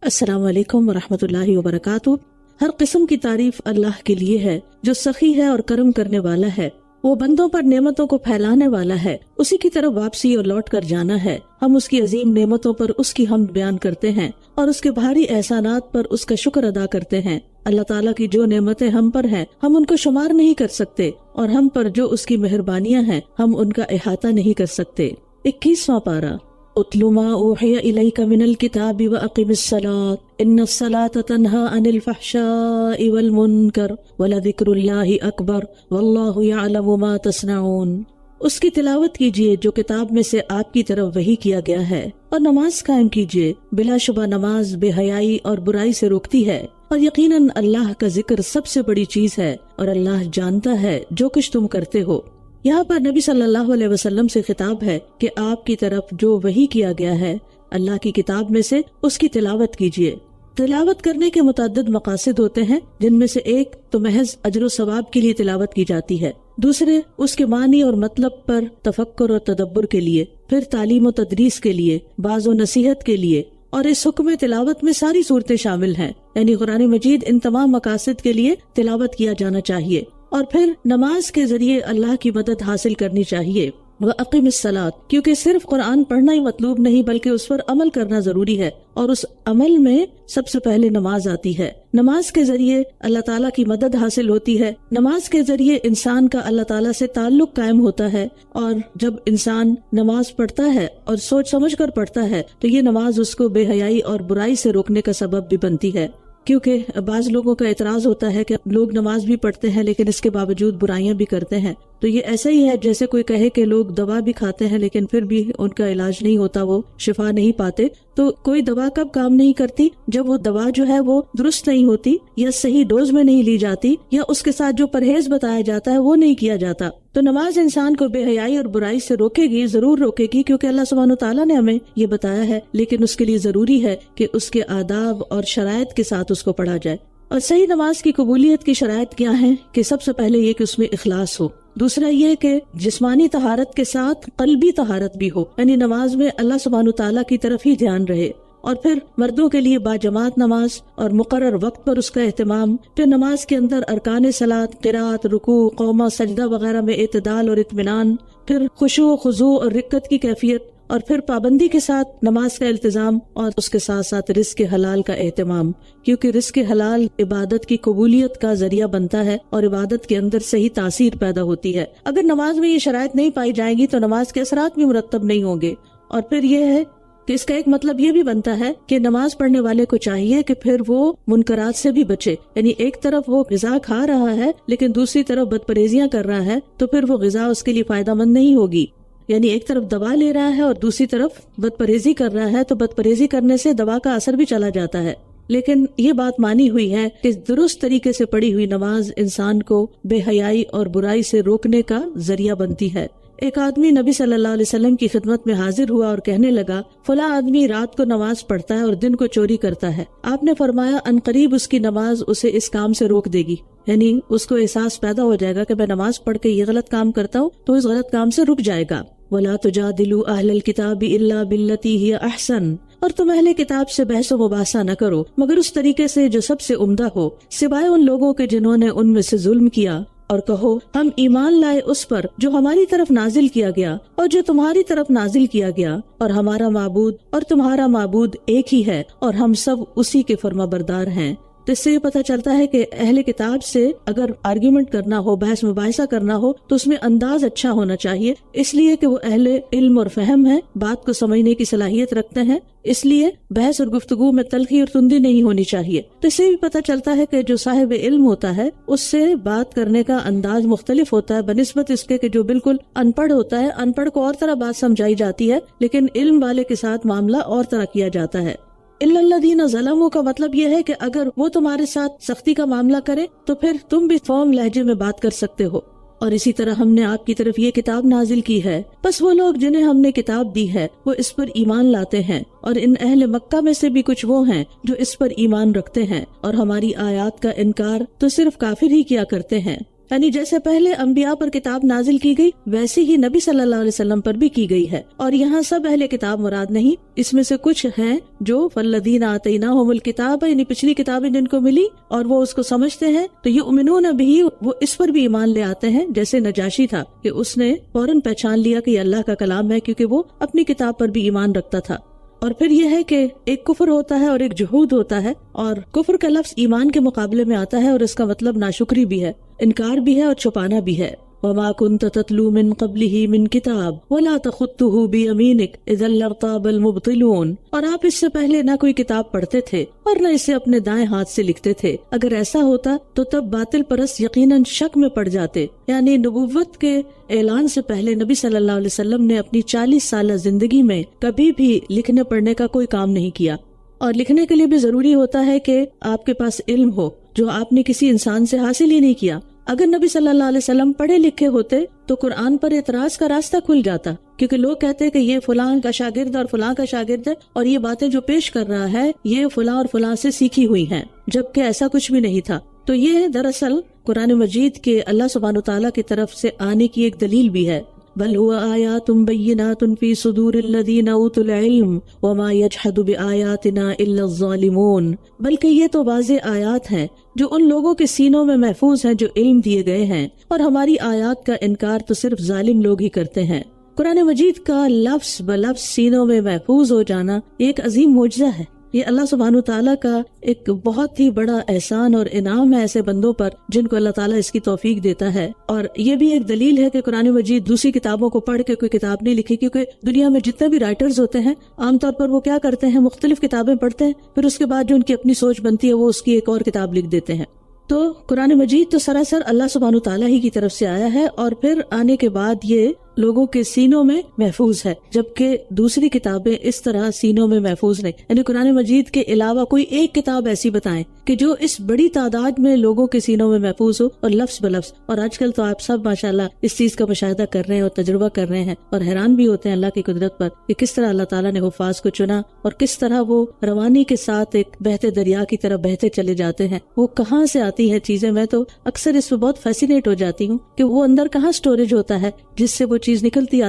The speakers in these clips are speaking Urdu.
السلام علیکم ورحمۃ اللہ وبرکاتہ۔ ہر قسم کی تعریف اللہ کے لیے ہے جو سخی ہے اور کرم کرنے والا ہے۔ وہ بندوں پر نعمتوں کو پھیلانے والا ہے، اسی کی طرف واپسی اور لوٹ کر جانا ہے۔ ہم اس کی عظیم نعمتوں پر اس کی حمد بیان کرتے ہیں اور اس کے بھاری احسانات پر اس کا شکر ادا کرتے ہیں۔ اللہ تعالیٰ کی جو نعمتیں ہم پر ہیں ہم ان کو شمار نہیں کر سکتے، اور ہم پر جو اس کی مہربانیاں ہیں ہم ان کا احاطہ نہیں کر سکتے۔ 21واں پارہ۔ اتل ما اوحی الیک من الکتاب واقم الصلاۃ ان الصلاۃ تنہی عن الفحشاء والمنکر ولذکر اللہ اکبر واللہ یعلم ما تصنعون۔ اس کی تلاوت کیجیے جو کتاب میں سے آپ کی طرف وحی کیا گیا ہے، اور نماز قائم کیجیے، بلا شبہ نماز بے حیائی اور برائی سے روکتی ہے، اور یقیناً اللہ کا ذکر سب سے بڑی چیز ہے، اور اللہ جانتا ہے جو کچھ تم کرتے ہو۔ یہاں پر نبی صلی اللہ علیہ وسلم سے خطاب ہے کہ آپ کی طرف جو وحی کیا گیا ہے اللہ کی کتاب میں سے اس کی تلاوت کیجیے۔ تلاوت کرنے کے متعدد مقاصد ہوتے ہیں، جن میں سے ایک تو محض اجر و ثواب کے لیے تلاوت کی جاتی ہے، دوسرے اس کے معنی اور مطلب پر تفکر اور تدبر کے لیے، پھر تعلیم و تدریس کے لیے، بعض و نصیحت کے لیے، اور اس حکم تلاوت میں ساری صورتیں شامل ہیں، یعنی قرآن مجید ان تمام مقاصد کے لیے تلاوت کیا جانا چاہیے۔ اور پھر نماز کے ذریعے اللہ کی مدد حاصل کرنی چاہیے۔ وَأَقِمِ الصَّلَاةَ، کیونکہ صرف قرآن پڑھنا ہی مطلوب نہیں بلکہ اس پر عمل کرنا ضروری ہے، اور اس عمل میں سب سے پہلے نماز آتی ہے۔ نماز کے ذریعے اللہ تعالیٰ کی مدد حاصل ہوتی ہے، نماز کے ذریعے انسان کا اللہ تعالیٰ سے تعلق قائم ہوتا ہے، اور جب انسان نماز پڑھتا ہے اور سوچ سمجھ کر پڑھتا ہے تو یہ نماز اس کو بے حیائی اور برائی سے روکنے کا سبب بھی بنتی ہے۔ کیونکہ بعض لوگوں کا اعتراض ہوتا ہے کہ لوگ نماز بھی پڑھتے ہیں لیکن اس کے باوجود برائیاں بھی کرتے ہیں، تو یہ ایسا ہی ہے جیسے کوئی کہے کہ لوگ دوا بھی کھاتے ہیں لیکن پھر بھی ان کا علاج نہیں ہوتا، وہ شفا نہیں پاتے۔ تو کوئی دوا کب کام نہیں کرتی؟ جب وہ دوا جو ہے وہ درست نہیں ہوتی، یا صحیح ڈوز میں نہیں لی جاتی، یا اس کے ساتھ جو پرہیز بتایا جاتا ہے وہ نہیں کیا جاتا۔ تو نماز انسان کو بے حیائی اور برائی سے روکے گی، ضرور روکے گی، کیونکہ اللہ سبحانہ تعالیٰ نے ہمیں یہ بتایا ہے، لیکن اس کے لیے ضروری ہے کہ اس کے آداب اور شرائط کے ساتھ اس کو پڑھا جائے۔ اور صحیح نماز کی قبولیت کی شرائط کیا ہیں؟ کہ سب سے پہلے یہ کہ اس میں اخلاص ہو، دوسرا یہ کہ جسمانی طہارت کے ساتھ قلبی طہارت بھی ہو، یعنی نماز میں اللہ سبحانہ تعالیٰ کی طرف ہی دھیان رہے، اور پھر مردوں کے لیے باجماعت نماز اور مقرر وقت پر اس کا اہتمام، پھر نماز کے اندر ارکان صلاۃ، قرات، رکوع، قومہ، سجدہ وغیرہ میں اعتدال اور اطمینان، پھر خشوع و خضوع اور رکعت کی کیفیت، اور پھر پابندی کے ساتھ نماز کا التزام، اور اس کے ساتھ ساتھ رزق حلال کا اہتمام، کیونکہ رزق حلال عبادت کی قبولیت کا ذریعہ بنتا ہے اور عبادت کے اندر صحیح تاثیر پیدا ہوتی ہے۔ اگر نماز میں یہ شرائط نہیں پائی جائیں گی تو نماز کے اثرات بھی مرتب نہیں ہوں گے۔ اور پھر یہ ہے کہ اس کا ایک مطلب یہ بھی بنتا ہے کہ نماز پڑھنے والے کو چاہیے کہ پھر وہ منکرات سے بھی بچے، یعنی ایک طرف وہ غذا کھا رہا ہے لیکن دوسری طرف بدپریزیاں کر رہا ہے تو پھر وہ غذا اس کے لیے فائدہ مند نہیں ہوگی، یعنی ایک طرف دوا لے رہا ہے اور دوسری طرف بدپریزی کر رہا ہے، تو بدپریزی کرنے سے دوا کا اثر بھی چلا جاتا ہے۔ لیکن یہ بات مانی ہوئی ہے کہ درست طریقے سے پڑھی ہوئی نماز انسان کو بے حیائی اور برائی سے روکنے کا ذریعہ بنتی ہے۔ ایک آدمی نبی صلی اللہ علیہ وسلم کی خدمت میں حاضر ہوا اور کہنے لگا، فلاں آدمی رات کو نماز پڑھتا ہے اور دن کو چوری کرتا ہے۔ آپ نے فرمایا عنقریب اس کی نماز اسے اس کام سے روک دے گی، یعنی اس کو احساس پیدا ہو جائے گا کہ میں نماز پڑھ کے یہ غلط کام کرتا ہوں تو اس غلط کام سے رک جائے گا۔ وَلَا تُجَادِلُوا أَهْلَ الْكِتَابِ إِلَّا بِالَّتِي هِيَ أَحْسَنُ، اور تم اہل کتاب سے بحث و مباحثہ نہ کرو مگر اس طریقے سے جو سب سے عمدہ ہو، سوائے ان لوگوں کے جنہوں نے ان میں سے ظلم کیا، اور کہو ہم ایمان لائے اس پر جو ہماری طرف نازل کیا گیا اور جو تمہاری طرف نازل کیا گیا، اور ہمارا معبود اور تمہارا معبود ایک ہی ہے، اور ہم سب اسی کے فرما بردار ہیں۔ تو اس سے یہ پتہ چلتا ہے کہ اہل کتاب سے اگر آرگیومنٹ کرنا ہو، بحث مباحثہ کرنا ہو، تو اس میں انداز اچھا ہونا چاہیے، اس لیے کہ وہ اہل علم اور فہم ہے، بات کو سمجھنے کی صلاحیت رکھتے ہیں، اس لیے بحث اور گفتگو میں تلخی اور تندی نہیں ہونی چاہیے۔ تو اس سے بھی پتہ چلتا ہے کہ جو صاحب علم ہوتا ہے اس سے بات کرنے کا انداز مختلف ہوتا ہے بنسبت اس کے کہ جو بالکل ان پڑھ ہوتا ہے۔ ان پڑھ کو اور طرح بات سمجھائی جاتی ہے لیکن علم والے کے ساتھ معاملہ اور طرح کیا جاتا ہے۔ اِلَّا الَّذِينَ ظَلَمُوا کا مطلب یہ ہے کہ اگر وہ تمہارے ساتھ سختی کا معاملہ کرے تو پھر تم بھی فارم لہجے میں بات کر سکتے ہو۔ اور اسی طرح ہم نے آپ کی طرف یہ کتاب نازل کی ہے، بس وہ لوگ جنہیں ہم نے کتاب دی ہے وہ اس پر ایمان لاتے ہیں، اور ان اہل مکہ میں سے بھی کچھ وہ ہیں جو اس پر ایمان رکھتے ہیں، اور ہماری آیات کا انکار تو صرف کافر ہی کیا کرتے ہیں۔ یعنی جیسے پہلے انبیاء پر کتاب نازل کی گئی ویسے ہی نبی صلی اللہ علیہ وسلم پر بھی کی گئی ہے. اور یہاں سب اہل کتاب مراد نہیں، اس میں سے کچھ ہیں جو فالذین آتیناہم الکتاب، یعنی پچھلی کتابیں جن کو ملی اور وہ اس کو سمجھتے ہیں تو یؤمنون بہ، وہ اس پر بھی ایمان لے آتے ہیں. جیسے نجاشی تھا کہ اس نے فوراً پہچان لیا کہ یہ اللہ کا کلام ہے کیونکہ وہ اپنی کتاب پر بھی ایمان رکھتا تھا. اور پھر یہ ہے کہ ایک کفر ہوتا ہے اور ایک جحود ہوتا ہے، اور کفر کا لفظ ایمان کے مقابلے میں آتا ہے اور اس کا مطلب ناشکری بھی ہے، انکار بھی ہے اور چھپانا بھی ہے. وَمَا كُنْتَ تَتْلُو مِن قَبْلِهِ مِن كِتَابٍ وَلَا تَخُطُّهُ بِيَمِينِكَ إِذًا لَارْتَابَ الْمُبْطِلُونَ، اور آپ اس سے پہلے نہ کوئی کتاب پڑھتے تھے اور نہ اسے اپنے دائیں ہاتھ سے لکھتے تھے، اگر ایسا ہوتا تو تب باطل پرست یقیناً شک میں پڑ جاتے. یعنی نبوت کے اعلان سے پہلے نبی صلی اللہ علیہ وسلم نے اپنی 40 سالہ زندگی میں کبھی بھی لکھنے پڑھنے کا کوئی کام نہیں کیا. اور لکھنے کے لیے بھی ضروری ہوتا ہے کہ آپ کے پاس علم ہو جو آپ نے کسی انسان سے حاصل ہی نہیں کیا. اگر نبی صلی اللہ علیہ وسلم پڑھے لکھے ہوتے تو قرآن پر اعتراض کا راستہ کھل جاتا، کیونکہ لوگ کہتے کہ یہ فلاں کا شاگرد اور فلاں کا شاگرد ہے اور یہ باتیں جو پیش کر رہا ہے یہ فلاں اور فلاں سے سیکھی ہوئی ہیں، جبکہ ایسا کچھ بھی نہیں تھا. تو یہ دراصل قرآن مجید کے اللہ سبحانہ وتعالیٰ کی طرف سے آنے کی ایک دلیل بھی ہے. بل هو آیات بینات فی صدور الذین اوتوا العلم وما یجحد بآیاتنا الا الظالمون، بلکہ یہ تو واضح آیات ہیں جو ان لوگوں کے سینوں میں محفوظ ہیں جو علم دیے گئے ہیں، اور ہماری آیات کا انکار تو صرف ظالم لوگ ہی کرتے ہیں. قرآن مجید کا لفظ بلفظ سینوں میں محفوظ ہو جانا ایک عظیم معجزہ ہے. یہ اللہ سبحانہ تعالیٰ کا ایک بہت ہی بڑا احسان اور انعام ہے ایسے بندوں پر جن کو اللہ تعالیٰ اس کی توفیق دیتا ہے. اور یہ بھی ایک دلیل ہے کہ قرآن مجید دوسری کتابوں کو پڑھ کے کوئی کتاب نہیں لکھی، کیونکہ دنیا میں جتنے بھی رائٹرز ہوتے ہیں عام طور پر وہ کیا کرتے ہیں، مختلف کتابیں پڑھتے ہیں، پھر اس کے بعد جو ان کی اپنی سوچ بنتی ہے وہ اس کی ایک اور کتاب لکھ دیتے ہیں. تو قرآن مجید تو سراسر اللہ سبحانہ تعالیٰ ہی کی طرف سے آیا ہے، اور پھر آنے کے بعد یہ لوگوں کے سینوں میں محفوظ ہے، جبکہ دوسری کتابیں اس طرح سینوں میں محفوظ نہیں. یعنی قرآن مجید کے علاوہ کوئی ایک کتاب ایسی بتائیں کہ جو اس بڑی تعداد میں لوگوں کے سینوں میں محفوظ ہو اور لفظ بلفظ. اور آج کل تو آپ سب ماشاءاللہ اس چیز کا مشاہدہ کر رہے ہیں اور تجربہ کر رہے ہیں اور حیران بھی ہوتے ہیں اللہ کی قدرت پر کہ کس طرح اللہ تعالیٰ نے حفاظ کو چنا اور کس طرح وہ روانی کے ساتھ ایک بہتے دریا کی طرح بہتے چلے جاتے ہیں. وہ کہاں سے آتی ہیں چیزیں، میں تو اکثر اس پہ بہت فیسینیٹ ہو جاتی ہوں کہ وہ اندر کہاں سٹوریج ہوتا ہے جس سے وہ چیز نکلتی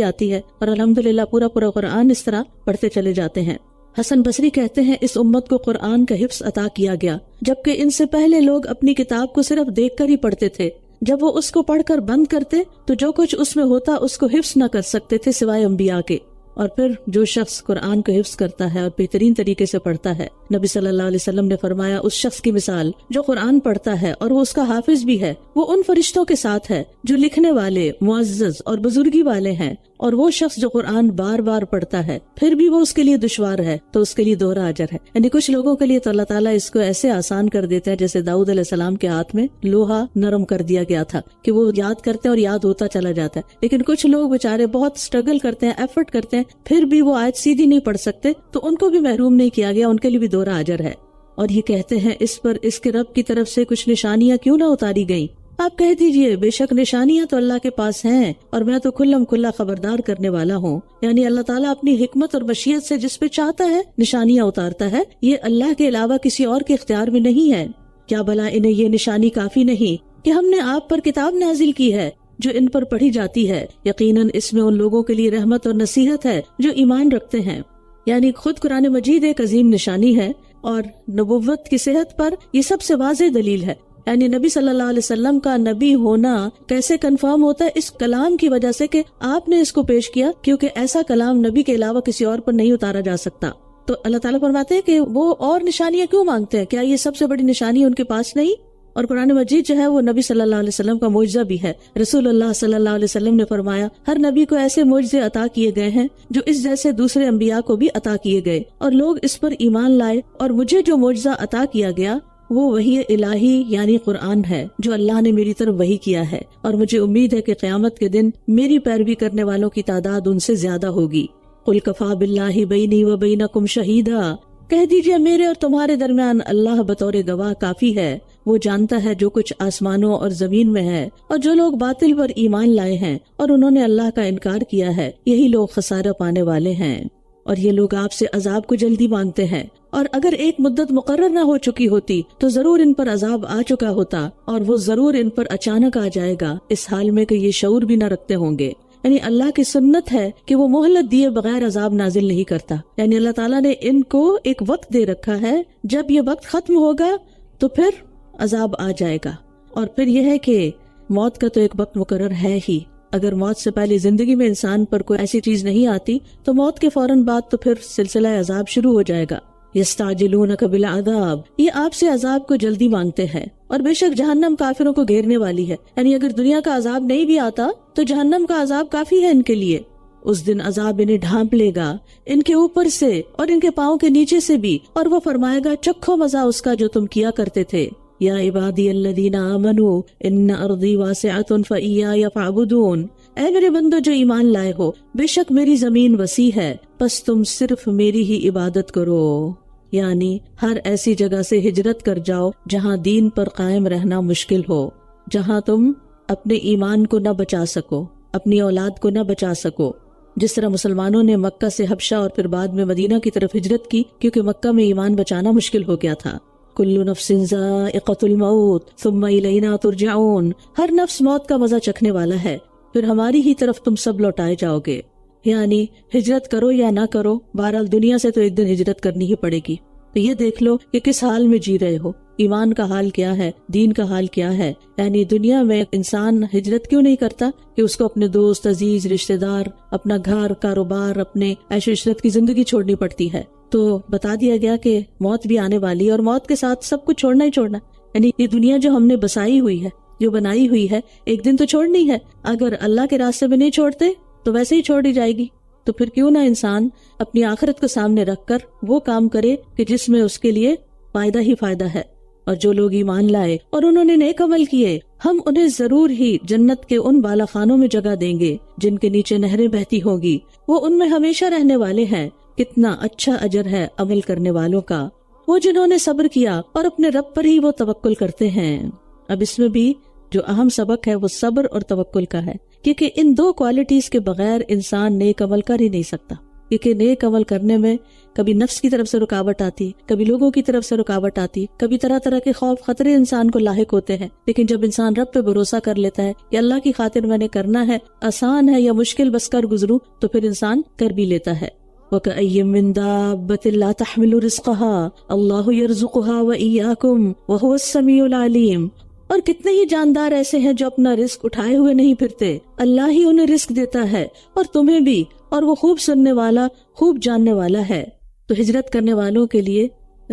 آتی ہے. اور الحمدللہ پورا قرآن اس طرح پڑھتے چلے جاتے ہیں. حسن بصری کہتے ہیں اس امت کو قرآن کا حفظ عطا کیا گیا، جبکہ ان سے پہلے لوگ اپنی کتاب کو صرف دیکھ کر ہی پڑھتے تھے. جب وہ اس کو پڑھ کر بند کرتے تو جو کچھ اس میں ہوتا اس کو حفظ نہ کر سکتے تھے سوائے انبیاء کے. اور پھر جو شخص قرآن کو حفظ کرتا ہے اور بہترین طریقے سے پڑھتا ہے، نبی صلی اللہ علیہ وسلم نے فرمایا اس شخص کی مثال جو قرآن پڑھتا ہے اور وہ اس کا حافظ بھی ہے، وہ ان فرشتوں کے ساتھ ہے جو لکھنے والے، معزز اور بزرگی والے ہیں. اور وہ شخص جو قرآن بار بار پڑھتا ہے پھر بھی وہ اس کے لیے دشوار ہے تو اس کے لیے دوہرا اجر ہے. یعنی کچھ لوگوں کے لیے تو اللہ تعالیٰ اس کو ایسے آسان کر دیتے ہیں، جیسے داؤد علیہ السلام کے ہاتھ میں لوہا نرم کر دیا گیا تھا کہ وہ یاد کرتے ہیں اور یاد ہوتا چلا جاتا ہے. لیکن کچھ لوگ بیچارے بہت سٹرگل کرتے ہیں، ایفرٹ کرتے ہیں، پھر بھی وہ آیت سیدھی نہیں پڑھ سکتے، تو ان کو بھی محروم نہیں کیا گیا، ان کے لیے بھی دوہرا اجر ہے. اور یہ کہتے ہیں اس پر اس کے رب کی طرف سے کچھ نشانیاں کیوں نہ اتاری گئیں. آپ کہہ دیجئے بے شک نشانیاں تو اللہ کے پاس ہیں اور میں تو کھلم کھلا خبردار کرنے والا ہوں. یعنی اللہ تعالیٰ اپنی حکمت اور مشیت سے جس پہ چاہتا ہے نشانیاں اتارتا ہے، یہ اللہ کے علاوہ کسی اور کے اختیار میں نہیں ہے. کیا بھلا انہیں یہ نشانی کافی نہیں کہ ہم نے آپ پر کتاب نازل کی ہے جو ان پر پڑھی جاتی ہے، یقیناً اس میں ان لوگوں کے لیے رحمت اور نصیحت ہے جو ایمان رکھتے ہیں. یعنی خود قرآن مجید ایک عظیم نشانی ہے اور نبوت کی صحت پر یہ سب سے واضح دلیل ہے. یعنی نبی صلی اللہ علیہ وسلم کا نبی ہونا کیسے کنفرم ہوتا ہے؟ اس کلام کی وجہ سے کہ آپ نے اس کو پیش کیا، کیونکہ ایسا کلام نبی کے علاوہ کسی اور پر نہیں اتارا جا سکتا. تو اللہ تعالیٰ فرماتے ہیں کہ وہ اور نشانیاں کیوں مانگتے ہیں، کیا یہ سب سے بڑی نشانی ان کے پاس نہیں؟ اور قرآن مجید جو ہے وہ نبی صلی اللہ علیہ وسلم کا معجزہ بھی ہے. رسول اللہ صلی اللہ علیہ وسلم نے فرمایا ہر نبی کو ایسے معجزے عطا کیے گئے ہیں جو اس جیسے دوسرے انبیاء کو بھی عطا کیے گئے، اور لوگ اس پر ایمان لائے. اور مجھے جو معجزہ عطا کیا گیا وہ وحی الہی یعنی قرآن ہے جو اللہ نے میری طرف وحی کیا ہے، اور مجھے امید ہے کہ قیامت کے دن میری پیروی کرنے والوں کی تعداد ان سے زیادہ ہوگی. قل کفا باللہ بینی و بینکم شہیدا، کہہ دیجئے میرے اور تمہارے درمیان اللہ بطور گواہ کافی ہے. وہ جانتا ہے جو کچھ آسمانوں اور زمین میں ہے. اور جو لوگ باطل پر ایمان لائے ہیں اور انہوں نے اللہ کا انکار کیا ہے، یہی لوگ خسارہ پانے والے ہیں. اور یہ لوگ آپ سے عذاب کو جلدی مانگتے ہیں اور اگر ایک مدت مقرر نہ ہو چکی ہوتی تو ضرور ان پر عذاب آ چکا ہوتا، اور وہ ضرور ان پر اچانک آ جائے گا، اس حال میں کہ یہ شعور بھی نہ رکھتے ہوں گے۔ یعنی اللہ کی سنت ہے کہ وہ مہلت دیے بغیر عذاب نازل نہیں کرتا، یعنی اللہ تعالیٰ نے ان کو ایک وقت دے رکھا ہے، جب یہ وقت ختم ہوگا تو پھر عذاب آ جائے گا۔ اور پھر یہ ہے کہ موت کا تو ایک وقت مقرر ہے ہی، اگر موت سے پہلے زندگی میں انسان پر کوئی ایسی چیز نہیں آتی تو موت کے فوراً بعد تو پھر سلسلہ عذاب شروع ہو جائے گا۔ یستعجلونک بالعذاب، یہ آپ سے عذاب کو جلدی مانگتے ہیں، اور بے شک جہنم کافروں کو گھیرنے والی ہے، یعنی اگر دنیا کا عذاب نہیں بھی آتا تو جہنم کا عذاب کافی ہے ان کے لیے۔ اس دن عذاب انہیں ڈھانپ لے گا، ان کے اوپر سے اور ان کے پاؤں کے نیچے سے بھی، اور وہ فرمائے گا چکھو مزہ اس کا جو تم کیا کرتے تھے۔ یا عبادی الذین آمنوا ان ارضی واسعۃ فایای فاعبدون، اے میرے بندو جو ایمان لائے ہو، بے شک میری زمین وسیع ہے، پس تم صرف میری ہی عبادت کرو۔ یعنی ہر ایسی جگہ سے ہجرت کر جاؤ جہاں دین پر قائم رہنا مشکل ہو، جہاں تم اپنے ایمان کو نہ بچا سکو، اپنی اولاد کو نہ بچا سکو۔ جس طرح مسلمانوں نے مکہ سے حبشہ اور پھر بعد میں مدینہ کی طرف ہجرت کی کیونکہ مکہ میں ایمان بچانا مشکل ہو گیا تھا۔ کل نفس ذائقۃ الموت ثم الینا ترجعون، ہر نفس موت کا مزہ چکھنے والا ہے، پھر ہماری ہی طرف تم سب لوٹائے جاؤ گے۔ یعنی ہجرت کرو یا نہ کرو، بہرحال دنیا سے تو ایک دن ہجرت کرنی ہی پڑے گی۔ تو یہ دیکھ لو کہ کس حال میں جی رہے ہو، ایمان کا حال کیا ہے، دین کا حال کیا ہے۔ یعنی دنیا میں انسان ہجرت کیوں نہیں کرتا کہ اس کو اپنے دوست، عزیز، رشتہ دار، اپنا گھر، کاروبار، اپنے عیش و عشرت کی زندگی چھوڑنی پڑتی ہے۔ تو بتا دیا گیا کہ موت بھی آنے والی ہے، اور موت کے ساتھ سب کچھ چھوڑنا ہی چھوڑنا، یعنی یہ دنیا جو ہم نے بسائی ہوئی ہے، جو بنائی ہوئی ہے، ایک دن تو چھوڑنی ہے۔ اگر اللہ کے راستے میں نہیں چھوڑتے تو ویسے ہی چھوڑی جائے گی۔ تو پھر کیوں نہ انسان اپنی آخرت کو سامنے رکھ کر وہ کام کرے کہ جس میں اس کے لیے فائدہ ہی فائدہ ہے۔ اور جو لوگ ایمان لائے اور انہوں نے نیک عمل کیے، ہم انہیں ضرور ہی جنت کے ان بالا خانوں میں جگہ دیں گے جن کے نیچے نہریں بہتی ہوگی، وہ ان میں ہمیشہ رہنے والے ہیں۔ کتنا اچھا اجر ہے عمل کرنے والوں کا، وہ جنہوں نے صبر کیا اور اپنے رب پر ہی وہ توکل کرتے ہیں۔ اب اس میں بھی جو اہم سبق ہے وہ صبر اور توکل کا ہے، کیونکہ ان دو کوالٹیز کے بغیر انسان نیک عمل کر ہی نہیں سکتا۔ کیونکہ نیک عمل کرنے میں کبھی نفس کی طرف سے رکاوٹ آتی، کبھی لوگوں کی طرف سے رکاوٹ آتی، کبھی طرح طرح کے خوف خطرے انسان کو لاحق ہوتے ہیں، لیکن جب انسان رب پہ بھروسہ کر لیتا ہے کہ اللہ کی خاطر میں نے کرنا ہے، آسان ہے یا مشکل بس کر گزروں، تو پھر انسان کر بھی لیتا ہے۔ وَكَأَيٍّ مِّن دَابَّةٍ لَا تَحْمِلُ رِزْقَهَا اللَّهُ يَرْزُقُهَا وَإِيَّاكُمْ وَهُوَ السَّمِيعُ الْعَلِيمُ، اور کتنے ہی جاندار ایسے ہیں جو اپنا رزق اٹھائے ہوئے نہیں پھرتے، اللہ ہی انہیں رزق دیتا ہے اور تمہیں بھی، اور وہ خوب سننے والا، خوب جاننے والا ہے۔ تو ہجرت کرنے والوں کے لیے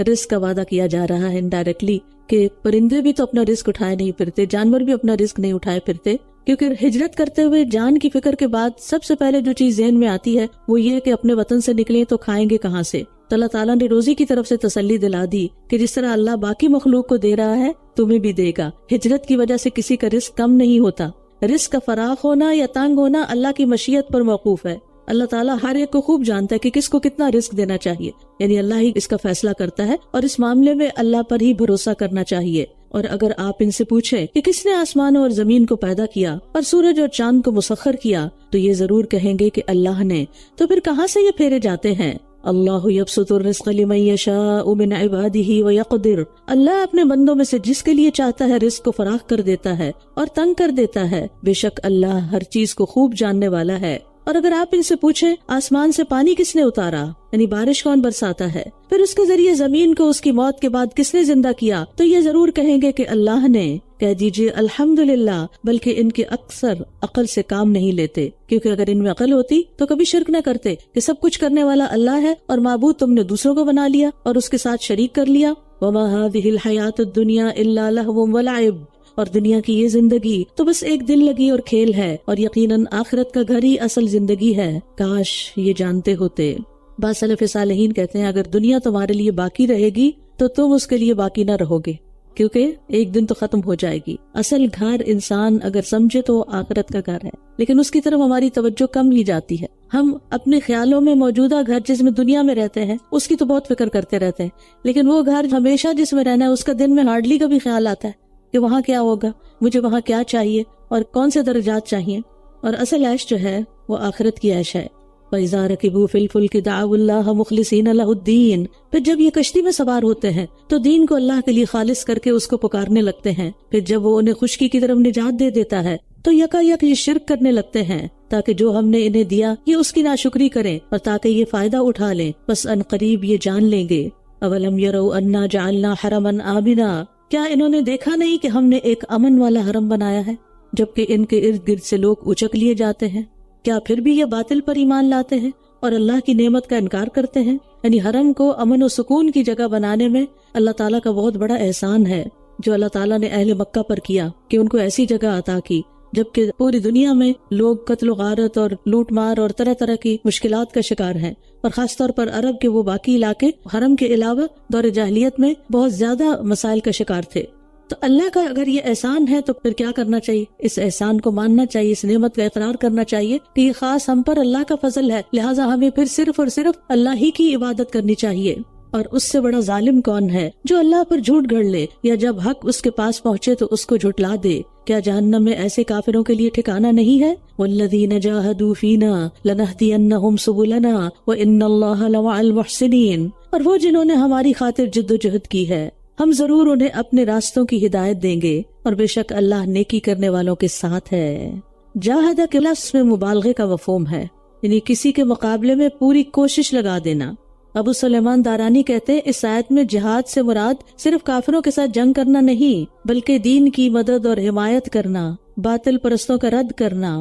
رزق کا وعدہ کیا جا رہا ہے انڈائریکٹلی، کہ پرندے بھی تو اپنا رزق اٹھائے نہیں پھرتے، جانور بھی اپنا رزق نہیں اٹھائے پھرتے، کیونکہ ہجرت کرتے ہوئے جان کی فکر کے بعد سب سے پہلے جو چیز ذہن میں آتی ہے وہ یہ کہ اپنے وطن سے نکلیں تو کھائیں گے کہاں سے۔ تو اللہ تعالیٰ نے روزی کی طرف سے تسلی دلا دی کہ جس طرح اللہ باقی مخلوق کو دے رہا ہے تمہیں بھی دے گا۔ ہجرت کی وجہ سے کسی کا رزق کم نہیں ہوتا، رزق کا فراخ ہونا یا تنگ ہونا اللہ کی مشیت پر موقوف ہے۔ اللہ تعالیٰ ہر ایک کو خوب جانتا ہے کہ کس کو کتنا رزق دینا چاہیے، یعنی اللہ ہی اس کا فیصلہ کرتا ہے، اور اس معاملے میں اللہ پر ہی بھروسہ کرنا چاہیے۔ اور اگر آپ ان سے پوچھیں کہ کس نے آسمانوں اور زمین کو پیدا کیا اور سورج اور چاند کو مسخر کیا، تو یہ ضرور کہیں گے کہ اللہ نے۔ تو پھر کہاں سے یہ پھیرے جاتے ہیں؟ اللہ یبسط الرزق لمن یشاء من عبادہ ویقدر، اللہ اپنے بندوں میں سے جس کے لیے چاہتا ہے رزق کو فراخ کر دیتا ہے اور تنگ کر دیتا ہے، بے شک اللہ ہر چیز کو خوب جاننے والا ہے۔ اور اگر آپ ان سے پوچھیں آسمان سے پانی کس نے اتارا، یعنی بارش کون برساتا ہے، پھر اس کے ذریعے زمین کو اس کی موت کے بعد کس نے زندہ کیا، تو یہ ضرور کہیں گے کہ اللہ نے۔ کہہ دیجئے الحمدللہ، بلکہ ان کے اکثر عقل سے کام نہیں لیتے، کیونکہ اگر ان میں عقل ہوتی تو کبھی شرک نہ کرتے کہ سب کچھ کرنے والا اللہ ہے اور معبود تم نے دوسروں کو بنا لیا اور اس کے ساتھ شریک کر لیا۔ وَمَا هَذِهِ الْحَيَاةُ الدُّنْيَا إِلَّا لَهْوٌ وَلَعِبٌ، اور دنیا کی یہ زندگی تو بس ایک دل لگی اور کھیل ہے، اور یقیناً آخرت کا گھر ہی اصل زندگی ہے، کاش یہ جانتے ہوتے۔ بعض سلف صالحین کہتے ہیں اگر دنیا تمہارے لیے باقی رہے گی تو تم اس کے لیے باقی نہ رہو گے، کیونکہ ایک دن تو ختم ہو جائے گی۔ اصل گھر انسان اگر سمجھے تو آخرت کا گھر ہے، لیکن اس کی طرف ہماری توجہ کم ہی جاتی ہے۔ ہم اپنے خیالوں میں موجودہ گھر جس میں دنیا میں رہتے ہیں اس کی تو بہت فکر کرتے رہتے ہیں، لیکن وہ گھر ہمیشہ جس میں رہنا ہے اس کا دن میں ہارڈلی کبھی خیال آتا ہے کہ وہاں کیا ہوگا، مجھے وہاں کیا چاہیے اور کون سے درجات چاہیے۔ اور اصل عیش جو ہے وہ آخرت کی عیش ہے۔ فَإِذَا رَكِبُوا فِي الْفُلْكِ دَعَوُا اللَّهَ مُخْلِصِينَ لَهُ الدِّينَ، پھر جب یہ کشتی میں سوار ہوتے ہیں تو دین کو اللہ کے لیے خالص کر کے اس کو پکارنے لگتے ہیں، پھر جب وہ انہیں خشکی کی طرف نجات دے دیتا ہے تو یکا یک یہ شرک کرنے لگتے ہیں تاکہ جو ہم نے انہیں دیا یہ اس کی ناشکری کریں اور تاکہ یہ فائدہ اٹھا لیں، بس ان قریب یہ جان لیں گے۔ اولم یروا انا جعلنا حرما آمنا، کیا انہوں نے دیکھا نہیں کہ ہم نے ایک امن والا حرم بنایا ہے جبکہ ان کے ارد گرد سے لوگ اچک لیے جاتے ہیں؟ کیا پھر بھی یہ باطل پر ایمان لاتے ہیں اور اللہ کی نعمت کا انکار کرتے ہیں؟ یعنی حرم کو امن و سکون کی جگہ بنانے میں اللہ تعالیٰ کا بہت بڑا احسان ہے جو اللہ تعالیٰ نے اہل مکہ پر کیا کہ ان کو ایسی جگہ عطا کی جبکہ پوری دنیا میں لوگ قتل و غارت اور لوٹ مار اور طرح طرح کی مشکلات کا شکار ہیں، اور خاص طور پر عرب کے وہ باقی علاقے حرم کے علاوہ دور جاہلیت میں بہت زیادہ مسائل کا شکار تھے۔ تو اللہ کا اگر یہ احسان ہے تو پھر کیا کرنا چاہیے؟ اس احسان کو ماننا چاہیے، اس نعمت کا اقرار کرنا چاہیے کہ یہ خاص ہم پر اللہ کا فضل ہے، لہٰذا ہمیں پھر صرف اور صرف اللہ ہی کی عبادت کرنی چاہیے۔ اور اس سے بڑا ظالم کون ہے جو اللہ پر جھوٹ گھڑ لے یا جب حق اس کے پاس پہنچے تو اس کو جھٹلا دے؟ کیا جہنم میں ایسے کافروں کے لیے ٹھکانہ نہیں ہے؟ والذین جاہدوا فینا لنہدینہم سبلنا وان اللہ لمع المحسنین، اور وہ جنہوں نے ہماری خاطر جد و جہد کی ہے ہم ضرور انہیں اپنے راستوں کی ہدایت دیں گے، اور بے شک اللہ نیکی کرنے والوں کے ساتھ ہے۔ جاہدہ کے لفظ میں مبالغے کا مفہوم ہے، یعنی کسی کے مقابلے میں پوری کوشش لگا دینا۔ ابو سلیمان دارانی کہتے ہیں اس آیت میں جہاد سے مراد صرف کافروں کے ساتھ جنگ کرنا نہیں بلکہ دین کی مدد اور حمایت کرنا، باطل پرستوں کا رد کرنا،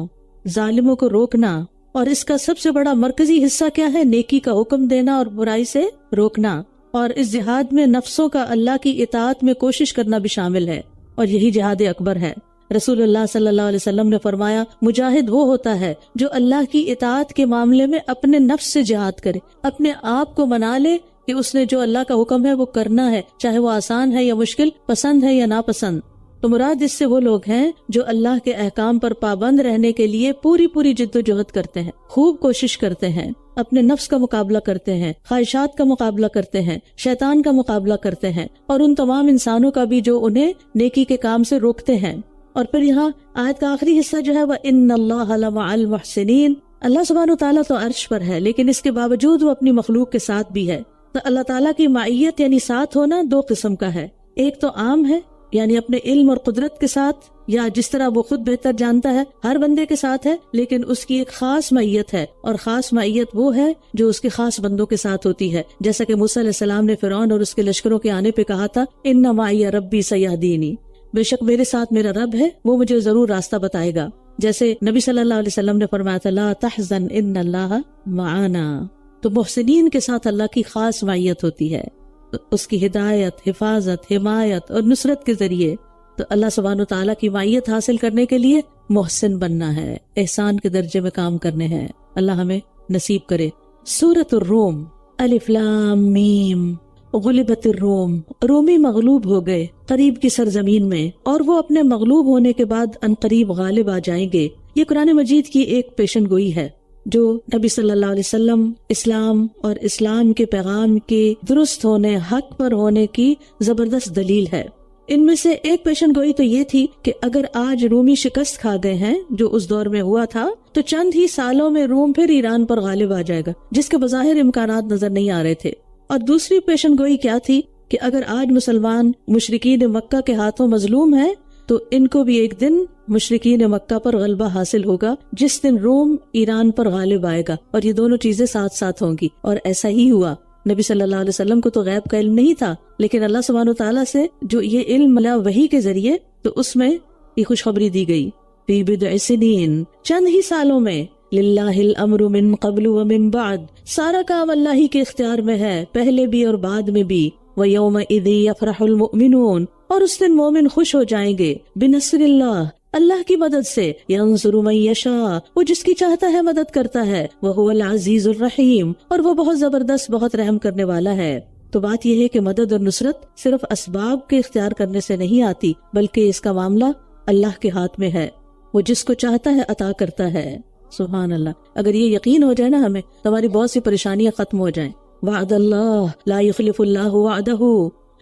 ظالموں کو روکنا، اور اس کا سب سے بڑا مرکزی حصہ کیا ہے؟ نیکی کا حکم دینا اور برائی سے روکنا۔ اور اس جہاد میں نفسوں کا اللہ کی اطاعت میں کوشش کرنا بھی شامل ہے، اور یہی جہاد اکبر ہے۔ رسول اللہ صلی اللہ علیہ وسلم نے فرمایا مجاہد وہ ہوتا ہے جو اللہ کی اطاعت کے معاملے میں اپنے نفس سے جہاد کرے، اپنے آپ کو منا لے کہ اس نے جو اللہ کا حکم ہے وہ کرنا ہے، چاہے وہ آسان ہے یا مشکل، پسند ہے یا ناپسند۔ تو مراد اس سے وہ لوگ ہیں جو اللہ کے احکام پر پابند رہنے کے لیے پوری جد و جہد کرتے ہیں، خوب کوشش کرتے ہیں، اپنے نفس کا مقابلہ کرتے ہیں، خواہشات کا مقابلہ کرتے ہیں، شیطان کا مقابلہ کرتے ہیں، اور ان تمام انسانوں کا بھی جو انہیں نیکی کے کام سے روکتے ہیں۔ اور پھر یہاں آیت کا آخری حصہ جو ہے وَإِنَّ اللَّهَ لَمَعَ الْمُحْسِنِينَ، اللہ سبحانہ وتعالیٰ تو عرش پر ہے لیکن اس کے باوجود وہ اپنی مخلوق کے ساتھ بھی ہے۔ تو اللہ تعالیٰ کی معیت یعنی ساتھ ہونا دو قسم کا ہے، ایک تو عام ہے یعنی اپنے علم اور قدرت کے ساتھ یا جس طرح وہ خود بہتر جانتا ہے ہر بندے کے ساتھ ہے، لیکن اس کی ایک خاص معیت ہے، اور خاص معیت وہ ہے جو اس کے خاص بندوں کے ساتھ ہوتی ہے، جیسا کہ موسیٰ علیہ السلام نے فرعون اور اس کے لشکروں کے آنے پہ کہا تھا ان معی ربی سیہدینی، بے شک میرے ساتھ میرا رب ہے، وہ مجھے ضرور راستہ بتائے گا۔ جیسے نبی صلی اللہ علیہ وسلم نے فرمایا تھا لا تحزن ان اللہ معانا، تو محسنین کے ساتھ اللہ کی خاص معیت ہوتی ہے، اس کی ہدایت، حفاظت، حمایت اور نصرت کے ذریعے۔ تو اللہ سبحانہ وتعالیٰ کی معیت حاصل کرنے کے لیے محسن بننا ہے، احسان کے درجے میں کام کرنے ہیں، اللہ ہمیں نصیب کرے۔ سورۃ الروم، الف لام میم، غلبت الروم، رومی مغلوب ہو گئے قریب کی سرزمین میں، اور وہ اپنے مغلوب ہونے کے بعد انقریب غالب آ جائیں گے۔ یہ قرآن مجید کی ایک پیشن گوئی ہے جو نبی صلی اللہ علیہ وسلم اسلام اور اسلام کے پیغام کے درست ہونے، حق پر ہونے کی زبردست دلیل ہے۔ ان میں سے ایک پیشن گوئی تو یہ تھی کہ اگر آج رومی شکست کھا گئے ہیں جو اس دور میں ہوا تھا تو چند ہی سالوں میں روم پھر ایران پر غالب آ جائے گا، جس کے بظاہر امکانات نظر نہیں آ رہے تھے۔ اور دوسری پیشن گوئی کیا تھی کہ اگر آج مسلمان مشرکین مکہ کے ہاتھوں مظلوم ہیں تو ان کو بھی ایک دن مشرکین مکہ پر غلبہ حاصل ہوگا، جس دن روم ایران پر غالب آئے گا، اور یہ دونوں چیزیں ساتھ ساتھ ہوں گی، اور ایسا ہی ہوا۔ نبی صلی اللہ علیہ وسلم کو تو غیب کا علم نہیں تھا، لیکن اللہ سبحانہ وتعالیٰ سے جو یہ علم ملا وحی کے ذریعے، تو اس میں یہ خوشخبری دی گئی فی بضع سنین، چند ہی سالوں میں، للہ الامر من قبل ومن بعد، سارا کام اللہ ہی کے اختیار میں ہے، پہلے بھی اور بعد میں بھی۔ وَيَوْمَئِذٍ يَفْرَحُ الْمُؤْمِنُونَ، اور اس دن مومن خوش ہو جائیں گے، بنصر اللہ، اللہ کی مدد سے، يَنصُرُ مَن يَشَاءُ، وہ جس کی چاہتا ہے مدد کرتا ہے، وَهُوَ الْعَزِيزُ الرَّحِيمُ، اور وہ بہت زبردست، بہت رحم کرنے والا ہے۔ تو بات یہ ہے کہ مدد اور نصرت صرف اسباب کے اختیار کرنے سے نہیں آتی، بلکہ اس کا معاملہ اللہ کے ہاتھ میں ہے، وہ جس کو چاہتا ہے عطا کرتا ہے۔ سبحان اللہ، اگر یہ یقین ہو جائے نا ہمیں تو ہماری بہت سی پریشانیاں ختم ہو جائیں۔ وعد اللہ لا یخلف اللہ وعدہ،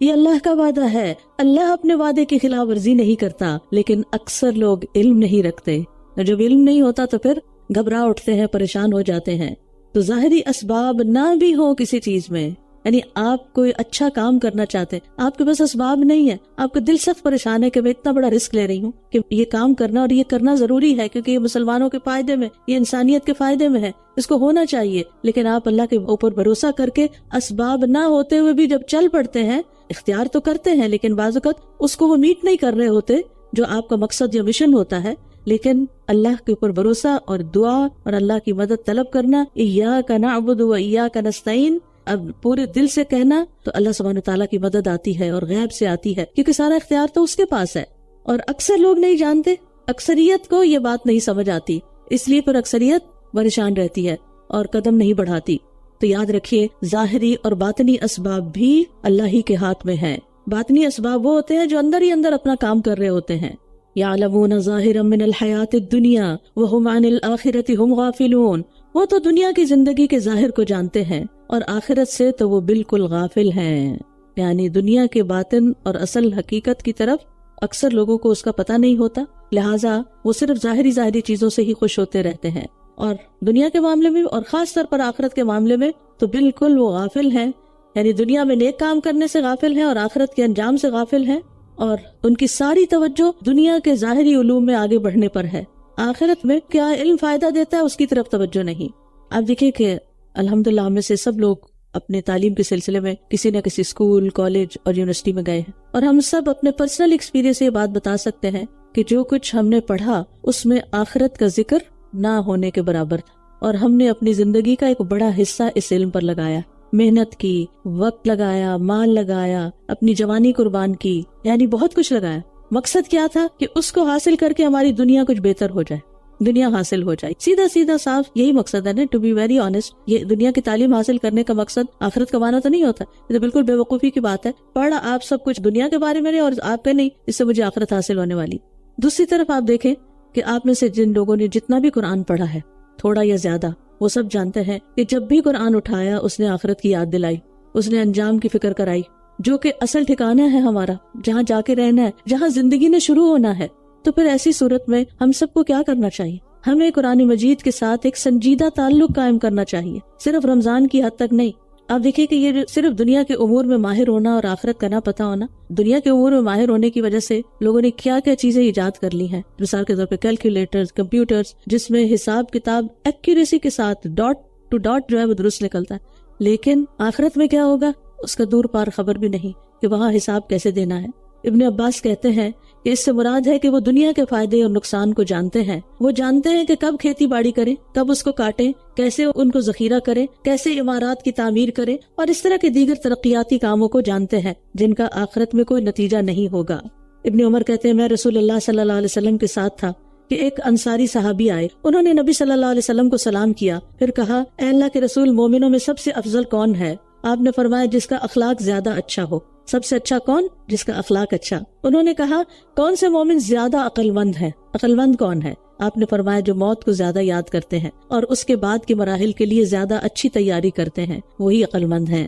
یہ اللہ کا وعدہ ہے، اللہ اپنے وعدے کی خلاف ورزی نہیں کرتا، لیکن اکثر لوگ علم نہیں رکھتے، جب علم نہیں ہوتا تو پھر گھبرا اٹھتے ہیں، پریشان ہو جاتے ہیں۔ تو ظاہری اسباب نہ بھی ہو کسی چیز میں، یعنی آپ کوئی اچھا کام کرنا چاہتے ہیں، آپ کے پاس اسباب نہیں ہے، آپ کا دل سخت پریشان ہے کہ میں اتنا بڑا رسک لے رہی ہوں کہ یہ کام کرنا، اور یہ کرنا ضروری ہے کیونکہ یہ مسلمانوں کے فائدے میں، یہ انسانیت کے فائدے میں ہے، اس کو ہونا چاہیے، لیکن آپ اللہ کے اوپر بھروسہ کر کے اسباب نہ ہوتے ہوئے بھی جب چل پڑتے ہیں، اختیار تو کرتے ہیں لیکن بعض اوقات اس کو وہ میٹ نہیں کر رہے ہوتے جو آپ کا مقصد یا مشن ہوتا ہے، لیکن اللہ کے اوپر بھروسہ اور دعا اور اللہ کی مدد طلب کرنا، ایاک نعبد و ایاک نستعین، اب پورے دل سے کہنا تو اللہ سبحانہ وتعالیٰ کی مدد آتی ہے اور غیب سے آتی ہے، کیونکہ سارا اختیار تو اس کے پاس ہے، اور اکثر لوگ نہیں جانتے، اکثریت کو یہ بات نہیں سمجھ آتی، اس لیے پھر اکثریت پریشان رہتی ہے اور قدم نہیں بڑھاتی۔ تو یاد رکھیے ظاہری اور باطنی اسباب بھی اللہ ہی کے ہاتھ میں ہیں۔ باطنی اسباب وہ ہوتے ہیں جو اندر ہی اندر اپنا کام کر رہے ہوتے ہیں، یعلمون ظاہرا من الحیات الدنیا وہم عن الآخرۃ ہم غافلون، وہ تو دنیا کی زندگی کے ظاہر کو جانتے ہیں اور آخرت سے تو وہ بالکل غافل ہیں، یعنی دنیا کے باطن اور اصل حقیقت کی طرف اکثر لوگوں کو اس کا پتہ نہیں ہوتا، لہٰذا وہ صرف ظاہری چیزوں سے ہی خوش ہوتے رہتے ہیں، اور دنیا کے معاملے میں اور خاص طور پر آخرت کے معاملے میں تو بالکل وہ غافل ہیں، یعنی دنیا میں نیک کام کرنے سے غافل ہیں اور آخرت کے انجام سے غافل ہیں، اور ان کی ساری توجہ دنیا کے ظاہری علوم میں آگے بڑھنے پر ہے، آخرت میں کیا علم فائدہ دیتا ہے اس کی طرف توجہ نہیں۔ آپ دیکھیں کہ الحمدللہ ہم میں سے سب لوگ اپنے تعلیم کے سلسلے میں کسی نہ کسی اسکول، کالج اور یونیورسٹی میں گئے ہیں، اور ہم سب اپنے پرسنل ایکسپیرینس سے یہ بات بتا سکتے ہیں کہ جو کچھ ہم نے پڑھا اس میں آخرت کا ذکر نہ ہونے کے برابر تھا، اور ہم نے اپنی زندگی کا ایک بڑا حصہ اس علم پر لگایا، محنت کی، وقت لگایا، مال لگایا، اپنی جوانی قربان کی، یعنی بہت کچھ لگایا۔ مقصد کیا تھا کہ اس کو حاصل کر کے ہماری دنیا کچھ بہتر ہو جائے، دنیا حاصل ہو جائے، سیدھا صاف یہی مقصد ہے نا، ٹو بی ویری آنےسٹ۔ یہ دنیا کی تعلیم حاصل کرنے کا مقصد آخرت کمانا تو نہیں ہوتا، یہ تو بالکل بے وقوفی کی بات ہے۔ پڑھا آپ سب کچھ دنیا کے بارے میں اور آپ کا نہیں، اس سے مجھے آخرت حاصل ہونے والی۔ دوسری طرف آپ دیکھیں کہ آپ میں سے جن لوگوں نے جتنا بھی قرآن پڑھا ہے، تھوڑا یا زیادہ، وہ سب جانتے ہیں کہ جب بھی قرآن اٹھایا اس نے آخرت کی یاد دلائی، اس نے انجام کی فکر کرائی، جو کہ اصل ٹھکانہ ہے ہمارا، جہاں جا کے رہنا ہے، جہاں زندگی نے شروع ہونا ہے۔ تو پھر ایسی صورت میں ہم سب کو کیا کرنا چاہیے؟ ہمیں قرآن مجید کے ساتھ ایک سنجیدہ تعلق قائم کرنا چاہیے، صرف رمضان کی حد تک نہیں۔ آپ دیکھیں کہ یہ صرف دنیا کے امور میں ماہر ہونا اور آخرت کا نہ پتہ ہونا، دنیا کے امور میں ماہر ہونے کی وجہ سے لوگوں نے کیا کیا چیزیں ایجاد کر لی ہیں، مثال کے طور پہ کیلکولیٹرز، کمپیوٹرز، جس میں حساب کتاب ایکوریسی کے ساتھ ڈاٹ ٹو ڈاٹ جو ہے وہ درست نکلتا ہے، لیکن آخرت میں کیا ہوگا اس کا دور پار خبر بھی نہیں کہ وہاں حساب کیسے دینا ہے۔ ابن عباس کہتے ہیں کہ اس سے مراد ہے کہ وہ دنیا کے فائدے اور نقصان کو جانتے ہیں، وہ جانتے ہیں کہ کب کھیتی باڑی کریں، کب اس کو کاٹیں، کیسے ان کو ذخیرہ کریں، کیسے عمارات کی تعمیر کریں، اور اس طرح کے دیگر ترقیاتی کاموں کو جانتے ہیں جن کا آخرت میں کوئی نتیجہ نہیں ہوگا۔ ابن عمر کہتے ہیں میں رسول اللہ صلی اللہ علیہ وسلم کے ساتھ تھا کہ ایک انصاری صحابی آئے، انہوں نے نبی صلی اللہ علیہ وسلم کو سلام کیا، پھر کہا اے اللہ کے رسول، مومنوں میں سب سے افضل کون ہے؟ آپ نے فرمایا جس کا اخلاق زیادہ اچھا ہو۔ سب سے اچھا کون؟ جس کا اخلاق اچھا۔ انہوں نے کہا کون سے مومن زیادہ عقل مند ہے؟ عقل مند کون ہے؟ آپ نے فرمایا جو موت کو زیادہ یاد کرتے ہیں اور اس کے بعد کے مراحل کے لیے زیادہ اچھی تیاری کرتے ہیں، وہی عقل مند ہیں۔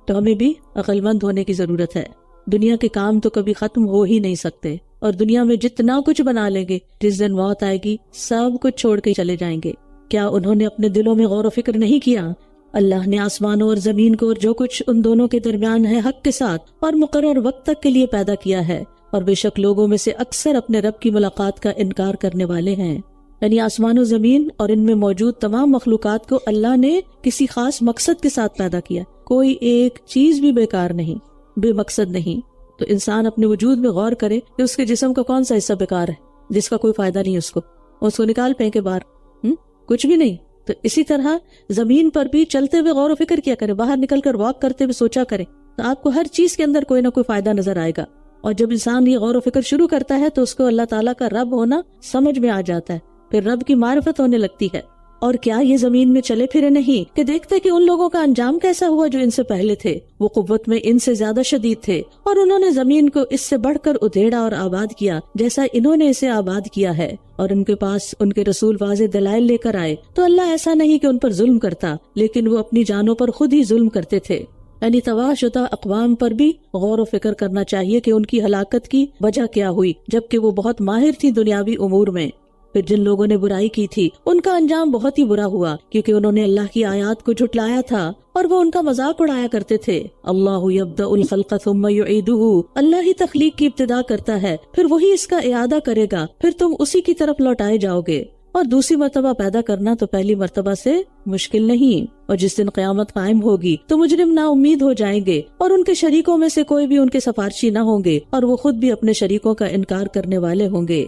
تو ہمیں بھی عقل مند ہونے کی ضرورت ہے۔ دنیا کے کام تو کبھی ختم ہو ہی نہیں سکتے، اور دنیا میں جتنا کچھ بنا لیں گے، جس دن موت آئے گی سب کچھ چھوڑ کے چلے جائیں گے۔ کیا انہوں نے اپنے دلوں میں غور و فکر نہیں کیا؟ اللہ نے آسمانوں اور زمین کو اور جو کچھ ان دونوں کے درمیان ہے حق کے ساتھ اور مقرر وقت تک کے لیے پیدا کیا ہے، اور بے شک لوگوں میں سے اکثر اپنے رب کی ملاقات کا انکار کرنے والے ہیں۔ یعنی آسمان و زمین اور ان میں موجود تمام مخلوقات کو اللہ نے کسی خاص مقصد کے ساتھ پیدا کیا، کوئی ایک چیز بھی بیکار نہیں، بے مقصد نہیں۔ تو انسان اپنے وجود میں غور کرے کہ اس کے جسم کا کون سا حصہ بیکار ہے جس کا کوئی فائدہ نہیں، اس کو نکال پھینکے باہر، کچھ بھی نہیں۔ تو اسی طرح زمین پر بھی چلتے ہوئے غور و فکر کیا کریں، باہر نکل کر واک کرتے ہوئے سوچا کریں، تو آپ کو ہر چیز کے اندر کوئی نہ کوئی فائدہ نظر آئے گا۔ اور جب انسان یہ غور و فکر شروع کرتا ہے تو اس کو اللہ تعالیٰ کا رب ہونا سمجھ میں آ جاتا ہے، پھر رب کی معرفت ہونے لگتی ہے۔ اور کیا یہ زمین میں چلے پھرے نہیں کہ دیکھتے کہ ان لوگوں کا انجام کیسا ہوا جو ان سے پہلے تھے، وہ قوت میں ان سے زیادہ شدید تھے، اور انہوں نے زمین کو اس سے بڑھ کر ادھیڑا اور آباد کیا جیسا انہوں نے اسے آباد کیا ہے، اور ان کے پاس ان کے رسول واضح دلائل لے کر آئے، تو اللہ ایسا نہیں کہ ان پر ظلم کرتا، لیکن وہ اپنی جانوں پر خود ہی ظلم کرتے تھے۔ یعنی تباہ شدہ اقوام پر بھی غور و فکر کرنا چاہیے کہ ان کی ہلاکت کی وجہ کیا ہوئی، جبکہ وہ بہت ماہر تھی دنیاوی امور میں۔ پھر جن لوگوں نے برائی کی تھی ان کا انجام بہت ہی برا ہوا، کیونکہ انہوں نے اللہ کی آیات کو جھٹلایا تھا اور وہ ان کا مذاق اڑایا کرتے تھے۔ اللہ یبدأ الخلق ثم یعیدہ، اللہ ہی تخلیق کی ابتدا کرتا ہے پھر وہی اس کا اعادہ کرے گا، پھر تم اسی کی طرف لوٹائے جاؤ گے۔ اور دوسری مرتبہ پیدا کرنا تو پہلی مرتبہ سے مشکل نہیں، اور جس دن قیامت قائم ہوگی تو مجرم نا امید ہو جائیں گے، اور ان کے شریکوں میں سے کوئی بھی ان کے سفارشی نہ ہوں گے، اور وہ خود بھی اپنے شریکوں کا انکار کرنے والے ہوں گے۔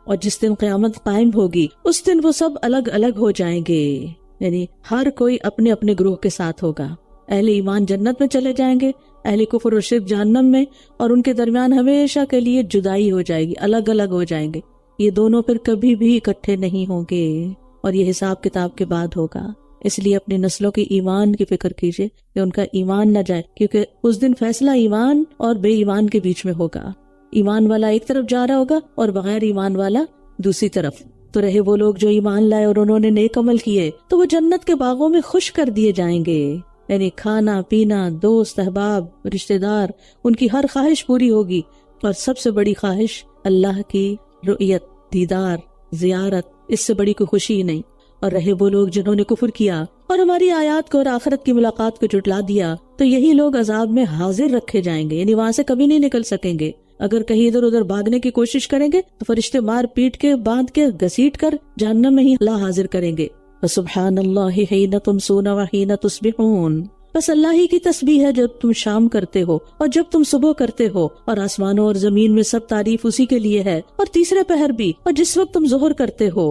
اور جس دن قیامت قائم ہوگی اس دن وہ سب الگ الگ ہو جائیں گے، یعنی ہر کوئی اپنے اپنے گروہ کے ساتھ ہوگا۔ اہل ایمان جنت میں چلے جائیں گے، اہل کفر و شرک جہنم میں، اور ان کے درمیان ہمیشہ کے لیے جدائی ہو جائے گی، الگ الگ ہو جائیں گے۔ یہ دونوں پھر کبھی بھی اکٹھے نہیں ہوں گے، اور یہ حساب کتاب کے بعد ہوگا۔ اس لیے اپنی نسلوں کی ایمان کی فکر کیجئے کہ ان کا ایمان نہ جائے، کیونکہ اس دن فیصلہ ایمان اور بے ایمان کے بیچ میں ہوگا۔ ایمان والا ایک طرف جا رہا ہوگا اور بغیر ایمان والا دوسری طرف۔ تو رہے وہ لوگ جو ایمان لائے اور انہوں نے نیک عمل کیے تو وہ جنت کے باغوں میں خوش کر دیے جائیں گے، یعنی کھانا پینا، دوست احباب، رشتہ دار، ان کی ہر خواہش پوری ہوگی، اور سب سے بڑی خواہش اللہ کی رؤیت، دیدار، زیارت، اس سے بڑی کوئی خوشی ہی نہیں۔ اور رہے وہ لوگ جنہوں نے کفر کیا اور ہماری آیات کو اور آخرت کی ملاقات کو جھٹلا دیا، تو یہی لوگ عذاب میں حاضر رکھے جائیں گے، یعنی وہاں سے کبھی نہیں نکل سکیں گے۔ اگر کہیں ادھر ادھر بھاگنے کی کوشش کریں گے تو فرشتے مار پیٹ کے، باندھ کے، گھسیٹ کر جہنم میں ہی اللہ حاضر کریں گے۔ فسبحان اللہ حین تمسون وحین تصبحون، بس اللہ ہی کی تسبیح ہے جب تم شام کرتے ہو اور جب تم صبح کرتے ہو، اور آسمانوں اور زمین میں سب تعریف اسی کے لیے ہے، اور تیسرے پہر بھی، اور جس وقت تم ظہر کرتے ہو۔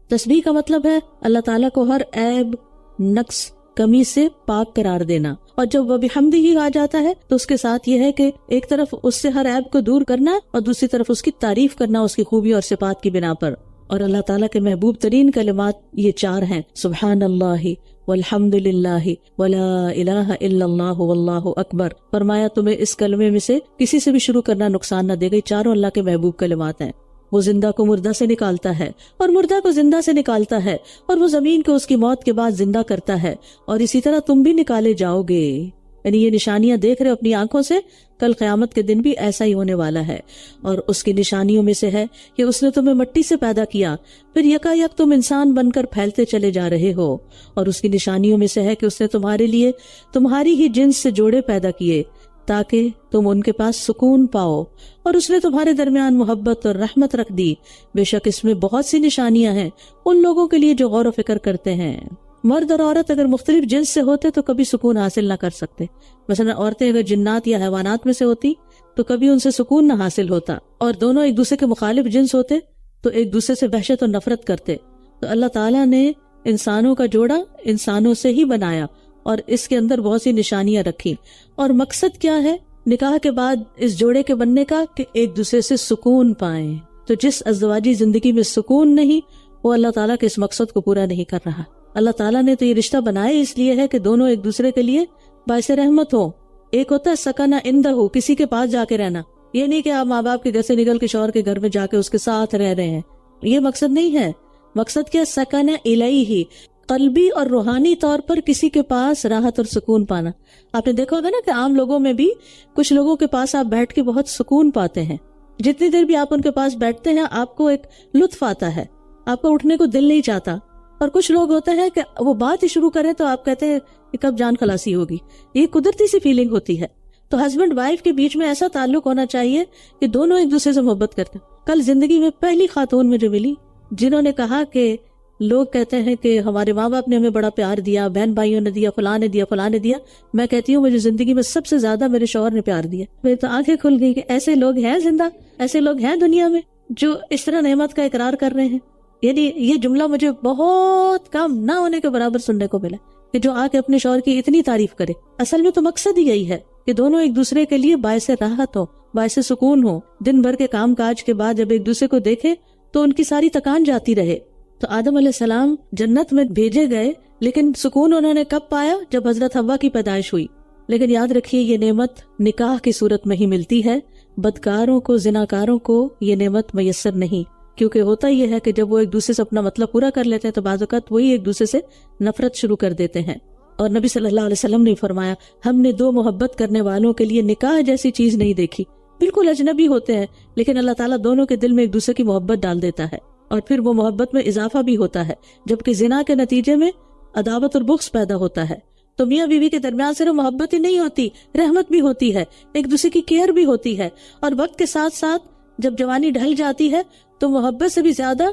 تسبیح کا مطلب ہے اللہ تعالیٰ کو ہر عیب، نقص، کمی سے پاک قرار دینا، اور جب وہ بحمدہ ہی آ جاتا ہے تو اس کے ساتھ یہ ہے کہ ایک طرف اس سے ہر عیب کو دور کرنا اور دوسری طرف اس کی تعریف کرنا اس کی خوبی اور صفات کی بنا پر۔ اور اللہ تعالیٰ کے محبوب ترین کلمات یہ چار ہیں، سبحان اللہ والحمد للہ ولا الہ الا اللہ واللہ اکبر۔ فرمایا تمہیں اس کلمے میں سے کسی سے بھی شروع کرنا نقصان نہ دے گا۔ چاروں اللہ کے محبوب کلمات ہیں۔ وہ زندہ کو مردہ سے نکالتا ہے اور مردہ کو زندہ سے نکالتا ہے، اور وہ زمین کو اس کی موت کے بعد زندہ کرتا ہے، اور اسی طرح تم بھی نکالے جاؤ گے۔ یعنی یہ نشانیاں دیکھ رہے اپنی آنکھوں سے، کل قیامت کے دن بھی ایسا ہی ہونے والا ہے۔ اور اس کی نشانیوں میں سے ہے کہ اس نے تمہیں مٹی سے پیدا کیا، پھر یکایک تم انسان بن کر پھیلتے چلے جا رہے ہو۔ اور اس کی نشانیوں میں سے ہے کہ اس نے تمہارے لیے تمہاری ہی جنس سے جوڑے پیدا کیے تاکہ تم ان کے پاس سکون پاؤ، اور اس نے تمہارے درمیان محبت اور رحمت رکھ دی۔ بے شک اس میں بہت سی نشانیاں ہیں ان لوگوں کے لیے جو غور و فکر کرتے ہیں۔ مرد اور عورت اگر مختلف جنس سے ہوتے تو کبھی سکون حاصل نہ کر سکتے۔ مثلا عورتیں اگر جنات یا حیوانات میں سے ہوتی تو کبھی ان سے سکون نہ حاصل ہوتا، اور دونوں ایک دوسرے کے مخالف جنس ہوتے تو ایک دوسرے سے وحشت اور نفرت کرتے۔ تو اللہ تعالیٰ نے انسانوں کا جوڑا انسانوں سے ہی بنایا، اور اس کے اندر بہت سی نشانیاں رکھی۔ اور مقصد کیا ہے نکاح کے بعد اس جوڑے کے بننے کا؟ کہ ایک دوسرے سے سکون پائیں۔ تو جس ازدواجی زندگی میں سکون نہیں، وہ اللہ تعالیٰ کے اس مقصد کو پورا نہیں کر رہا۔ اللہ تعالیٰ نے تو یہ رشتہ بنایا اس لیے ہے کہ دونوں ایک دوسرے کے لیے باعث رحمت ہو۔ ایک ہوتا ہے سکنا عندہ، کسی کے پاس جا کے رہنا، یہ نہیں کہ آپ ماں باپ کے گھر سے نکل کے شوہر کے گھر میں جا کے اس کے ساتھ رہ رہے ہیں، یہ مقصد نہیں ہے۔ مقصد کیا؟ سکنا الیہ، قلبی اور روحانی طور پر کسی کے پاس راحت اور سکون پانا۔ آپ نے دیکھا ہوگا نا کہ عام لوگوں میں بھی کچھ لوگوں کے پاس آپ بیٹھ کے بہت سکون پاتے ہیں، جتنی دیر بھی آپ ان کے پاس بیٹھتے ہیں آپ کو ایک لطف آتا ہے، آپ کو اٹھنے کو دل نہیں چاہتا۔ اور کچھ لوگ ہوتے ہیں کہ وہ بات ہی شروع کریں تو آپ کہتے ہیں کہ کب جان خلاصی ہوگی، یہ قدرتی سی فیلنگ ہوتی ہے۔ تو ہسبینڈ وائف کے بیچ میں ایسا تعلق ہونا چاہیے کہ دونوں ایک دوسرے سے محبت کرتے ہیں۔ کل زندگی میں پہلی خاتون مجھے ملی جنہوں نے کہا کہ لوگ کہتے ہیں کہ ہمارے ماں باپ نے ہمیں بڑا پیار دیا، بہن بھائیوں نے دیا، فلاں نے دیا، فلاں نے دیا، میں کہتی ہوں مجھے زندگی میں سب سے زیادہ میرے شوہر نے پیار دیا۔ میری تو آنکھیں کھل گئی کہ ایسے لوگ ہیں زندہ، ایسے لوگ ہیں دنیا میں جو اس طرح نعمت کا اقرار کر رہے ہیں۔ یعنی یہ جملہ مجھے بہت کم نہ ہونے کے برابر سننے کو ملا کہ جو آ کے اپنے شوہر کی اتنی تعریف کرے۔ اصل میں تو مقصد ہی یہی ہے کہ دونوں ایک دوسرے کے لیے باعث راحت ہو، باعث سکون ہو۔ دن بھر کے کام کاج کے بعد جب ایک دوسرے کو دیکھے تو ان کی ساری تکان جاتی رہے۔ تو آدم علیہ السلام جنت میں بھیجے گئے، لیکن سکون انہوں نے کب پایا؟ جب حضرت حوا کی پیدائش ہوئی۔ لیکن یاد رکھیے یہ نعمت نکاح کی صورت میں ہی ملتی ہے، بدکاروں کو، زناکاروں کو یہ نعمت میسر نہیں، کیونکہ ہوتا یہ ہے کہ جب وہ ایک دوسرے سے اپنا مطلب پورا کر لیتے ہیں تو بعض اوقات وہی ایک دوسرے سے نفرت شروع کر دیتے ہیں۔ اور نبی صلی اللہ علیہ وسلم نے فرمایا ہم نے دو محبت کرنے والوں کے لیے نکاح جیسی چیز نہیں دیکھی، بالکل اجنبی ہوتے ہیں لیکن اللہ تعالیٰ دونوں کے دل میں ایک دوسرے کی محبت ڈال دیتا ہے۔ اور پھر وہ محبت میں اضافہ بھی ہوتا ہے، جبکہ زنا کے نتیجے میں عداوت اور بغض پیدا ہوتا ہے۔ تو میاں بیوی کے درمیان صرف محبت ہی نہیں ہوتی، رحمت بھی ہوتی ہے، ایک دوسرے کی کیئر بھی ہوتی ہے، اور وقت کے ساتھ ساتھ جب جوانی ڈھل جاتی ہے تو محبت سے بھی زیادہ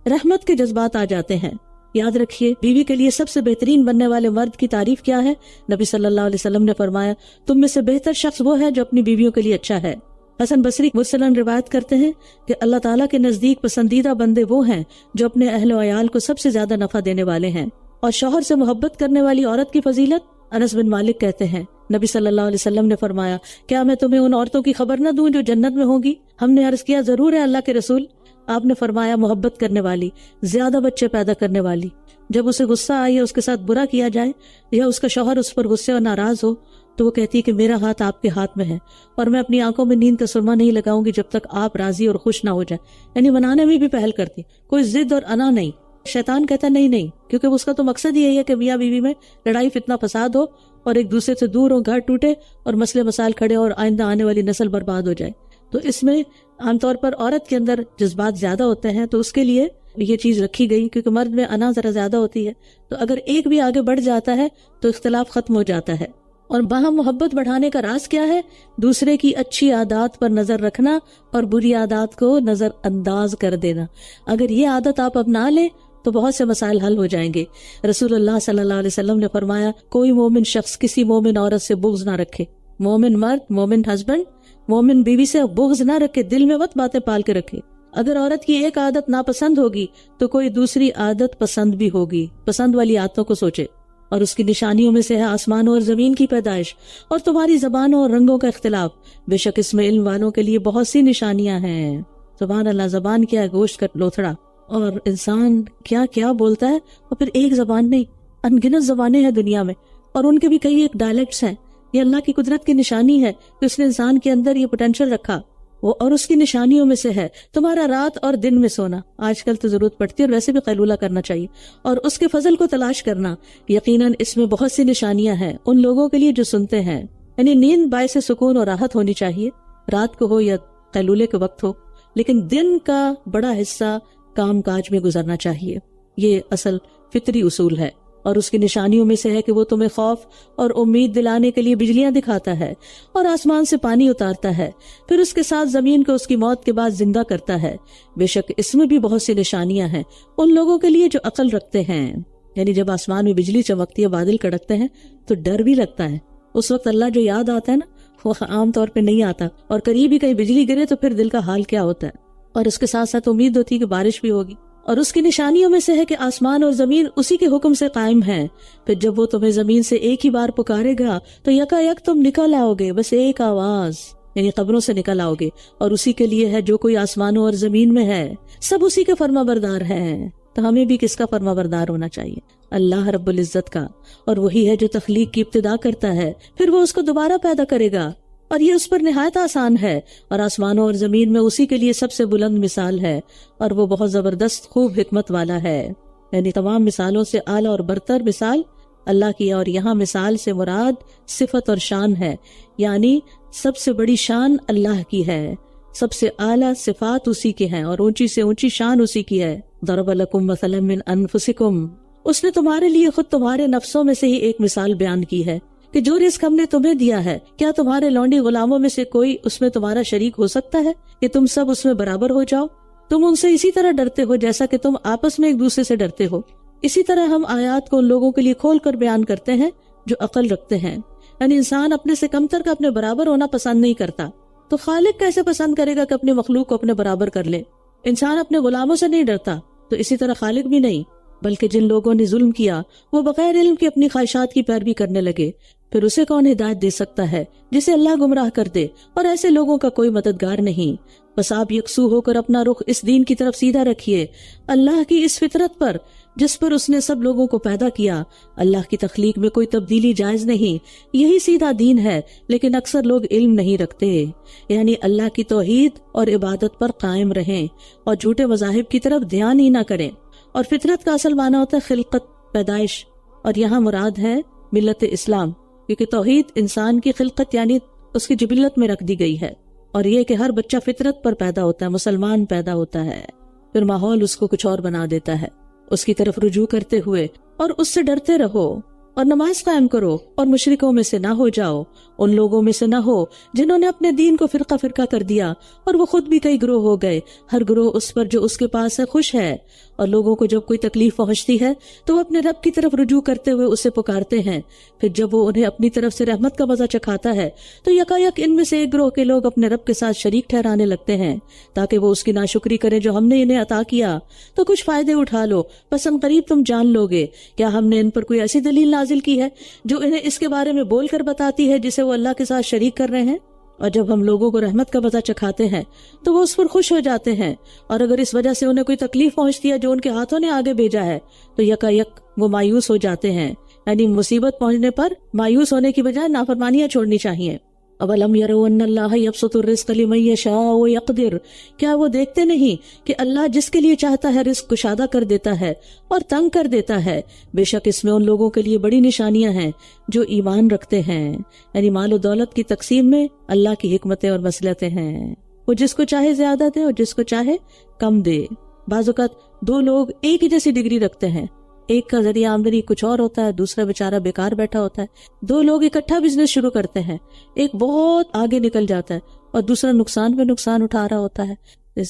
رحمت کے جذبات آ جاتے ہیں۔ یاد رکھیے، بیوی کے لیے سب سے بہترین بننے والے مرد کی تعریف کیا ہے؟ نبی صلی اللہ علیہ وسلم نے فرمایا، تم میں سے بہتر شخص وہ ہے جو اپنی بیویوں کے لیے اچھا ہے۔ حسن بصری مرسلاً روایت کرتے ہیں کہ اللہ تعالیٰ کے نزدیک پسندیدہ بندے وہ ہیں جو اپنے اہل و عیال کو سب سے زیادہ نفع دینے والے ہیں۔ اور شوہر سے محبت کرنے والی عورت کی فضیلت، انس بن مالک کہتے ہیں، نبی صلی اللہ علیہ وسلم نے فرمایا، کیا میں تمہیں ان عورتوں کی خبر نہ دوں جو جنت میں ہوں گی؟ ہم نے عرض کیا، ضرور ہے اللہ کے رسول۔ آپ نے فرمایا، محبت کرنے والی، زیادہ بچے پیدا کرنے والی۔ جب اسے غصہ آئے یا اس کے ساتھ برا کیا جائے یا اس کا شوہر اس پر غصے اور ناراض ہو تو وہ کہتی ہے کہ میرا ہاتھ آپ کے ہاتھ میں ہے اور میں اپنی آنکھوں میں نیند کا سرما نہیں لگاؤں گی جب تک آپ راضی اور خوش نہ ہو جائیں۔ یعنی منانے میں بھی پہل کرتی، کوئی ضد اور انا نہیں۔ شیطان کہتا نہیں، کیونکہ اس کا تو مقصد یہی ہے کہ میاں بیوی میں لڑائی فتنہ فساد ہو اور ایک دوسرے سے دور ہو، گھر ٹوٹے اور مسئلے مسائل کھڑے اور آئندہ آنے والی نسل برباد ہو جائے۔ تو اس میں عام طور پر عورت کے اندر جذبات زیادہ ہوتے ہیں، تو اس کے لیے یہ چیز رکھی گئی، کیونکہ مرد میں انا ذرا زیادہ ہوتی ہے۔ تو اگر ایک بھی آگے بڑھ جاتا ہے تو اختلاف ختم ہو جاتا ہے۔ اور باہم محبت بڑھانے کا راز کیا ہے؟ دوسرے کی اچھی عادات پر نظر رکھنا اور بری عادات کو نظر انداز کر دینا۔ اگر یہ عادت آپ اپنا لیں تو بہت سے مسائل حل ہو جائیں گے۔ رسول اللہ صلی اللہ علیہ وسلم نے فرمایا، کوئی مومن شخص کسی مومن عورت سے بغض نہ رکھے۔ مومن مرد، مومن ہسبینڈ، مومن بیوی سے بغض نہ رکھے، دل میں مت باتیں پال کے رکھے۔ اگر عورت کی ایک عادت ناپسند ہوگی تو کوئی دوسری عادت پسند بھی ہوگی۔ پسند والی عادتوں کو سوچے۔ اور اس کی نشانیوں میں سے ہے آسمانوں اور زمین کی پیدائش اور تمہاری زبانوں اور رنگوں کا اختلاف۔ بے شک اس میں علم والوں کے لیے بہت سی نشانیاں ہیں۔ سبحان اللہ، زبان کیا ہے؟ گوشت کا لوتھڑا۔ اور انسان کیا کیا بولتا ہے، اور پھر ایک زبان نہیں، ان گنت زبانیں ہیں دنیا میں، اور ان کے بھی کئی ایک ڈائلیکٹس ہیں۔ یہ اللہ کی قدرت کی نشانی ہے کہ اس نے انسان کے اندر یہ پوٹینشل رکھا، اور اس کی نشانیوں میں سے ہے تمہارا رات اور دن میں سونا۔ آج کل تو ضرورت پڑتی ہے، اور ویسے بھی قیلولہ کرنا چاہیے، اور اس کے فضل کو تلاش کرنا۔ یقیناً اس میں بہت سی نشانیاں ہیں ان لوگوں کے لیے جو سنتے ہیں۔ یعنی نیند باعث سکون اور راحت ہونی چاہیے، رات کو ہو یا قیلولے کے وقت ہو، لیکن دن کا بڑا حصہ کام کاج میں گزرنا چاہیے۔ یہ اصل فطری اصول ہے۔ اور اس کی نشانیوں میں سے ہے کہ وہ تمہیں خوف اور امید دلانے کے لیے بجلیاں دکھاتا ہے اور آسمان سے پانی اتارتا ہے، پھر اس کے ساتھ زمین کو اس کی موت کے بعد زندہ کرتا ہے۔ بے شک اس میں بھی بہت سی نشانیاں ہیں ان لوگوں کے لیے جو عقل رکھتے ہیں۔ یعنی جب آسمان میں بجلی چمکتی ہے، بادل کڑکتے ہیں تو ڈر بھی لگتا ہے۔ اس وقت اللہ جو یاد آتا ہے نا، وہ عام طور پہ نہیں آتا، اور قریب ہی کہیں بجلی گرے تو پھر دل کا حال کیا ہوتا ہے۔ اور اس کے ساتھ ساتھ امید ہوتی ہے کہ بارش بھی ہوگی۔ اور اس کی نشانیوں میں سے ہے کہ آسمان اور زمین اسی کے حکم سے قائم ہیں۔ پھر جب وہ تمہیں زمین سے ایک ہی بار پکارے گا تو یکا یک تم نکل آؤ گے، بس ایک آواز، یعنی قبروں سے نکل آؤ گے۔ اور اسی کے لیے ہے جو کوئی آسمانوں اور زمین میں ہے، سب اسی کے فرما بردار ہیں۔ تو ہمیں بھی کس کا فرما بردار ہونا چاہیے؟ اللہ رب العزت کا۔ اور وہی ہے جو تخلیق کی ابتدا کرتا ہے، پھر وہ اس کو دوبارہ پیدا کرے گا، اور یہ اس پر نہایت آسان ہے۔ اور آسمانوں اور زمین میں اسی کے لیے سب سے بلند مثال ہے، اور وہ بہت زبردست خوب حکمت والا ہے۔ یعنی تمام مثالوں سے اعلیٰ اور برتر مثال اللہ کی ہے، اور یہاں مثال سے مراد صفت اور شان ہے، یعنی سب سے بڑی شان اللہ کی ہے، سب سے اعلیٰ صفات اسی کے ہیں، اور اونچی سے اونچی شان اسی کی ہے۔ ضرب لکم مثلا من انفسکم، اس نے تمہارے لیے خود تمہارے نفسوں میں سے ہی ایک مثال بیان کی ہے کہ جو رزق ہم نے تمہیں دیا ہے، کیا تمہارے لونڈی غلاموں میں سے کوئی اس میں تمہارا شریک ہو سکتا ہے کہ تم سب اس میں برابر ہو جاؤ؟ تم ان سے اسی طرح ڈرتے ہو جیسا کہ تم آپس میں ایک دوسرے سے ڈرتے ہو۔ اسی طرح ہم آیات کو ان لوگوں کے لیے کھول کر بیان کرتے ہیں جو عقل رکھتے ہیں۔ یعنی انسان اپنے سے کمتر کا اپنے برابر ہونا پسند نہیں کرتا، تو خالق کیسے پسند کرے گا کہ اپنے مخلوق کو اپنے برابر کر لے؟ انسان اپنے غلاموں سے نہیں ڈرتا، تو اسی طرح خالق بھی نہیں۔ بلکہ جن لوگوں نے ظلم کیا وہ بغیر علم کے اپنی خواہشات کی پیروی کرنے لگے، پھر اسے کون ہدایت دے سکتا ہے جسے اللہ گمراہ کر دے؟ اور ایسے لوگوں کا کوئی مددگار نہیں۔ بس آپ یکسو ہو کر اپنا رخ اس دین کی طرف سیدھا رکھیے، اللہ کی اس فطرت پر جس پر اس نے سب لوگوں کو پیدا کیا۔ اللہ کی تخلیق میں کوئی تبدیلی جائز نہیں، یہی سیدھا دین ہے، لیکن اکثر لوگ علم نہیں رکھتے۔ یعنی اللہ کی توحید اور عبادت پر قائم رہیں اور جھوٹے مذاہب کی طرف دھیان ہی نہ کریں۔ اور فطرت کا اصل معنی ہوتا ہے خلقت، پیدائش، اور یہاں مراد ہے ملت اسلام، کیونکہ توحید انسان کی خلقت یعنی اس کی جبلت میں رکھ دی گئی ہے، اور یہ کہ ہر بچہ فطرت پر پیدا ہوتا ہے، مسلمان پیدا ہوتا ہے۔ پھر ماحول اس کو کچھ اور بنا دیتا ہے. اس کی طرف رجوع کرتے ہوئے اور اس سے ڈرتے رہو اور نماز قائم کرو اور مشرکوں میں سے نہ ہو جاؤ، ان لوگوں میں سے نہ ہو جنہوں نے اپنے دین کو فرقہ فرقہ کر دیا اور وہ خود بھی کئی گروہ ہو گئے. ہر گروہ اس پر جو اس کے پاس ہے خوش ہے، اور لوگوں کو جب کوئی تکلیف پہنچتی ہے تو وہ اپنے رب کی طرف رجوع کرتے ہوئے اسے پکارتے ہیں. پھر جب وہ انہیں اپنی طرف سے رحمت کا مزہ چکھاتا ہے تو یکایک ان میں سے ایک گروہ کے لوگ اپنے رب کے ساتھ شریک ٹھہرانے لگتے ہیں تاکہ وہ اس کی ناشکری کریں جو ہم نے انہیں عطا کیا. تو کچھ فائدے اٹھا لو، پس ان قریب تم جان لوگے کیا ہم نے ان پر کوئی ایسی دلیل نازل کی ہے جو انہیں اس کے بارے میں بول کر بتاتی ہے جسے وہ اللہ کے ساتھ شریک کر رہے ہیں. اور جب ہم لوگوں کو رحمت کا مزہ چکھاتے ہیں تو وہ اس پر خوش ہو جاتے ہیں، اور اگر اس وجہ سے انہیں کوئی تکلیف پہنچتی ہے جو ان کے ہاتھوں نے آگے بھیجا ہے تو یکایک وہ مایوس ہو جاتے ہیں. یعنی مصیبت پہنچنے پر مایوس ہونے کی بجائے نافرمانیاں چھوڑنی چاہیے. اولم یروا ان اللہ یبسط الرزق لمن یشاء ویقدر، کیا وہ دیکھتے نہیں کہ اللہ جس کے لیے چاہتا ہے رزق کشادہ کر دیتا ہے اور تنگ کر دیتا ہے. بے شک اس میں ان لوگوں کے لیے بڑی نشانیاں ہیں جو ایمان رکھتے ہیں. یعنی مال و دولت کی تقسیم میں اللہ کی حکمتیں اور مصلحتیں ہیں. وہ جس کو چاہے زیادہ دے اور جس کو چاہے کم دے. بعض اوقات دو لوگ ایک ہی جیسی ڈگری رکھتے ہیں، ایک کا ذریعہ آمدنی کچھ اور ہوتا ہے، دوسرا بیچارہ بیکار بیٹھا ہوتا ہے. دو لوگ اکٹھا بزنس شروع کرتے ہیں، ایک بہت آگے نکل جاتا ہے اور دوسرا نقصان پہ نقصان اٹھا رہا ہوتا ہے.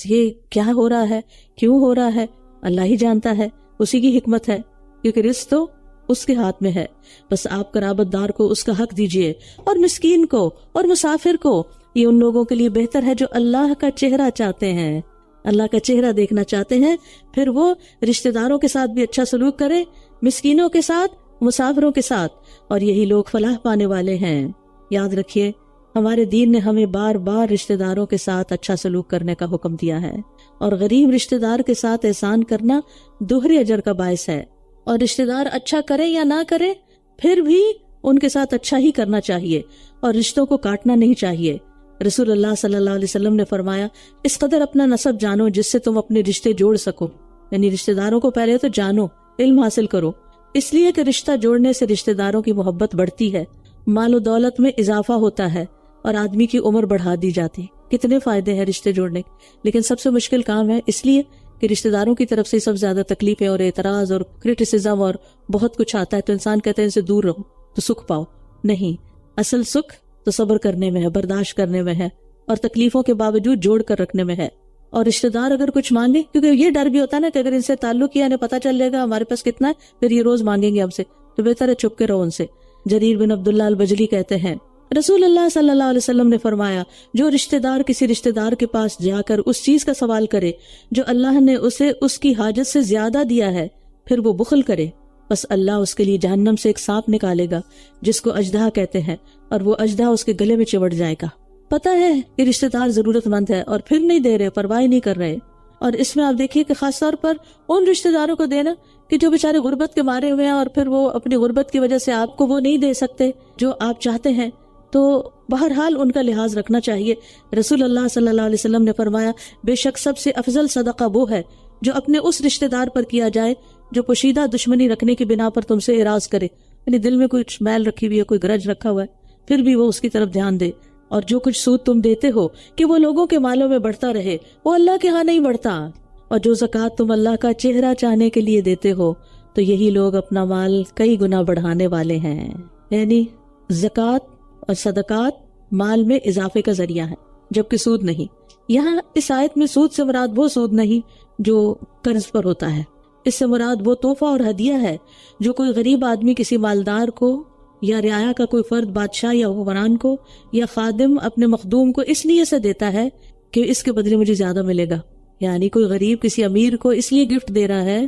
یہ کیا ہو رہا ہے، کیوں ہو رہا ہے، اللہ ہی جانتا ہے، اسی کی حکمت ہے، کیونکہ رزق تو اس کے ہاتھ میں ہے. بس آپ قرابت دار کو اس کا حق دیجئے اور مسکین کو اور مسافر کو. یہ ان لوگوں کے لیے بہتر ہے جو اللہ کا چہرہ چاہتے ہیں، اللہ کا چہرہ دیکھنا چاہتے ہیں. پھر وہ رشتہ داروں کے ساتھ بھی اچھا سلوک کرے، مسکینوں کے ساتھ، مسافروں کے ساتھ، اور یہی لوگ فلاح پانے والے ہیں. یاد رکھیے ہمارے دین نے ہمیں بار بار رشتہ داروں کے ساتھ اچھا سلوک کرنے کا حکم دیا ہے، اور غریب رشتہ دار کے ساتھ احسان کرنا دوہرے اجر کا باعث ہے. اور رشتہ دار اچھا کرے یا نہ کرے پھر بھی ان کے ساتھ اچھا ہی کرنا چاہیے اور رشتوں کو کاٹنا نہیں چاہیے. رسول اللہ صلی اللہ علیہ وسلم نے فرمایا، اس قدر اپنا نسب جانو جس سے تم اپنے رشتے جوڑ سکو. یعنی رشتہ داروں کو پہلے تو جانو، علم حاصل کرو، اس لیے کہ رشتہ جوڑنے سے رشتہ داروں کی محبت بڑھتی ہے، مال و دولت میں اضافہ ہوتا ہے اور آدمی کی عمر بڑھا دی جاتی. کتنے فائدے ہیں رشتے جوڑنے، لیکن سب سے مشکل کام ہے اس لیے کہ رشتہ داروں کی طرف سے سب زیادہ تکلیفیں اور اعتراض اور کرٹیسزم اور بہت کچھ آتا ہے، تو انسان کہتا ہے ان سے دور رہو تو سکھ پاؤ. نہیں، اصل سکھ تو صبر کرنے میں ہے، برداشت کرنے میں ہے، اور تکلیفوں کے باوجود جوڑ کر رکھنے میں ہے. اور رشتہ دار اگر کچھ مانگے، کیونکہ یہ ڈر بھی ہوتا ہے نا کہ اگر ان سے تعلق کیا انہیں پتہ چل جائے گا ہمارے پاس کتنا ہے، پھر یہ روز مانگیں گے ہم سے، تو بہتر ہے چھپ کے رہو ان سے. جریر بن عبداللہ البجلی کہتے ہیں رسول اللہ صلی اللہ علیہ وسلم نے فرمایا، جو رشتہ دار کسی رشتہ دار کے پاس جا کر اس چیز کا سوال کرے جو اللہ نے اسے اس کی حاجت سے زیادہ دیا ہے، پھر وہ بخل کرے، بس اللہ اس کے لیے جہنم سے ایک سانپ نکالے گا جس کو اژدہا کہتے ہیں، اور وہ اژدہا اس کے گلے میں چمٹ جائے گا. پتہ ہے کہ رشتہ دار ضرورت مند ہے اور پھر نہیں دے رہے، پرواہ نہیں کر رہے. اور اس میں آپ دیکھیے کہ خاص طور پر ان رشتہ داروں کو دینا کہ جو بیچارے غربت کے مارے ہوئے ہیں اور پھر وہ اپنی غربت کی وجہ سے آپ کو وہ نہیں دے سکتے جو آپ چاہتے ہیں، تو بہرحال ان کا لحاظ رکھنا چاہیے. رسول اللہ صلی اللہ علیہ وسلم نے فرمایا، بے شک سب سے افضل صدقہ وہ ہے جو اپنے اس رشتہ دار پر کیا جائے جو پوشیدہ دشمنی رکھنے کی بنا پر تم سے اعراض کرے. یعنی دل میں کچھ میل رکھی ہوئی ہے، کوئی گرج رکھا ہوا ہے، پھر بھی وہ اس کی طرف دھیان دے. اور جو کچھ سود تم دیتے ہو کہ وہ لوگوں کے مالوں میں بڑھتا رہے، وہ اللہ کے ہاں نہیں بڑھتا. اور جو زکوٰۃ تم اللہ کا چہرہ چاہنے کے لیے دیتے ہو تو یہی لوگ اپنا مال کئی گنا بڑھانے والے ہیں. یعنی زکوٰۃ اور صدقات مال میں اضافے کا ذریعہ ہے، جبکہ سود نہیں. یہاں اس آیت میں سود سے مراد وہ سود نہیں جو قرض پر ہوتا ہے، اس سے مراد وہ تحفہ اور ہدیہ ہے جو کوئی غریب آدمی کسی مالدار کو یا رعایا کا کوئی فرد بادشاہ یا حکمران کو یا خادم اپنے مخدوم کو اس لیے سے دیتا ہے کہ اس کے بدلے مجھے زیادہ ملے گا. یعنی کوئی غریب کسی امیر کو اس لیے گفٹ دے رہا ہے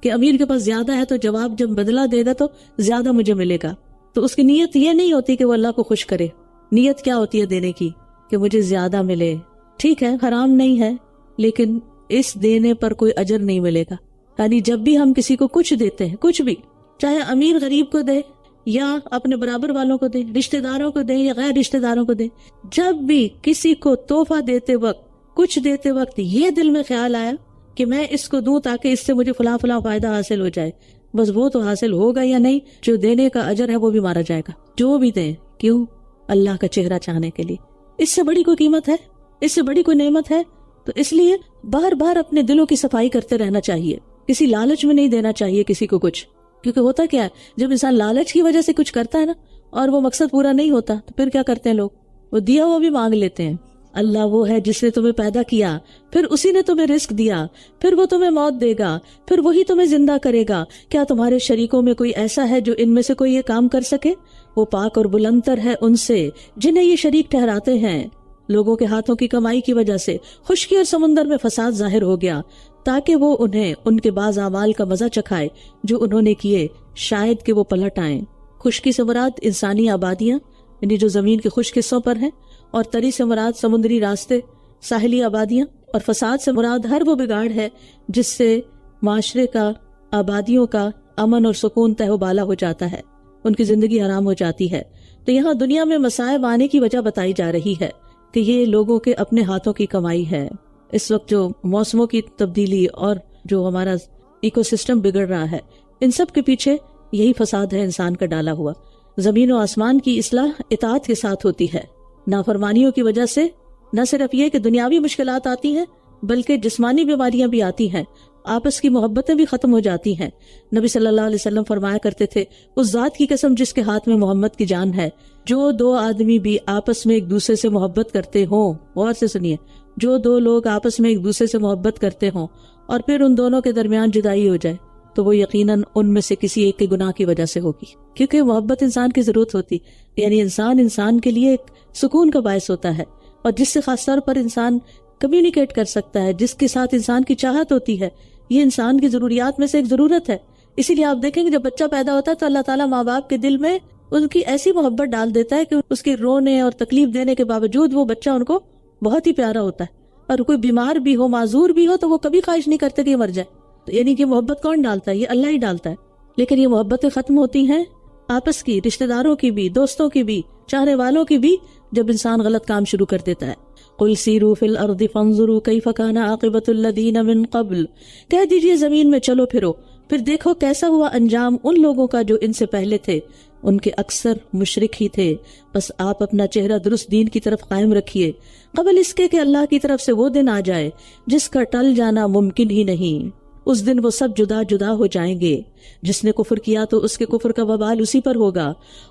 کہ امیر کے پاس زیادہ ہے تو جواب جب بدلہ دے گا تو زیادہ مجھے ملے گا. تو اس کی نیت یہ نہیں ہوتی کہ وہ اللہ کو خوش کرے، نیت کیا ہوتی ہے دینے کی کہ مجھے زیادہ ملے. ٹھیک ہے حرام نہیں ہے، لیکن اس دینے پر کوئی اجر نہیں ملے گا. یعنی جب بھی ہم کسی کو کچھ دیتے ہیں، کچھ بھی، چاہے امیر غریب کو دے یا اپنے برابر والوں کو دے، رشتہ داروں کو دے یا غیر رشتہ داروں کو دے، جب بھی کسی کو تحفہ دیتے وقت، کچھ دیتے وقت یہ دل میں خیال آیا کہ میں اس کو دوں تاکہ اس سے مجھے فلاں فلاں فائدہ حاصل ہو جائے، بس وہ تو حاصل ہوگا یا نہیں، جو دینے کا اجر ہے وہ بھی مارا جائے گا. جو بھی دیں، کیوں؟ اللہ کا چہرہ چاہنے کے لیے. اس سے بڑی کوئی قیمت ہے؟ اس سے بڑی کوئی نعمت ہے تو اس لیے بار بار اپنے دلوں کی صفائی کرتے رہنا چاہیے، کسی لالچ میں نہیں دینا چاہیے کسی کو کچھ، کیونکہ ہوتا کیا ہے جب انسان لالچ کی وجہ سے کچھ کرتا ہے نا اور وہ مقصد پورا نہیں ہوتا تو پھر کیا کرتے ہیں لوگ، وہ دیا وہ بھی مانگ لیتے ہیں۔ اللہ وہ ہے جس نے تمہیں پیدا کیا، پھر اسی نے تمہیں رزق دیا، پھر وہ تمہیں موت دے گا، پھر وہی تمہیں زندہ کرے گا۔ کیا تمہارے شریکوں میں کوئی ایسا ہے جو ان میں سے کوئی یہ کام کر سکے؟ وہ پاک اور بلندتر ہے ان سے جنہیں یہ شریک ٹھہراتے ہیں۔ لوگوں کے ہاتھوں کی کمائی کی وجہ سے خشکی اور سمندر میں فساد ظاہر ہو گیا، تاکہ وہ انہیں ان کے بعض اعمال کا مزہ چکھائے جو انہوں نے کیے، شاید کہ وہ پلٹ آئیں۔ خشکی سے مراد انسانی آبادیاں یعنی جو زمین کے خشک حصوں پر ہیں، اور تری سے مراد سمندری راستے، ساحلی آبادیاں، اور فساد سے مراد ہر وہ بگاڑ ہے جس سے معاشرے کا، آبادیوں کا امن اور سکون تہ و بالا ہو جاتا ہے، ان کی زندگی حرام ہو جاتی ہے۔ تو یہاں دنیا میں مصائب آنے کی وجہ بتائی جا رہی ہے کہ یہ لوگوں کے اپنے ہاتھوں کی کمائی ہے۔ اس وقت جو موسموں کی تبدیلی اور جو ہمارا ایکو سسٹم بگڑ رہا ہے، ان سب کے پیچھے یہی فساد ہے انسان کا ڈالا ہوا۔ زمین و آسمان کی اصلاح اطاعت کے ساتھ ہوتی ہے۔ نافرمانیوں کی وجہ سے نہ صرف یہ کہ دنیاوی مشکلات آتی ہیں بلکہ جسمانی بیماریاں بھی آتی ہیں، آپس کی محبتیں بھی ختم ہو جاتی ہیں۔ نبی صلی اللہ علیہ وسلم فرمایا کرتے تھے، اس ذات کی قسم جس کے ہاتھ میں محمد کی جان ہے، جو دو آدمی بھی آپس میں ایک دوسرے سے محبت کرتے ہوں، غور سے سنیے، جو دو لوگ آپس میں ایک دوسرے سے محبت کرتے ہوں اور پھر ان دونوں کے درمیان جدائی ہو جائے تو وہ یقیناً ان میں سے کسی ایک کے گناہ کی وجہ سے ہوگی، کیونکہ محبت انسان کی ضرورت ہوتی، یعنی انسان کے لیے ایک سکون کا باعث ہوتا ہے، اور جس سے خاص طور پر انسان کمیونیکیٹ کر سکتا ہے، جس کے ساتھ انسان کی چاہت ہوتی ہے، یہ انسان کی ضروریات میں سے ایک ضرورت ہے۔ اسی لیے آپ دیکھیں گے جب بچہ پیدا ہوتا ہے تو اللہ تعالیٰ ماں باپ کے دل میں ان کی ایسی محبت ڈال دیتا ہے کہ اس کے رونے اور تکلیف دینے کے باوجود وہ بچہ ان کو بہت ہی پیارا ہوتا ہے، اور کوئی بیمار بھی ہو، معذور بھی ہو تو وہ کبھی خواہش نہیں کرتے کہ یہ مر جائے۔ یعنی کہ محبت کون ڈالتا ہے؟ یہ اللہ ہی ڈالتا ہے۔ لیکن یہ محبتیں ختم ہوتی ہیں آپس کی، رشتہ داروں کی بھی، دوستوں کی بھی، چاہنے والوں کی بھی، جب انسان غلط کام شروع کر دیتا ہے۔ قُلْ سِیرُوا فِی الْأَرْضِ فَانظُرُوا کَیْفَ کَانَ عَاقِبَةُ الَّذِینَ مِن قَبْلُ، کہہ دیجئے زمین میں چلو پھرو، پھر دیکھو کیسا ہوا انجام ان لوگوں کا جو ان سے پہلے تھے، ان کے اکثر مشرک ہی تھے۔ بس آپ اپنا چہرہ درست دین کی طرف قائم رکھیے، قبل اس کے کہ اللہ کی طرف سے وہ دن آ جائے جس کا ٹل جانا ممکن ہی نہیں۔ اس دن وہ سب جدا جدا ہو جائیں گے، جس نے کفر کیا تو اس کے کفر کا وبال اسی پر ہوگا،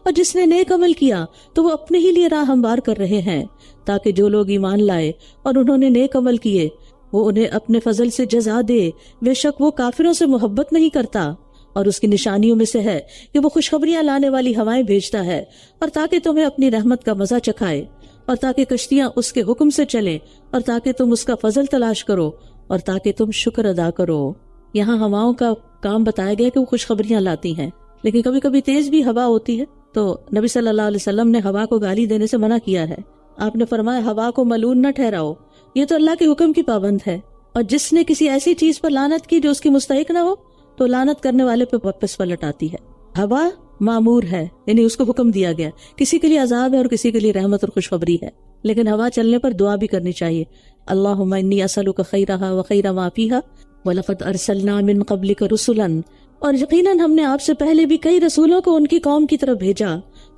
اور جس نے نیک عمل کیا تو وہ اپنے ہی لیے راہ ہموار کر رہے ہیں، تاکہ جو لوگ ایمان لائے اور انہوں نے نیک عمل کیے وہ انہیں اپنے فضل سے جزا دے۔ بے شک وہ کافروں سے محبت نہیں کرتا، اور اس کی نشانیوں میں سے ہے کہ وہ خوشخبریاں لانے والی ہوائیں بھیجتا ہے، اور تاکہ تمہیں اپنی رحمت کا مزہ چکھائے، اور تاکہ کشتیاں اس کے حکم سے چلیں، اور تاکہ تم اس کا فضل تلاش کرو، اور تاکہ تم شکر ادا کرو۔ یہاں ہواؤں کا کام بتایا گیا کہ وہ خوشخبریاں لاتی ہیں، لیکن کبھی کبھی تیز بھی ہوا ہوتی ہے، تو نبی صلی اللہ علیہ وسلم نے ہوا کو گالی دینے سے منع کیا ہے۔ آپ نے فرمایا ہوا کو ملعون نہ ٹھہراؤ، یہ تو اللہ کے حکم کی پابند ہے، اور جس نے کسی ایسی چیز پر لعنت کی جو اس کی مستحق نہ ہو تو لعنت کرنے والے پہ واپس پلٹ آتی ہے۔ ہوا معمور ہے، یعنی اس کو حکم دیا گیا، کسی کے لیے عذاب ہے اور کسی کے لیے رحمت اور خوشخبری ہے، لیکن ہوا چلنے پر دعا بھی کرنی چاہیے، اللہم انی اسألک خیرہا وخیر ما فیہا وَلَقَدْ أَرْسَلْنَا مِن قَبْلِكَ رُسُلًا، اور یقیناً ہم نے آپ سے پہلے بھی کئی رسولوں کو ان کی قوم کی طرف بھیجا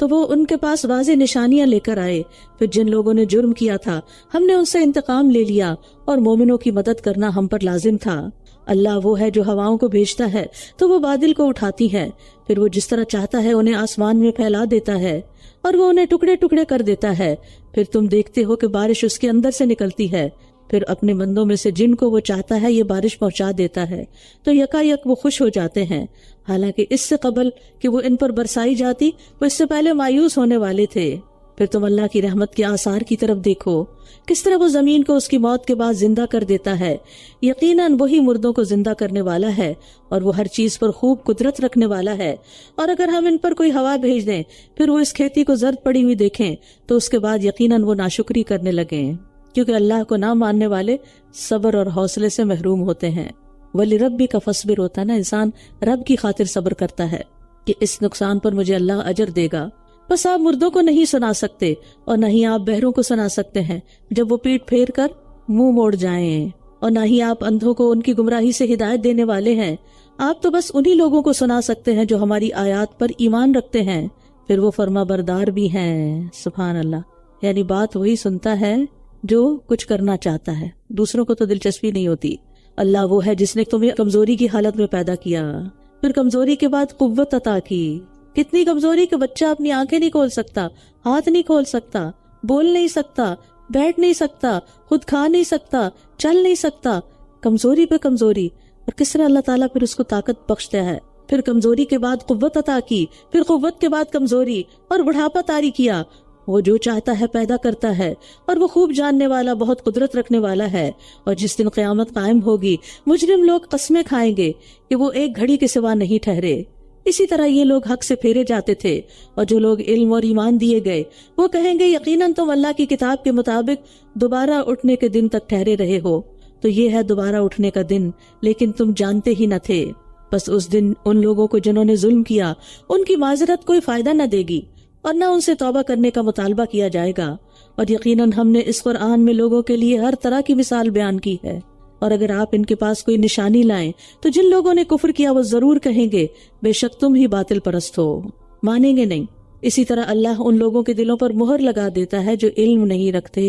تو وہ ان کے پاس واضح نشانیاں لے کر آئے، پھر جن لوگوں نے جرم کیا تھا ہم نے ان سے انتقام لے لیا، اور مومنوں کی مدد کرنا ہم پر لازم تھا۔ اللہ وہ ہے جو ہواؤں کو بھیجتا ہے تو وہ بادل کو اٹھاتی ہے، پھر وہ جس طرح چاہتا ہے انہیں آسمان میں پھیلا دیتا ہے، اور وہ انہیں ٹکڑے ٹکڑے کر دیتا ہے، پھر تم دیکھتے ہو کہ بارش اس کے اندر سے نکلتی ہے، پھر اپنے بندوں میں سے جن کو وہ چاہتا ہے یہ بارش پہنچا دیتا ہے، تو یکا یک وہ خوش ہو جاتے ہیں، حالانکہ اس سے قبل کہ وہ ان پر برسائی جاتی وہ اس سے پہلے مایوس ہونے والے تھے۔ پھر تم اللہ کی رحمت کے آثار کی طرف دیکھو، کس طرح وہ زمین کو اس کی موت کے بعد زندہ کر دیتا ہے، یقیناً وہی مردوں کو زندہ کرنے والا ہے، اور وہ ہر چیز پر خوب قدرت رکھنے والا ہے۔ اور اگر ہم ان پر کوئی ہوا بھیج دیں پھر وہ اس کھیتی کو زرد پڑی ہوئی دیکھیں تو اس کے بعد یقیناً وہ ناشکری کرنے لگیں، کیونکہ اللہ کو نہ ماننے والے صبر اور حوصلے سے محروم ہوتے ہیں۔ وَلِرَبِّكَ فَاصْبِرْ ہوتا ہے نا، انسان رب کی خاطر صبر کرتا ہے کہ اس نقصان پر مجھے اللہ اجر دے گا۔ بس آپ مردوں کو نہیں سنا سکتے اور نہ ہی آپ بہروں کو سنا سکتے ہیں جب وہ پیٹ پھیر کر منہ موڑ جائیں، اور نہ ہی آپ اندھوں کو ان کی گمراہی سے ہدایت دینے والے ہیں۔ آپ تو بس انہی لوگوں کو سنا سکتے ہیں جو ہماری آیات پر ایمان رکھتے ہیں، پھر وہ فرما بردار بھی ہیں۔ سبحان اللہ، یعنی بات وہی سنتا ہے جو کچھ کرنا چاہتا ہے، دوسروں کو تو دلچسپی نہیں ہوتی۔ اللہ وہ ہے جس نے تمہیں کمزوری کی حالت میں پیدا کیا، پھر کمزوری کے بعد قوت عطا کی۔ کتنی کمزوری کہ بچہ اپنی آنکھیں نہیں کھول سکتا، ہاتھ نہیں کھول سکتا، بول نہیں سکتا، بیٹھ نہیں سکتا، خود کھا نہیں سکتا، چل نہیں سکتا، کمزوری پہ کمزوری۔ اور کس طرح اللہ تعالیٰ پھر اس کو طاقت بخشتا ہے، پھر کمزوری کے بعد قوت عطا کی، پھر قوت کے بعد کمزوری اور بڑھاپا طاری کیا۔ وہ جو چاہتا ہے پیدا کرتا ہے، اور وہ خوب جاننے والا، بہت قدرت رکھنے والا ہے۔ اور جس دن قیامت قائم ہوگی، مجرم لوگ قسمیں کھائیں گے کہ وہ ایک گھڑی کے سوا نہیں ٹھہرے۔ اسی طرح یہ لوگ حق سے پھیرے جاتے تھے، اور جو لوگ علم اور ایمان دیے گئے وہ کہیں گے یقیناً تم اللہ کی کتاب کے مطابق دوبارہ اٹھنے کے دن تک ٹھہرے رہے ہو۔ تو یہ ہے دوبارہ اٹھنے کا دن، لیکن تم جانتے ہی نہ تھے۔ بس اس دن ان لوگوں کو جنہوں نے ظلم کیا، ان کی معذرت کوئی فائدہ نہ دے گی، اور نہ ان سے توبہ کرنے کا مطالبہ کیا جائے گا۔ اور یقیناً ہم نے اس قرآن میں لوگوں کے لیے ہر طرح کی مثال بیان کی ہے، اور اگر آپ ان کے پاس کوئی نشانی لائیں تو جن لوگوں نے کفر کیا وہ ضرور کہیں گے بے شک تم ہی باطل پرست ہو، مانیں گے نہیں۔ اسی طرح اللہ ان لوگوں کے دلوں پر مہر لگا دیتا ہے جو علم نہیں رکھتے۔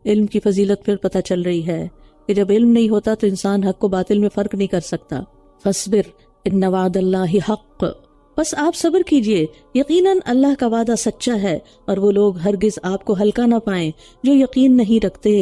علم کی فضیلت پھر پتہ چل رہی ہے کہ جب علم نہیں ہوتا تو انسان حق و باطل میں فرق نہیں کر سکتا۔ فاصبر ان وعد اللہ حق، بس آپ صبر کیجئے، یقیناً اللہ کا وعدہ سچا ہے، اور وہ لوگ ہرگز آپ کو ہلکا نہ پائیں جو یقین نہیں رکھتے۔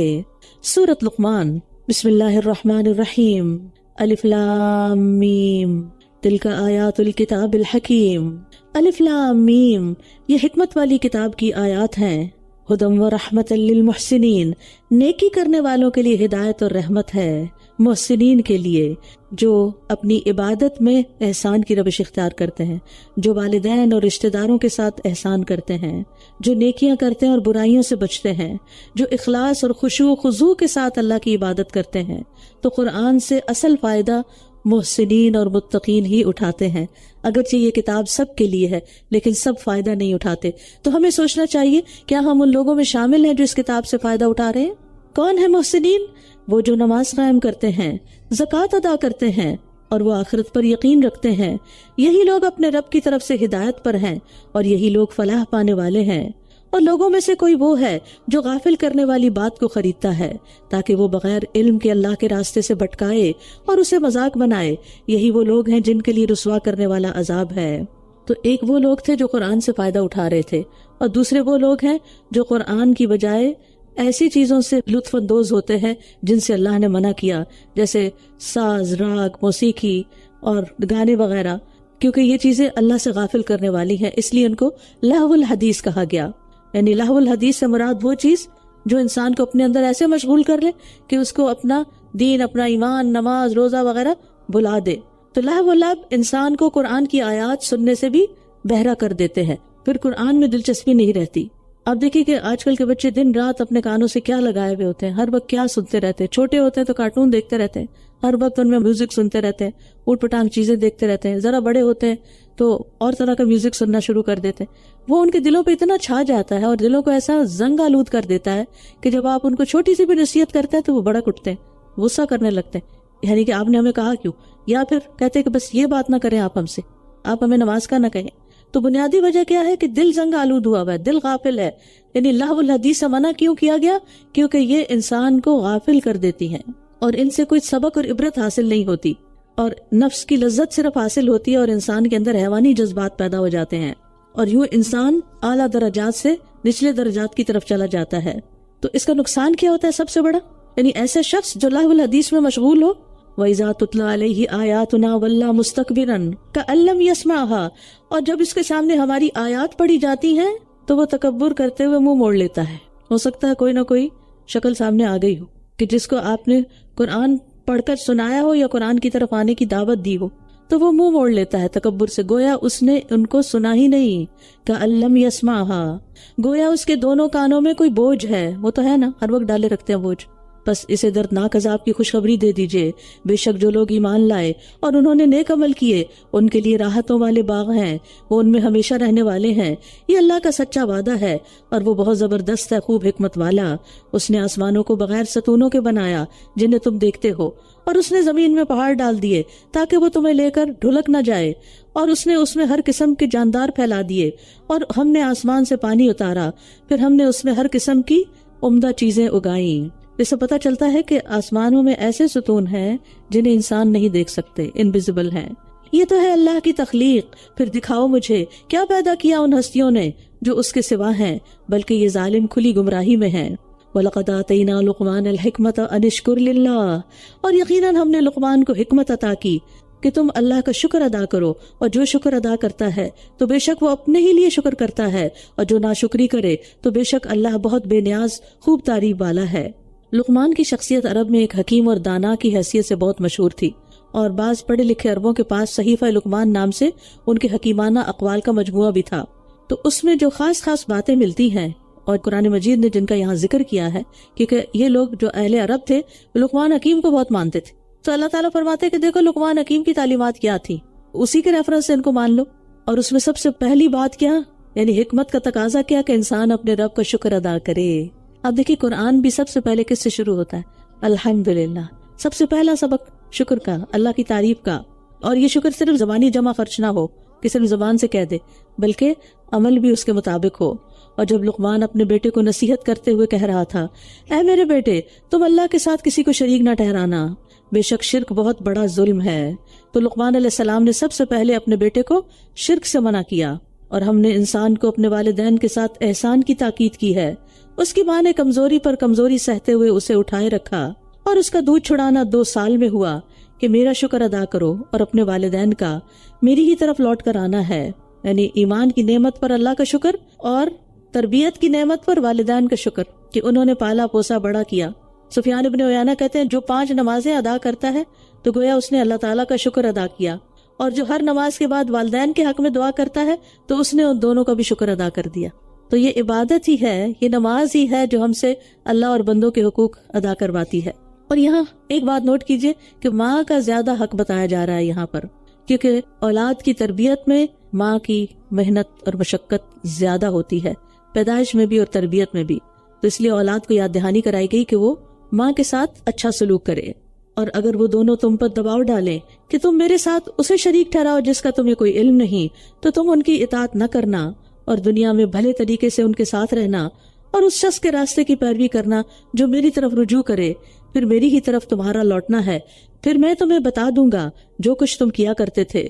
سورۃ لقمان، بسم اللہ الرحمن الرحیم، الف لام میم، تلک آیات الکتاب الحکیم۔ الف لام میم، یہ حکمت والی کتاب کی آیات ہیں۔ ہدی و رحمت للمحسنین، نیکی کرنے والوں کے لیے ہدایت اور رحمت ہے، محسنین کے لیے جو اپنی عبادت میں احسان کی روش اختیار کرتے ہیں، جو والدین اور رشتہ داروں کے ساتھ احسان کرتے ہیں، جو نیکیاں کرتے ہیں اور برائیوں سے بچتے ہیں، جو اخلاص اور خشوع و خضوع کے ساتھ اللہ کی عبادت کرتے ہیں۔ تو قرآن سے اصل فائدہ محسنین اور متقین ہی اٹھاتے ہیں۔ اگرچہ یہ کتاب سب کے لیے ہے لیکن سب فائدہ نہیں اٹھاتے، تو ہمیں سوچنا چاہیے کیا ہم ان لوگوں میں شامل ہیں جو اس کتاب سے فائدہ اٹھا رہے ہیں؟ کون ہے محسنین؟ وہ جو نماز قائم کرتے ہیں، زکوٰۃ ادا کرتے ہیں، اور وہ آخرت پر یقین رکھتے ہیں۔ یہی لوگ اپنے رب کی طرف سے ہدایت پر ہیں، اور یہی لوگ فلاح پانے والے ہیں۔ اور لوگوں میں سے کوئی وہ ہے جو غافل کرنے والی بات کو خریدتا ہے تاکہ وہ بغیر علم کے اللہ کے راستے سے بھٹکائے اور اسے مذاق بنائے۔ یہی وہ لوگ ہیں جن کے لیے رسوا کرنے والا عذاب ہے۔ تو ایک وہ لوگ تھے جو قرآن سے فائدہ اٹھا رہے تھے، اور دوسرے وہ لوگ ہیں جو قرآن کی بجائے ایسی چیزوں سے لطف اندوز ہوتے ہیں جن سے اللہ نے منع کیا، جیسے ساز، راگ، موسیقی اور گانے وغیرہ، کیونکہ یہ چیزیں اللہ سے غافل کرنے والی ہیں، اس لیے ان کو لہو الحدیث کہا گیا۔ یعنی لہو الحدیث سے مراد وہ چیز جو انسان کو اپنے اندر ایسے مشغول کر لے کہ اس کو اپنا دین، اپنا ایمان، نماز، روزہ وغیرہ بھلا دے۔ تو لہو اللعب انسان کو قرآن کی آیات سننے سے بھی بہرا کر دیتے ہیں، پھر قرآن میں دلچسپی نہیں رہتی۔ آپ دیکھیں کہ آج کل کے بچے دن رات اپنے کانوں سے کیا لگائے ہوئے ہوتے ہیں، ہر وقت کیا سنتے رہتے ہیں۔ چھوٹے ہوتے ہیں تو کارٹون دیکھتے رہتے ہیں، ہر وقت ان میں میوزک سنتے رہتے ہیں، اوٹ پٹانگ چیزیں دیکھتے رہتے ہیں۔ ذرا بڑے ہوتے ہیں تو اور طرح کا میوزک سننا شروع کر دیتے ہیں۔ وہ ان کے دلوں پہ اتنا چھا جاتا ہے اور دلوں کو ایسا زنگ آلود کر دیتا ہے کہ جب آپ ان کو چھوٹی سی بھی نصیحت کرتے ہیں تو وہ بڑک اٹھتے ہیں، غصہ کرنے لگتے ہیں، یعنی کہ آپ نے ہمیں کہا کیوں، یا پھر کہتے ہیں کہ بس یہ بات نہ کریں آپ ہم سے، آپ ہمیں نماز کا نہ کہیں۔ تو بنیادی وجہ کیا ہے کہ دل زنگ آلود ہوا ہوا ہے، دل غافل ہے۔ یعنی لہو الحدیث سے منع کیوں کیا گیا؟ کیونکہ یہ انسان کو غافل کر دیتی ہیں اور ان سے کوئی سبق اور عبرت حاصل نہیں ہوتی، اور نفس کی لذت صرف حاصل ہوتی ہے اور انسان کے اندر حیوانی جذبات پیدا ہو جاتے ہیں، اور یوں انسان اعلیٰ درجات سے نچلے درجات کی طرف چلا جاتا ہے۔ تو اس کا نقصان کیا ہوتا ہے سب سے بڑا؟ یعنی ایسے شخص جو لہو الحدیث میں مشغول ہو، وَإِذَا تُتْلَى عَلَيْهِ آيَاتُنَا وَلَّى مُسْتَكْبِرًا كَأَن لَّمْ يَسْمَعْهَا، اور جب اس کے سامنے ہماری آیات پڑھی جاتی ہیں تو وہ تکبر کرتے ہوئے منہ موڑ لیتا ہے۔ ہو سکتا ہے کوئی نہ کوئی شکل سامنے آ گئی ہو کہ جس کو آپ نے قرآن پڑھ کر سنایا ہو یا قرآن کی طرف آنے کی دعوت دی ہو، تو وہ منہ موڑ لیتا ہے تکبر سے، گویا اس نے ان کو سنا ہی نہیں۔ كَأَن لَّمْ يَسْمَعْهَا، گویا اس کے دونوں کانوں میں کوئی بوجھ ہے، وہ تو ہے نا، ہر وقت ڈالے رکھتے ہیں بوجھ۔ بس اسے دردناک عذاب کی خوشخبری دے دیجئے، بے شک جو لوگ ایمان لائے اور انہوں نے نیک عمل کیے ان کے لیے راحتوں والے باغ ہیں، وہ ان میں ہمیشہ رہنے والے ہیں۔ یہ اللہ کا سچا وعدہ ہے اور وہ بہت زبردست ہے، خوب حکمت والا۔ اس نے آسمانوں کو بغیر ستونوں کے بنایا جنہیں تم دیکھتے ہو، اور اس نے زمین میں پہاڑ ڈال دیے تاکہ وہ تمہیں لے کر ڈھلک نہ جائے، اور اس نے اس میں ہر قسم کے جاندار پھیلا دیے، اور ہم نے آسمان سے پانی اتارا، پھر ہم نے اس میں ہر قسم کی عمدہ چیزیں اگائیں۔ اس سے پتہ چلتا ہے کہ آسمانوں میں ایسے ستون ہیں جنہیں انسان نہیں دیکھ سکتے، انویزیبل ہیں۔ یہ تو ہے اللہ کی تخلیق، پھر دکھاؤ مجھے کیا پیدا کیا ان ہستیوں نے جو اس کے سوا ہیں، بلکہ یہ ظالم کھلی گمراہی میں ہیں۔ وَلَقَدْ آتَيْنَا لُقْمَانَ الْحِكْمَةَ أَنِ اشْكُرْ لِلَّهِ، اور یقیناً ہم نے لقمان کو حکمت عطا کی کہ تم اللہ کا شکر ادا کرو، اور جو شکر ادا کرتا ہے تو بے شک وہ اپنے ہی لیے شکر کرتا ہے، اور جو ناشکری کرے تو بے شک اللہ بہت بے نیاز خوب تعریف والا ہے۔ لقمان کی شخصیت عرب میں ایک حکیم اور دانا کی حیثیت سے بہت مشہور تھی، اور بعض پڑھے لکھے عربوں کے پاس صحیفہ لقمان نام سے ان کے حکیمانہ اقوال کا مجموعہ بھی تھا۔ تو اس میں جو خاص خاص باتیں ملتی ہیں، اور قرآن مجید نے جن کا یہاں ذکر کیا ہے، کیونکہ یہ لوگ جو اہل عرب تھے لقمان حکیم کو بہت مانتے تھے، تو اللہ تعالیٰ فرماتے کہ دیکھو لقمان حکیم کی تعلیمات کیا تھی، اسی کے ریفرنس سے ان کو مان لو۔ اور اس میں سب سے پہلی بات کیا، یعنی حکمت کا تقاضا کیا کہ انسان اپنے رب کا شکر ادا کرے۔ اب دیکھیے قرآن بھی سب سے پہلے کس سے شروع ہوتا ہے؟ الحمدللہ، سب سے پہلا سبق شکر کا، اللہ کی تعریف کا۔ اور یہ شکر صرف زبانی جمع خرچ نہ ہو کہ صرف زبان سے کہہ دے، بلکہ عمل بھی اس کے مطابق ہو۔ اور جب لقمان اپنے بیٹے کو نصیحت کرتے ہوئے کہہ رہا تھا، اے میرے بیٹے تم اللہ کے ساتھ کسی کو شریک نہ ٹھہرانا، بے شک شرک بہت بڑا ظلم ہے، تو لقمان علیہ السلام نے سب سے پہلے اپنے بیٹے کو شرک سے منع کیا۔ اور ہم نے انسان کو اپنے والدین کے ساتھ احسان کی تاکید کی ہے۔ اس کی ماں نے کمزوری پر کمزوری سہتے ہوئے اسے اٹھائے رکھا، اور اس کا دودھ چھڑانا 2 سال میں ہوا کہ میرا شکر ادا کرو اور اپنے والدین کا، میری ہی طرف لوٹ کر آنا ہے۔ یعنی ایمان کی نعمت پر اللہ کا شکر، اور تربیت کی نعمت پر والدین کا شکر کہ انہوں نے پالا پوسا بڑا کیا۔ سفیان ابن عیینہ کہتے ہیں جو 5 نمازیں ادا کرتا ہے تو گویا اس نے اللہ تعالیٰ کا شکر ادا کیا، اور جو ہر نماز کے بعد والدین کے حق میں دعا کرتا ہے تو اس نے ان دونوں کا بھی شکر ادا کر دیا۔ تو یہ عبادت ہی ہے، یہ نماز ہی ہے جو ہم سے اللہ اور بندوں کے حقوق ادا کرواتی ہے۔ اور یہاں ایک بات نوٹ کیجئے کہ ماں کا زیادہ حق بتایا جا رہا ہے یہاں پر، کیونکہ اولاد کی تربیت میں ماں کی محنت اور مشقت زیادہ ہوتی ہے، پیدائش میں بھی اور تربیت میں بھی۔ تو اس لیے اولاد کو یاد دہانی کرائی گئی کہ وہ ماں کے ساتھ اچھا سلوک کرے، اور اگر وہ دونوں تم پر دباؤ ڈالیں کہ تم میرے ساتھ اسے شریک ٹھہراؤ جس کا تمہیں کوئی علم نہیں، تو تم ان کی اطاعت نہ کرنا، اور دنیا میں بھلے طریقے سے ان کے ساتھ رہنا، اور اس شخص کے راستے کی پیروی کرنا جو میری طرف رجوع کرے، پھر میری ہی طرف تمہارا لوٹنا ہے، پھر میں تمہیں بتا دوں گا جو کچھ تم کیا کرتے تھے۔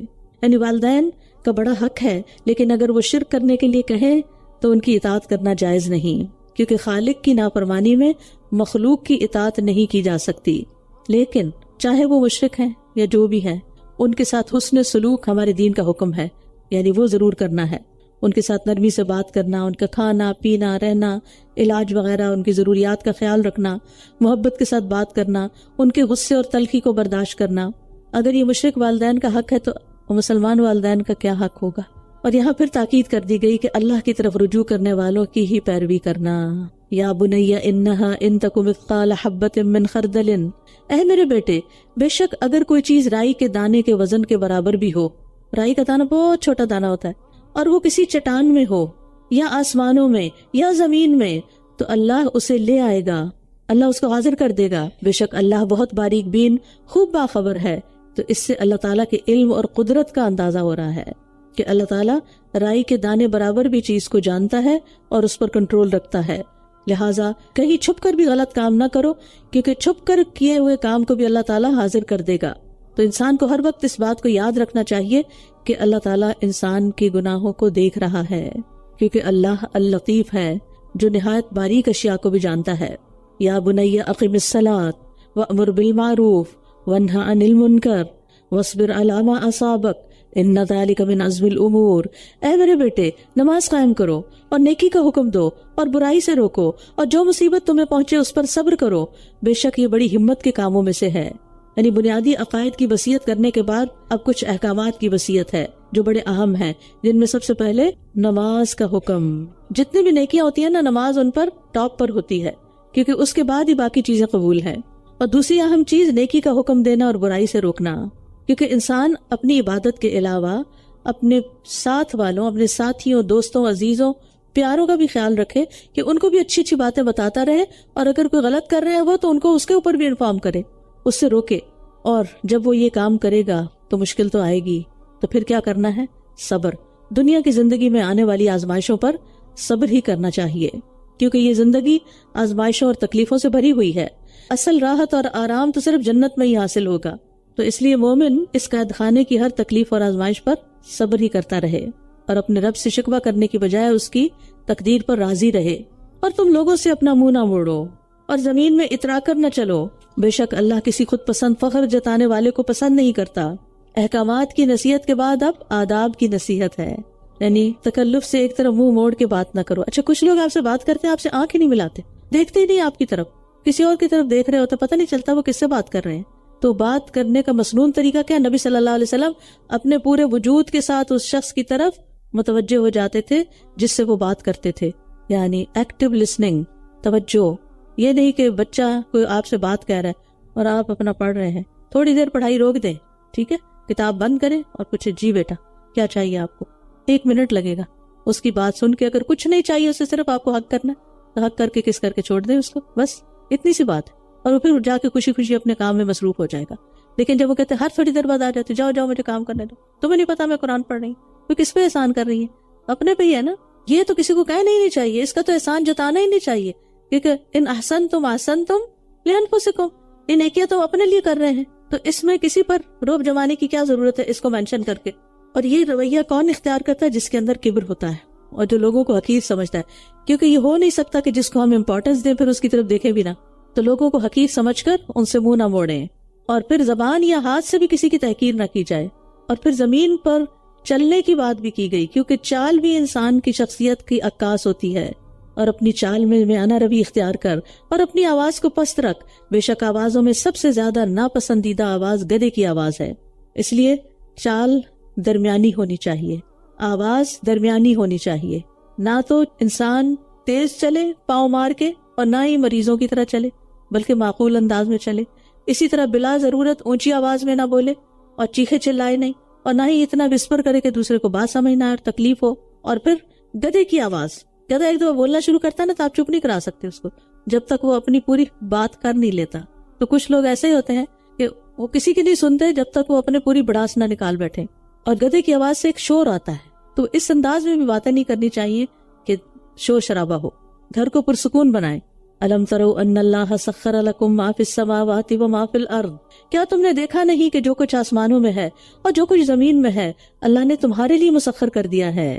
یعنی والدین کا بڑا حق ہے، لیکن اگر وہ شرک کرنے کے لیے کہیں تو ان کی اطاعت کرنا جائز نہیں، کیونکہ خالق کی نافرمانی میں مخلوق کی اطاعت نہیں کی جا سکتی۔ لیکن چاہے وہ مشرک ہیں یا جو بھی ہیں، ان کے ساتھ حسن سلوک ہمارے دین کا حکم ہے، یعنی وہ ضرور کرنا ہے۔ ان کے ساتھ نرمی سے بات کرنا، ان کا کھانا پینا رہنا، علاج وغیرہ، ان کی ضروریات کا خیال رکھنا، محبت کے ساتھ بات کرنا، ان کے غصے اور تلخی کو برداشت کرنا۔ اگر یہ مشرک والدین کا حق ہے تو مسلمان والدین کا کیا حق ہوگا؟ اور یہاں پھر تاکید کر دی گئی کہ اللہ کی طرف رجوع کرنے والوں کی ہی پیروی کرنا۔ یا بنی انہا ان تک مثقال حبۃ من خردل، اے میرے بیٹے بے شک اگر کوئی چیز رائی کے دانے کے وزن کے برابر بھی ہو، رائی کا دانہ بہت چھوٹا دانہ ہوتا ہے، اور وہ کسی چٹان میں ہو یا آسمانوں میں یا زمین میں، تو اللہ اسے لے آئے گا، اللہ اس کو حاضر کر دے گا، بے شک اللہ بہت باریک بین خوب باخبر ہے۔ تو اس سے اللہ تعالیٰ کے علم اور قدرت کا اندازہ ہو رہا ہے کہ اللہ تعالیٰ رائی کے دانے برابر بھی چیز کو جانتا ہے اور اس پر کنٹرول رکھتا ہے۔ لہٰذا کہیں چھپ کر بھی غلط کام نہ کرو، کیونکہ چھپ کر کیے ہوئے کام کو بھی اللہ تعالیٰ حاضر کر دے گا۔ تو انسان کو ہر وقت اس بات کو یاد رکھنا چاہیے کہ اللہ تعالیٰ انسان کے گناہوں کو دیکھ رہا ہے، کیونکہ اللہ اللطیف ہے جو نہایت باریک اشیاء کو بھی جانتا ہے۔ یا بنی اقم الصلاۃ وامر بالمعروف وانہا عن المنکر واصبر علی ما اصابک ان ذلک من عزم الامور، اے میرے بیٹے نماز قائم کرو اور نیکی کا حکم دو اور برائی سے روکو، اور جو مصیبت تمہیں پہنچے اس پر صبر کرو، بے شک یہ بڑی ہمت کے کاموں میں سے ہے۔ یعنی بنیادی عقائد کی وصیت کرنے کے بعد اب کچھ احکامات کی وصیت ہے جو بڑے اہم ہیں، جن میں سب سے پہلے نماز کا حکم۔ جتنی بھی نیکیاں ہوتی ہیں نا، نماز ان پر ٹاپ پر ہوتی ہے، کیونکہ اس کے بعد ہی باقی چیزیں قبول ہیں۔ اور دوسری اہم چیز نیکی کا حکم دینا اور برائی سے روکنا، کیونکہ انسان اپنی عبادت کے علاوہ اپنے ساتھ والوں، اپنے ساتھیوں، دوستوں، عزیزوں، پیاروں کا بھی خیال رکھے کہ ان کو بھی اچھی اچھی باتیں بتاتا رہے، اور اگر کوئی غلط کر رہے ہیں وہ تو ان کو اس کے اوپر بھی انفارم کرے، اس سے روکے۔ اور جب وہ یہ کام کرے گا تو مشکل تو آئے گی، تو پھر کیا کرنا ہے؟ صبر۔ دنیا کی زندگی میں آنے والی آزمائشوں پر صبر ہی کرنا چاہیے، کیونکہ یہ زندگی آزمائشوں اور تکلیفوں سے بھری ہوئی ہے. اصل راحت اور آرام تو صرف جنت میں ہی حاصل ہوگا. تو اس لیے مومن اس قید خانے کی ہر تکلیف اور آزمائش پر صبر ہی کرتا رہے اور اپنے رب سے شکوہ کرنے کی بجائے اس کی تقدیر پر راضی رہے. اور تم لوگوں سے اپنا منہ نہ موڑو اور زمین میں اترا کر نہ چلو. بے شک اللہ کسی خود پسند فخر جتانے والے کو پسند نہیں کرتا. احکامات کی نصیحت کے بعد اب آداب کی نصیحت ہے، یعنی تکلف سے ایک طرف منہ موڑ کے بات نہ کرو. اچھا کچھ لوگ آپ سے بات کرتے ہیں، آپ سے آنکھ ہی نہیں ملاتے، دیکھتے ہی نہیں آپ کی طرف، کسی اور کی طرف دیکھ رہے ہوتے، پتہ نہیں چلتا وہ کس سے بات کر رہے ہیں. تو بات کرنے کا مسنون طریقہ کیا؟ نبی صلی اللہ علیہ وسلم اپنے پورے وجود کے ساتھ اس شخص کی طرف متوجہ ہو جاتے تھے جس سے وہ بات کرتے تھے، یعنی ایکٹیو لسننگ، توجہ. یہ نہیں کہ بچہ کوئی آپ سے بات کہہ رہا ہے اور آپ اپنا پڑھ رہے ہیں، تھوڑی دیر پڑھائی روک دیں، ٹھیک ہے، کتاب بند کریں اور پوچھیں جی بیٹا کیا چاہیے آپ کو. 1 منٹ لگے گا اس کی بات سن کے. اگر کچھ نہیں چاہیے اسے، صرف آپ کو حق کرنا تو حق کر کے کس کر کے چھوڑ دیں اس کو، بس اتنی سی بات ہے. اور وہ پھر جا کے خوشی خوشی اپنے کام میں مصروف ہو جائے گا. لیکن جب وہ کہتے ہیں ہر تھوڑی دیر بعد آ جاتے، جاؤ جاؤ مجھے کام کرنے دو، تمہیں نہیں پتا میں قرآن پڑھ رہی ہوں، تو کس پہ احسان کر رہی ہے؟ اپنے پہ ہی ہے نا. یہ تو کسی کو کہنا ہی نہیں چاہیے، اس کا تو احسان جتانا ہی نہیں چاہیے، کیونکہ ان احسنتم احسنتم لانفسکم، یہ نیکیاں تو اپنے لیے کر رہے ہیں، تو اس میں کسی پر روب جمانے کی کیا ضرورت ہے اس کو مینشن کر کے. اور یہ رویہ کون اختیار کرتا ہے؟ جس کے اندر کبر ہوتا ہے اور جو لوگوں کو حقیر سمجھتا ہے. کیونکہ یہ ہو نہیں سکتا کہ جس کو ہم امپورٹنس دیں پھر اس کی طرف دیکھیں بھی نہ. تو لوگوں کو حقیر سمجھ کر ان سے منہ نہ موڑیں، اور پھر زبان یا ہاتھ سے بھی کسی کی تحقیر نہ کی جائے. اور پھر زمین پر چلنے کی بات بھی کی گئی، کیونکہ چال بھی انسان کی شخصیت کی عکاس ہوتی ہے. اور اپنی چال میں میانہ روی اختیار کر اور اپنی آواز کو پست رکھ. بے شک آوازوں میں سب سے زیادہ ناپسندیدہ آواز گدھے کی آواز ہے. اس لیے چال درمیانی ہونی چاہیے، آواز درمیانی ہونی چاہیے. نہ تو انسان تیز چلے پاؤں مار کے اور نہ ہی مریضوں کی طرح چلے، بلکہ معقول انداز میں چلے. اسی طرح بلا ضرورت اونچی آواز میں نہ بولے اور چیخے چلائے نہیں، اور نہ ہی اتنا وسپر کرے کہ دوسرے کو بات سمجھ نہ آئے اور تکلیف ہو. اور پھر گدھے کی آواز، گدھا ایک دفعہ بولنا شروع کرتا ہے نا تو آپ چپ نہیں کرا سکتے اس کو جب تک وہ اپنی پوری بات کر نہیں لیتا. تو کچھ لوگ ایسے ہی ہوتے ہیں کہ وہ کسی کی نہیں سنتے جب تک وہ اپنے پوری بڑاس نہ نکال بیٹھے. اور گدھے کی آواز سے ایک شور آتا ہے، تو اس انداز میں بھی باتیں نہیں کرنی چاہیے کہ شور شرابہ ہو. گھر کو پرسکون بنائیں. الم تروا ان اللہ سخر لکم ما فی السماوات و ما فی الارض، کیا تم نے دیکھا نہیں کہ جو کچھ آسمانوں میں ہے اور جو کچھ زمین میں ہے اللہ نے تمہارے لیے مسخر کر دیا ہے،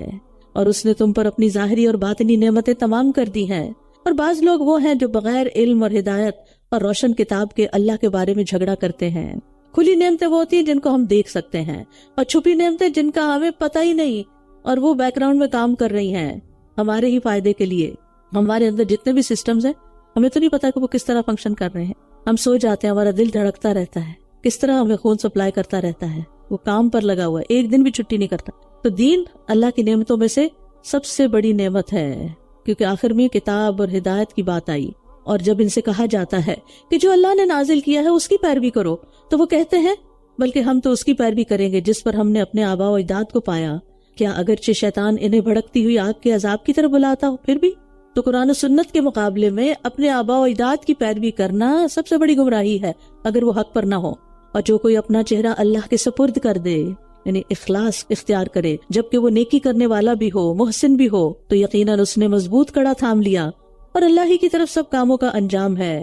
اور اس نے تم پر اپنی ظاہری اور باطنی نعمتیں تمام کر دی ہیں. اور بعض لوگ وہ ہیں جو بغیر علم اور ہدایت اور روشن کتاب کے اللہ کے بارے میں جھگڑا کرتے ہیں. کھلی نعمتیں وہ ہوتی ہیں جن کو ہم دیکھ سکتے ہیں، اور چھپی نعمتیں جن کا ہمیں پتہ ہی نہیں اور وہ بیک گراؤنڈ میں کام کر رہی ہیں ہمارے ہی فائدے کے لیے. ہمارے اندر جتنے بھی سسٹمز ہیں ہمیں تو نہیں پتا کہ وہ کس طرح فنکشن کر رہے ہیں. ہم سو جاتے ہیں، ہمارا دل دھڑکتا رہتا ہے، کس طرح ہمیں خون سپلائی کرتا رہتا ہے، وہ کام پر لگا ہوا ہے، ایک دن بھی چھٹی نہیں کرتا. تو دین اللہ کی نعمتوں میں سے سب سے بڑی نعمت ہے، کیونکہ آخر میں کتاب اور ہدایت کی بات آئی. اور جب ان سے کہا جاتا ہے کہ جو اللہ نے نازل کیا ہے اس کی پیروی کرو، تو وہ کہتے ہیں بلکہ ہم تو اس کی پیروی کریں گے جس پر ہم نے اپنے آباء و اجداد کو پایا. کیا اگرچہ شیطان انہیں بھڑکتی ہوئی آگ کے عذاب کی طرف بلاتا ہو پھر بھی؟ تو قرآن و سنت کے مقابلے میں اپنے آباء و اجداد کی پیروی کرنا سب سے بڑی گمراہی ہے اگر وہ حق پر نہ ہو. اور جو کوئی اپنا چہرہ اللہ کے سپرد کر دے، یعنی اخلاص اختیار کرے، جبکہ وہ نیکی کرنے والا بھی ہو، محسن بھی ہو، تو یقیناً اس نے مضبوط کڑا تھام لیا اور اللہ ہی کی طرف سب کاموں کا انجام ہے.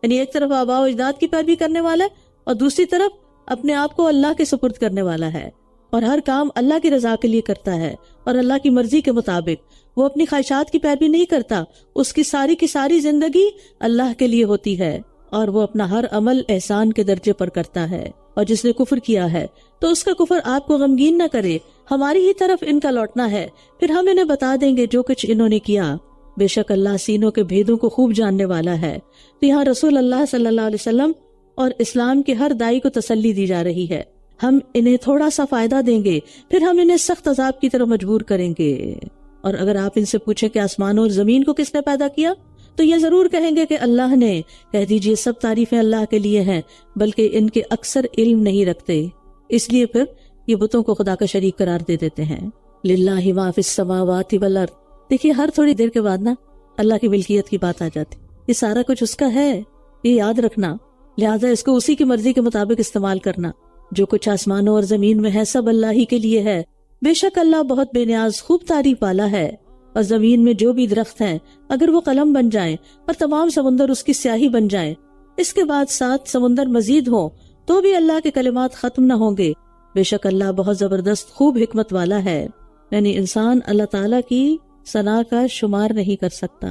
یعنی ایک طرف آباء و اجداد کی پیروی کرنے والا ہے اور دوسری طرف اپنے آپ کو اللہ کے سپرد کرنے والا ہے، اور ہر کام اللہ کی رضا کے لیے کرتا ہے اور اللہ کی مرضی کے مطابق. وہ اپنی خواہشات کی پیروی نہیں کرتا، اس کی ساری زندگی اللہ کے لیے ہوتی ہے، اور وہ اپنا ہر عمل احسان کے درجے پر کرتا ہے. اور جس نے کفر کیا ہے تو اس کا کفر آپ کو غمگین نہ کرے، ہماری ہی طرف ان کا لوٹنا ہے، پھر ہم انہیں بتا دیں گے جو کچھ انہوں نے کیا. بے شک اللہ سینوں کے بھیدوں کو خوب جاننے والا ہے. تو یہاں رسول اللہ صلی اللہ علیہ وسلم اور اسلام کے ہر داعی کو تسلی دی جا رہی ہے. ہم انہیں تھوڑا سا فائدہ دیں گے، پھر ہم انہیں سخت عذاب کی طرف مجبور کریں گے. اور اگر آپ ان سے پوچھیں کہ آسمانوں اور زمین کو کس نے پیدا کیا، تو یہ ضرور کہیں گے کہ اللہ نے. کہہ دیجئے سب تعریفیں اللہ کے لیے ہیں، بلکہ ان کے اکثر علم نہیں رکھتے، اس لیے پھر یہ بتوں کو خدا کا شریک قرار دے دیتے ہیں. للہ ما فی السماوات والارض. دیکھیے ہر تھوڑی دیر کے بعد نا اللہ کی ملکیت کی بات آ جاتی. یہ سارا کچھ اس کا ہے، یہ یاد رکھنا، لہٰذا اس کو اسی کی مرضی کے مطابق استعمال کرنا. جو کچھ آسمانوں اور زمین میں ہے سب اللہ ہی کے لیے ہے. بے شک اللہ بہت بے نیاز خوب تعریف والا ہے. اور زمین میں جو بھی درخت ہیں اگر وہ قلم بن جائیں اور تمام سمندر اس کی سیاہی بن جائیں، اس کے بعد 7 سمندر مزید ہوں تو بھی اللہ کے کلمات ختم نہ ہوں گے۔ بے شک اللہ بہت زبردست خوب حکمت والا ہے۔ یعنی انسان اللہ تعالیٰ کی ثنا کا شمار نہیں کر سکتا۔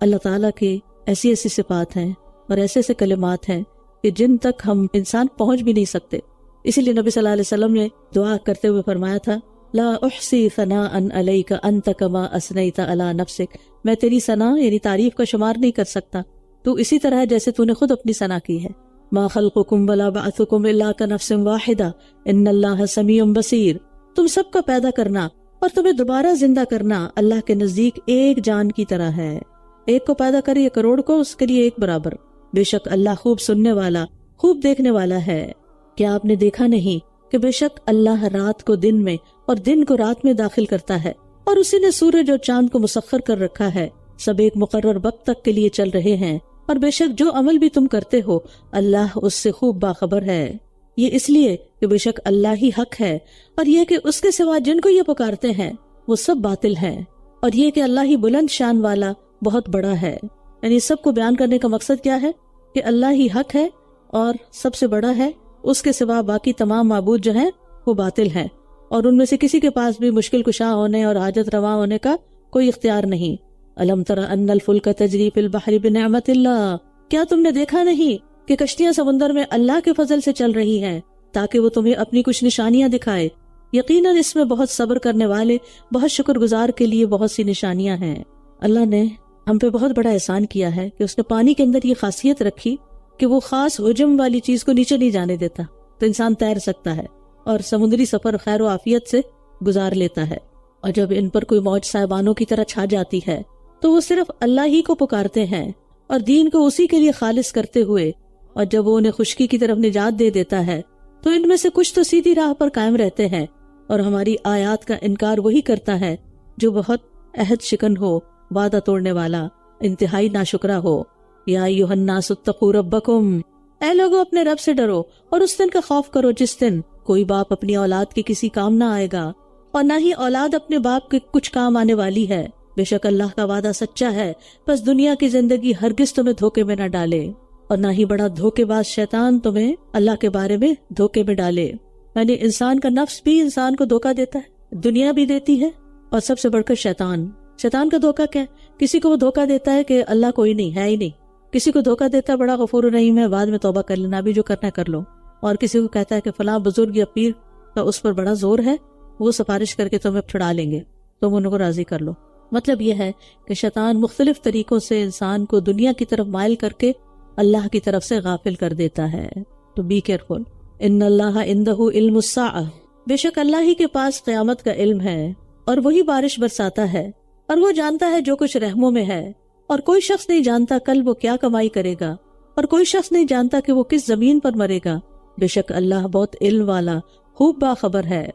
اللہ تعالیٰ کی ایسی ایسی صفات ہیں اور ایسے ایسے کلمات ہیں کہ جن تک ہم انسان پہنچ بھی نہیں سکتے۔ اسی لیے نبی صلی اللہ علیہ وسلم نے دعا کرتے ہوئے فرمایا تھا، لا احصی ثناء علیک انت کما اثنیت علی نفسک، میں تیری ثنا یعنی تعریف کا شمار نہیں کر سکتا، تو اسی طرح ہے جیسے تو نے خود اپنی ثنا کی ہے۔ ما خلقکم ولا بعثکم الا کنفس واحدہ ان اللہ سمیع بصیر، تم سب کا پیدا کرنا اور تمہیں دوبارہ زندہ کرنا اللہ کے نزدیک ایک جان کی طرح ہے۔ ایک کو پیدا کرے یا کروڑ کو، اس کے لیے ایک برابر۔ بے شک اللہ خوب سننے والا خوب دیکھنے والا ہے۔ کیا آپ نے دیکھا نہیں کہ بے شک اللہ رات کو دن میں اور دن کو رات میں داخل کرتا ہے، اور اسی نے سورج اور چاند کو مسخر کر رکھا ہے، سب ایک مقرر وقت تک کے لیے چل رہے ہیں، اور بے شک جو عمل بھی تم کرتے ہو اللہ اس سے خوب باخبر ہے۔ یہ اس لیے کہ بے شک اللہ ہی حق ہے، اور یہ کہ اس کے سوا جن کو یہ پکارتے ہیں وہ سب باطل ہیں، اور یہ کہ اللہ ہی بلند شان والا بہت بڑا ہے۔ یعنی سب کو بیان کرنے کا مقصد کیا ہے کہ اللہ ہی حق ہے اور سب سے بڑا ہے، اس کے سوا باقی تمام معبود جو ہیں وہ باطل ہیں، اور ان میں سے کسی کے پاس بھی مشکل کشا ہونے اور حاجت روا ہونے کا کوئی اختیار نہیں۔ الم تر ان الفلک تجری فی البحر بنعمت اللہ، کیا تم نے دیکھا نہیں کہ کشتیاں سمندر میں اللہ کے فضل سے چل رہی ہیں تاکہ وہ تمہیں اپنی کچھ نشانیاں دکھائے؟ یقیناً اس میں بہت صبر کرنے والے، بہت شکر گزار کے لیے بہت سی نشانیاں ہیں۔ اللہ نے ہم پہ بہت بڑا احسان کیا ہے کہ اس نے پانی کے اندر یہ خاصیت رکھی کہ وہ خاص حجم والی چیز کو نیچے نہیں جانے دیتا، تو انسان تیر سکتا ہے اور سمندری سفر خیر و عافیت سے گزار لیتا ہے۔ اور جب ان پر کوئی موج صاحبانوں کی طرح چھا جاتی ہے تو وہ صرف اللہ ہی کو پکارتے ہیں اور دین کو اسی کے لیے خالص کرتے ہوئے، اور جب وہ انہیں خشکی کی طرف نجات دے دیتا ہے تو ان میں سے کچھ تو سیدھی راہ پر قائم رہتے ہیں، اور ہماری آیات کا انکار وہی کرتا ہے جو بہت عہد شکن ہو، وعدہ توڑنے والا، انتہائی ناشکرا ہو۔ یا ایھا الناس اتقوا ربکم، اے لوگو اپنے رب سے ڈرو اور اس دن کا خوف کرو جس دن کوئی باپ اپنی اولاد کے کسی کام نہ آئے گا، اور نہ ہی اولاد اپنے باپ کے کچھ کام آنے والی ہے۔ بے شک اللہ کا وعدہ سچا ہے، بس دنیا کی زندگی ہرگز تمہیں دھوکے میں نہ ڈالے، اور نہ ہی بڑا دھوکے باز شیطان تمہیں اللہ کے بارے میں دھوکے میں ڈالے۔ یعنی انسان کا نفس بھی انسان کو دھوکہ دیتا ہے، دنیا بھی دیتی ہے، اور سب سے بڑھ کر شیطان کا دھوکہ کیا ہے؟ کسی کو وہ دھوکہ دیتا ہے کہ اللہ کوئی نہیں ہے ہی نہیں، کسی کو دھوکہ دیتا ہے بڑا غفور الرحیم ہے، بعد میں توبہ کر لینا، بھی جو کرنا کر لو، اور کسی کو کہتا ہے کہ فلاں بزرگ یا پیر کا اس پر بڑا زور ہے، وہ سفارش کر کے تمہیں چھڑا لیں گے، تم ان کو راضی کر لو۔ مطلب یہ ہے کہ شیطان مختلف طریقوں سے انسان کو دنیا کی طرف مائل کر کے اللہ کی طرف سے غافل کر دیتا ہے۔ تو بی کیئرفل۔ ان اللہ عندہ علم الساعہ، بے شک اللہ ہی کے پاس قیامت کا علم ہے، اور وہی بارش برساتا ہے، اور وہ جانتا ہے جو کچھ رحموں میں ہے، اور کوئی شخص نہیں جانتا کل وہ کیا کمائی کرے گا، اور کوئی شخص نہیں جانتا کہ وہ کس زمین پر مرے گا۔ بے شک اللہ بہت علم والا خوب باخبر ہے۔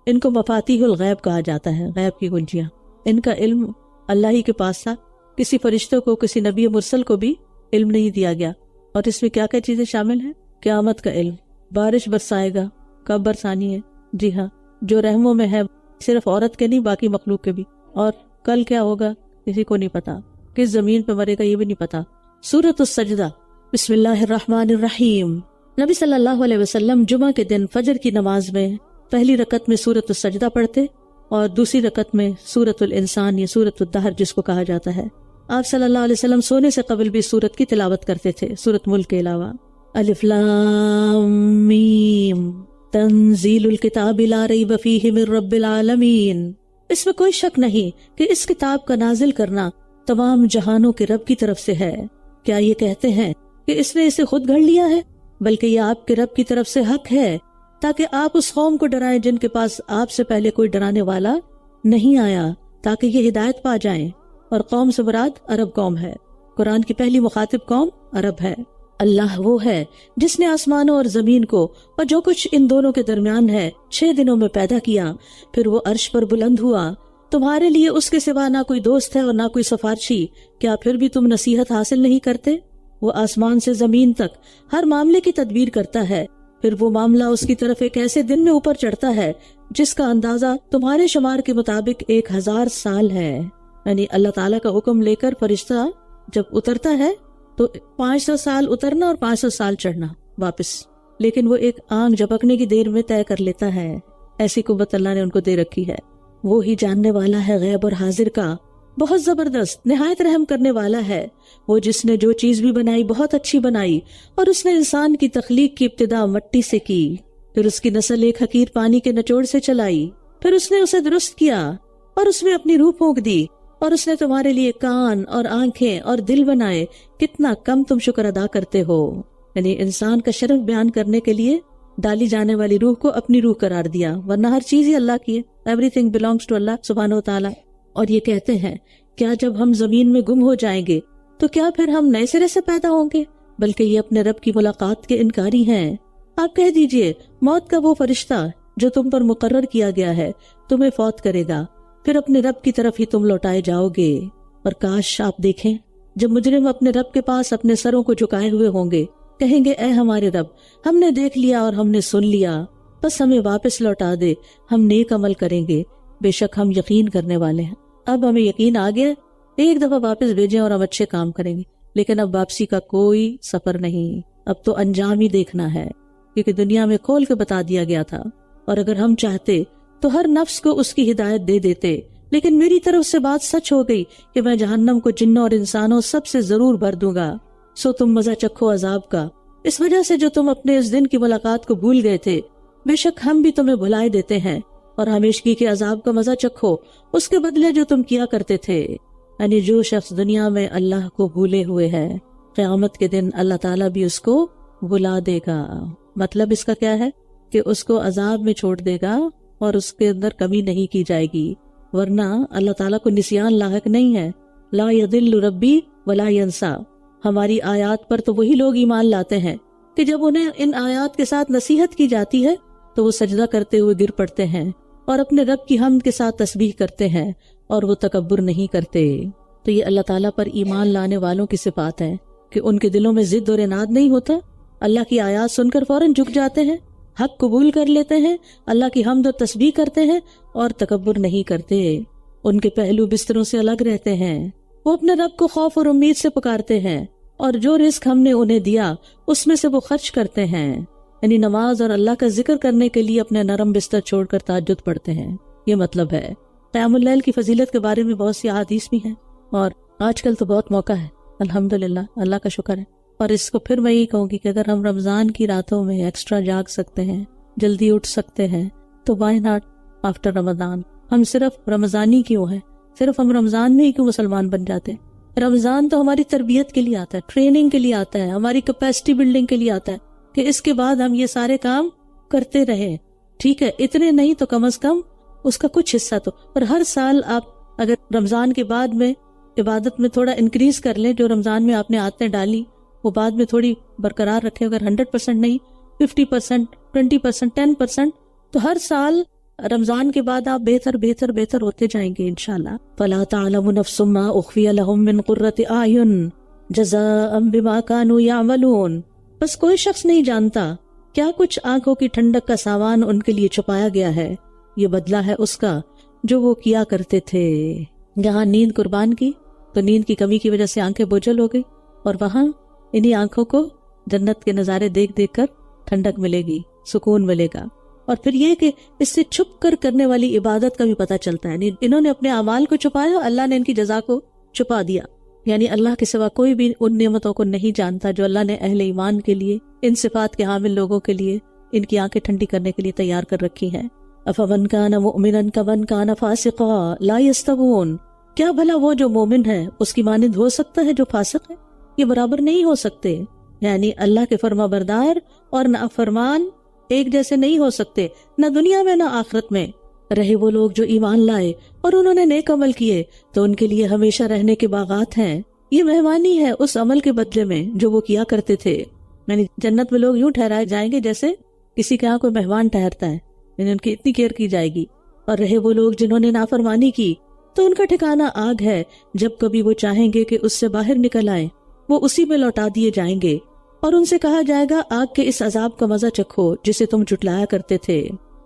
ان کو مفاتیح الغیب کہا جاتا ہے، غیب کی کنجیاں۔ ان کا علم اللہ ہی کے پاس تھا، کسی فرشتوں کو، کسی نبی مرسل کو بھی علم نہیں دیا گیا۔ اور اس میں کیا کیا چیزیں شامل ہیں؟ قیامت کا علم، بارش برسائے گا، کب برسانی ہے، جی ہاں، جو رحموں میں ہے، صرف عورت کے نہیں باقی مخلوق کے بھی، اور کل کیا ہوگا کسی کو نہیں پتا، کس زمین پہ مرے گا یہ بھی نہیں پتا۔ سورۃ السجدہ، بسم اللہ الرحمن الرحیم۔ نبی صلی اللہ علیہ وسلم جمعہ کے دن فجر کی نماز میں پہلی رکعت میں سورۃ السجدہ پڑھتے اور دوسری رکعت میں سورۃ الانسان یا سورۃ الدہر جس کو کہا جاتا ہے۔ آپ صلی اللہ علیہ وسلم سونے سے قبل بھی سورت کی تلاوت کرتے تھے، سورۃ ملک کے علاوہ۔ الف لام میم تنزیل الکتاب لا ریب فیہ من رب العالمین، اس میں کوئی شک نہیں کہ اس کتاب کا نازل کرنا تمام جہانوں کے رب کی طرف سے ہے۔ کیا یہ کہتے ہیں کہ اس نے اسے خود گھڑ لیا ہے؟ بلکہ یہ آپ کے رب کی طرف سے حق ہے، تاکہ آپ اس قوم کو ڈرائیں جن کے پاس آپ سے پہلے کوئی ڈرانے والا نہیں آیا، تاکہ یہ ہدایت پا جائیں۔ اور قوم سے مراد عرب قوم ہے، قرآن کی پہلی مخاطب قوم عرب ہے۔ اللہ وہ ہے جس نے آسمانوں اور زمین کو اور جو کچھ ان دونوں کے درمیان ہے 6 دنوں میں پیدا کیا، پھر وہ عرش پر بلند ہوا۔ تمہارے لیے اس کے سوا نہ کوئی دوست ہے اور نہ کوئی سفارشی، کیا پھر بھی تم نصیحت حاصل نہیں کرتے؟ وہ آسمان سے زمین تک ہر معاملے کی تدبیر کرتا ہے، پھر وہ معاملہ اس کی طرف ایک ایسے دن میں اوپر چڑھتا ہے جس کا اندازہ تمہارے شمار کے مطابق 1000 سال ہے۔ یعنی اللہ تعالیٰ کا حکم لے کر فرشتہ جب اترتا ہے تو 500 سال اترنا اور 500 سال چڑھنا واپس، لیکن وہ ایک آنکھ جھپکنے کی دیر میں طے کر لیتا ہے. ایسی قوت اللہ نے ان کو دے رکھی ہے. وہ ہی جاننے والا ہے غیب اور حاضر کا، بہت زبردست، نہایت رحم کرنے والا ہے. وہ جس نے جو چیز بھی بنائی بہت اچھی بنائی، اور اس نے انسان کی تخلیق کی ابتدا مٹی سے کی، پھر اس کی نسل ایک حقیر پانی کے نچوڑ سے چلائی، پھر اس نے اسے درست کیا اور اس میں اپنی روح پھونک دی، اور اس نے تمہارے لیے کان اور آنکھیں اور دل بنائے، کتنا کم تم شکر ادا کرتے ہو. یعنی انسان کا شرف بیان کرنے کے لیے ڈالی جانے والی روح کو اپنی روح قرار دیا، ورنہ ہر چیز ہی اللہ کی ہے. ایوری تھنگ بلانگس ٹو اللہ سبحانہ و تعالیٰ. اور یہ کہتے ہیں کیا جب ہم زمین میں گم ہو جائیں گے تو کیا پھر ہم نئے سرے سے پیدا ہوں گے؟ بلکہ یہ اپنے رب کی ملاقات کے انکاری ہیں. آپ کہہ دیجئے موت کا وہ فرشتہ جو تم پر مقرر کیا گیا ہے تمہیں فوت کرے گا، پھر اپنے رب کی طرف ہی تم لوٹائے جاؤ گے. اور کاش آپ دیکھیں جب مجرم اپنے رب کے پاس اپنے سروں کو جھکائے ہوئے ہوں گے، کہیں گے اے ہمارے رب، ہم نے دیکھ لیا اور ہم نے سن لیا، بس ہمیں واپس لوٹا دے، ہم نیک عمل کریں گے، بے شک ہم یقین کرنے والے ہیں. اب ہمیں یقین آ گیا، ایک دفعہ واپس بھیجیں اور ہم اچھے کام کریں گے. لیکن اب واپسی کا کوئی سفر نہیں، اب تو انجام ہی دیکھنا ہے، کیونکہ دنیا میں کھول کے بتا دیا گیا تھا. اور اگر ہم چاہتے تو ہر نفس کو اس کی ہدایت دے دیتے، لیکن میری طرف سے بات سچ ہو گئی کہ میں جہنم کو جنوں اور انسانوں سب سے ضرور بھر دوں گا. سو تم مزہ چکھو عذاب کا، اس وجہ سے جو تم اپنے اس دن کی ملاقات کو بھول گئے تھے. بے شک ہم بھی تمہیں بھلائے دیتے ہیں، اور ہمیشگی کے عذاب کا مزہ چکھو اس کے بدلے جو تم کیا کرتے تھے. یعنی جو شخص دنیا میں اللہ کو بھولے ہوئے ہے، قیامت کے دن اللہ تعالیٰ بھی اس کو بھلا دے گا. مطلب اس کا کیا ہے کہ اس کو عذاب میں چھوڑ دے گا اور اس کے اندر کمی نہیں کی جائے گی، ورنہ اللہ تعالیٰ کو نسیان لاحق نہیں ہے. لا یضل ربی ولا ینسا. ہماری آیات پر تو وہی لوگ ایمان لاتے ہیں کہ جب انہیں ان آیات کے ساتھ نصیحت کی جاتی ہے تو وہ سجدہ کرتے ہوئے گر پڑتے ہیں اور اپنے رب کی حمد کے ساتھ تسبیح کرتے ہیں، اور وہ تکبر نہیں کرتے. تو یہ اللہ تعالیٰ پر ایمان لانے والوں کی صفات ہے کہ ان کے دلوں میں ضد اور اناد نہیں ہوتا، اللہ کی آیات سن کر فوراً جھک جاتے ہیں، حق قبول کر لیتے ہیں، اللہ کی حمد و تسبیح کرتے ہیں اور تکبر نہیں کرتے. ان کے پہلو بستروں سے الگ رہتے ہیں، وہ اپنے رب کو خوف اور امید سے پکارتے ہیں، اور جو رزق ہم نے انہیں دیا اس میں سے وہ خرچ کرتے ہیں. یعنی نماز اور اللہ کا ذکر کرنے کے لیے اپنے نرم بستر چھوڑ کر تہجد پڑھتے ہیں. یہ مطلب ہے. قیام اللیل کی فضیلت کے بارے میں بہت سی احادیث بھی ہیں، اور آج کل تو بہت موقع ہے، الحمدللہ، اللہ کا شکر ہے. اور اس کو پھر میں یہی کہوں گی کہ اگر ہم رمضان کی راتوں میں ایکسٹرا جاگ سکتے ہیں، جلدی اٹھ سکتے ہیں، تو وائی ناٹ آفٹر رمضان. ہم صرف رمضانی کیوں ہیں؟ صرف ہم رمضان میں ہی کیوں مسلمان بن جاتے ہیں؟ رمضان تو ہماری تربیت کے لیے آتا ہے، ٹریننگ کے لیے آتا ہے، ہماری کیپیسٹی بلڈنگ کے لیے آتا ہے کہ اس کے بعد ہم یہ سارے کام کرتے رہیں. ٹھیک ہے، اتنے نہیں تو کم از کم اس کا کچھ حصہ تو. اور ہر سال آپ اگر رمضان کے بعد میں عبادت میں تھوڑا انکریز کر لیں، جو رمضان میں آپ نے عادتیں ڈالی وہ بعد میں تھوڑی برقرار رکھیں، اگر 100% نہیں 50%، 20%، 10%، تو ہر سال رمضان کے بعد آپ بہتر بہتر بہتر ہوتے جائیں گے انشاءاللہ. فَلَا تَعْلَمُ نَفْسٌ مَّا أُخْفِيَ لَهُم مِّن قُرَّةِ أَعْيُنٍ جَزَاءً بِمَا كَانُوا يَعْمَلُونَ. بس کوئی شخص نہیں جانتا کیا کچھ آنکھوں کی ٹھنڈک کا سامان ان کے لیے چھپایا گیا ہے، یہ بدلہ ہے اس کا جو وہ کیا کرتے تھے. یہاں نیند قربان کی تو نیند کی کمی کی وجہ سے آنکھیں بوجھل ہو گئی، اور وہاں انہی آنکھوں کو جنت کے نظارے دیکھ دیکھ کر ٹھنڈک ملے گی، سکون ملے گا. اور پھر یہ کہ اس سے چھپ کر کرنے والی عبادت کا بھی پتہ چلتا ہے. انہوں نے اپنے اعمال کو چھپایا، اللہ نے ان کی جزا کو چھپا دیا. یعنی اللہ کے سوا کوئی بھی ان نعمتوں کو نہیں جانتا جو اللہ نے اہل ایمان کے لیے، ان صفات کے حامل لوگوں کے لیے، ان کی آنکھیں ٹھنڈی کرنے کے لیے تیار کر رکھی ہیں. افمن کان مؤمنا کمن کان فاسقا لا یستوون. کیا بھلا وہ جو مومن ہے اس کی مانند ہو سکتا ہے جو فاسق ہے؟ یہ برابر نہیں ہو سکتے. یعنی اللہ کے فرما بردار اور نافرمان ایک جیسے نہیں ہو سکتے، نہ دنیا میں نہ آخرت میں. رہے وہ لوگ جو ایمان لائے اور انہوں نے نیک عمل کیے تو ان کے لیے ہمیشہ رہنے کے باغات ہیں. یہ مہمانی ہے اس عمل کے بدلے میں جو وہ کیا کرتے تھے. یعنی جنت میں لوگ یوں ٹھہرائے جائیں گے جیسے کسی کے یہاں کوئی مہمان ٹھہرتا ہے، یعنی ان کی اتنی کیئر کی جائے گی. اور رہے وہ لوگ جنہوں نے نافرمانی کی تو ان کا ٹھکانہ آگ ہے، جب کبھی وہ چاہیں گے کہ اس سے باہر نکل آئیں وہ اسی میں لوٹا دیے جائیں گے. اور ان سے کہا جائے گا آگ کے اس عذاب کا مزہ چکھو جسے تم جھٹلایا کرتے تھے.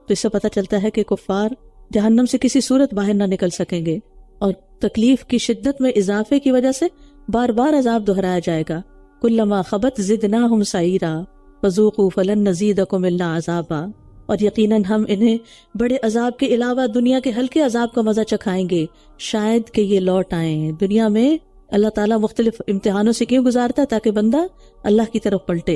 تو اس سے پتہ چلتا ہے کہ کفار جہنم سے کسی صورت باہر نہ نکل سکیں گے. اور تکلیف کی شدت میں اضافے کی وجہ سے بار بار عذاب دہرایا جائے گا. کلما خبت زدناہم سعیرا فذوقوا فلن نزیدکم الا عذابا. اور یقیناً ہم انہیں بڑے عذاب کے علاوہ دنیا کے ہلکے عذاب کا مزہ چکھائیں گے شاید کہ یہ لوٹ آئیں. دنیا میں اللہ تعالیٰ مختلف امتحانوں سے کیوں گزارتا ہے؟ تاکہ بندہ اللہ کی طرف پلٹے.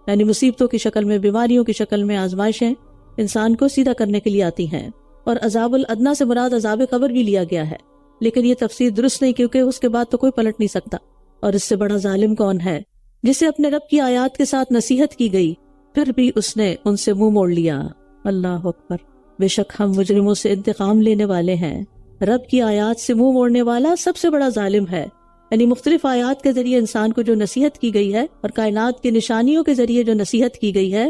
یعنی مصیبتوں کی شکل میں، بیماریوں کی شکل میں آزمائشیں انسان کو سیدھا کرنے کے لیے آتی ہیں. اور عذاب الادنیٰ سے مراد عذاب قبر بھی لیا گیا ہے، لیکن یہ تفسیر درست نہیں، کیونکہ اس کے بعد تو کوئی پلٹ نہیں سکتا. اور اس سے بڑا ظالم کون ہے جسے اپنے رب کی آیات کے ساتھ نصیحت کی گئی پھر بھی اس نے ان سے منہ موڑ لیا. اللہ اکبر. بے شک ہم مجرموں سے انتقام لینے والے ہیں. رب کی آیات سے منہ موڑنے والا سب سے بڑا ظالم ہے. یعنی مختلف آیات کے ذریعے انسان کو جو نصیحت کی گئی ہے اور کائنات کی نشانیوں کے ذریعے جو نصیحت کی گئی ہے،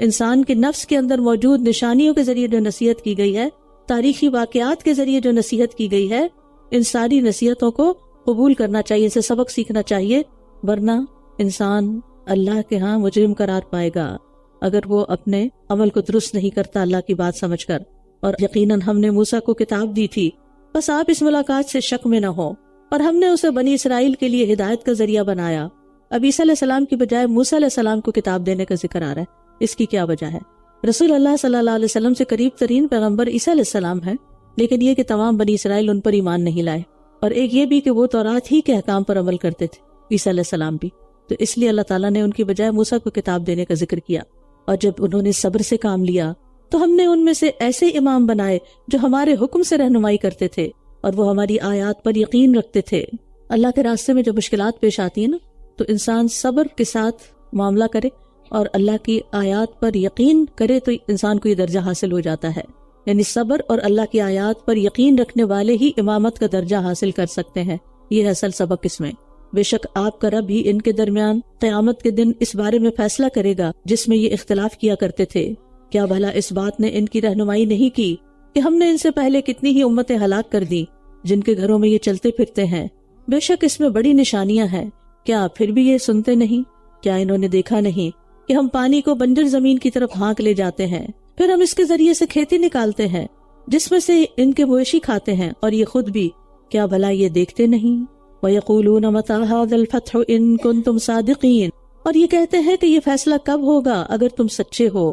انسان کے نفس کے اندر موجود نشانیوں کے ذریعے جو نصیحت کی گئی ہے، تاریخی واقعات کے ذریعے جو نصیحت کی گئی ہے، ان ساری نصیحتوں کو قبول کرنا چاہیے، اسے سبق سیکھنا چاہیے، ورنہ انسان اللہ کے ہاں مجرم قرار پائے گا اگر وہ اپنے عمل کو درست نہیں کرتا اللہ کی بات سمجھ کر. اور یقیناً ہم نے موسیٰ کو کتاب دی تھی، بس آپ اس ملاقات سے شک میں نہ ہو، اور ہم نے اسے بنی اسرائیل کے لیے ہدایت کا ذریعہ بنایا. اب عیسیٰ علیہ السلام کی بجائے موسیٰ علیہ السلام کو کتاب دینے کا ذکر آ رہا ہے. اس کی کیا وجہ ہے؟ رسول اللہ صلی اللہ علیہ وسلم سے قریب ترین پیغمبر عیسیٰ علیہ السلام ہیں، لیکن یہ کہ تمام بنی اسرائیل ان پر ایمان نہیں لائے، اور ایک یہ بھی کہ وہ تورات ہی کے احکام پر عمل کرتے تھے، عیسیٰ علیہ السلام بھی. تو اس لیے اللہ تعالیٰ نے ان کی بجائے موسیٰ کو کتاب دینے کا ذکر کیا. اور جب انہوں نے صبر سے کام لیا تو ہم نے ان میں سے ایسے امام بنائے جو ہمارے حکم سے رہنمائی کرتے تھے اور وہ ہماری آیات پر یقین رکھتے تھے. اللہ کے راستے میں جو مشکلات پیش آتی ہیں نا، تو انسان صبر کے ساتھ معاملہ کرے اور اللہ کی آیات پر یقین کرے تو انسان کو یہ درجہ حاصل ہو جاتا ہے. یعنی صبر اور اللہ کی آیات پر یقین رکھنے والے ہی امامت کا درجہ حاصل کر سکتے ہیں. یہ اصل سبق اس میں. بے شک آپ کا رب ہی ان کے درمیان قیامت کے دن اس بارے میں فیصلہ کرے گا جس میں یہ اختلاف کیا کرتے تھے. کیا بھلا اس بات نے ان کی رہنمائی نہیں کی کہ ہم نے ان سے پہلے کتنی ہی امتیں ہلاک کر دی جن کے گھروں میں یہ چلتے پھرتے ہیں؟ بے شک اس میں بڑی نشانیاں ہیں. کیا پھر بھی یہ سنتے نہیں؟ کیا انہوں نے دیکھا نہیں کہ ہم پانی کو بنجر زمین کی طرف ہانک لے جاتے ہیں، پھر ہم اس کے ذریعے سے کھیتی نکالتے ہیں جس میں سے ان کے مویشی کھاتے ہیں اور یہ خود بھی. کیا بھلا یہ دیکھتے نہیں؟ وَيَقُولُونَ مَتَىٰ هَٰذَا الْفَتْحُ إِن كُنتُمْ صَادِقِينَ. اور یہ کہتے ہیں کہ یہ فیصلہ کب ہوگا اگر تم سچے ہو.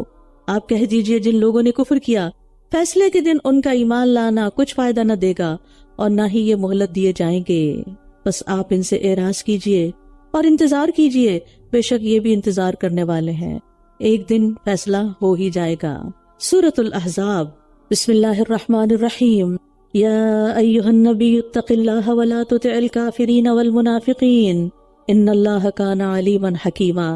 آپ کہہ دیجئے جن لوگوں نے کفر کیا، فیصلے کے دن ان کا ایمان لانا کچھ فائدہ نہ دے گا اور نہ ہی یہ مہلت دیے جائیں گے. بس آپ ان سے اعراض کیجئے اور انتظار کیجئے، بے شک یہ بھی انتظار کرنے والے ہیں. ایک دن فیصلہ ہو ہی جائے گا. سورۃ الاحزاب. بسم اللہ الرحمن الرحیم. یا ایہا النبی اتق اللہ ولا تطع الکافرین والمنافقین ان اللہ کان علیما حکیما.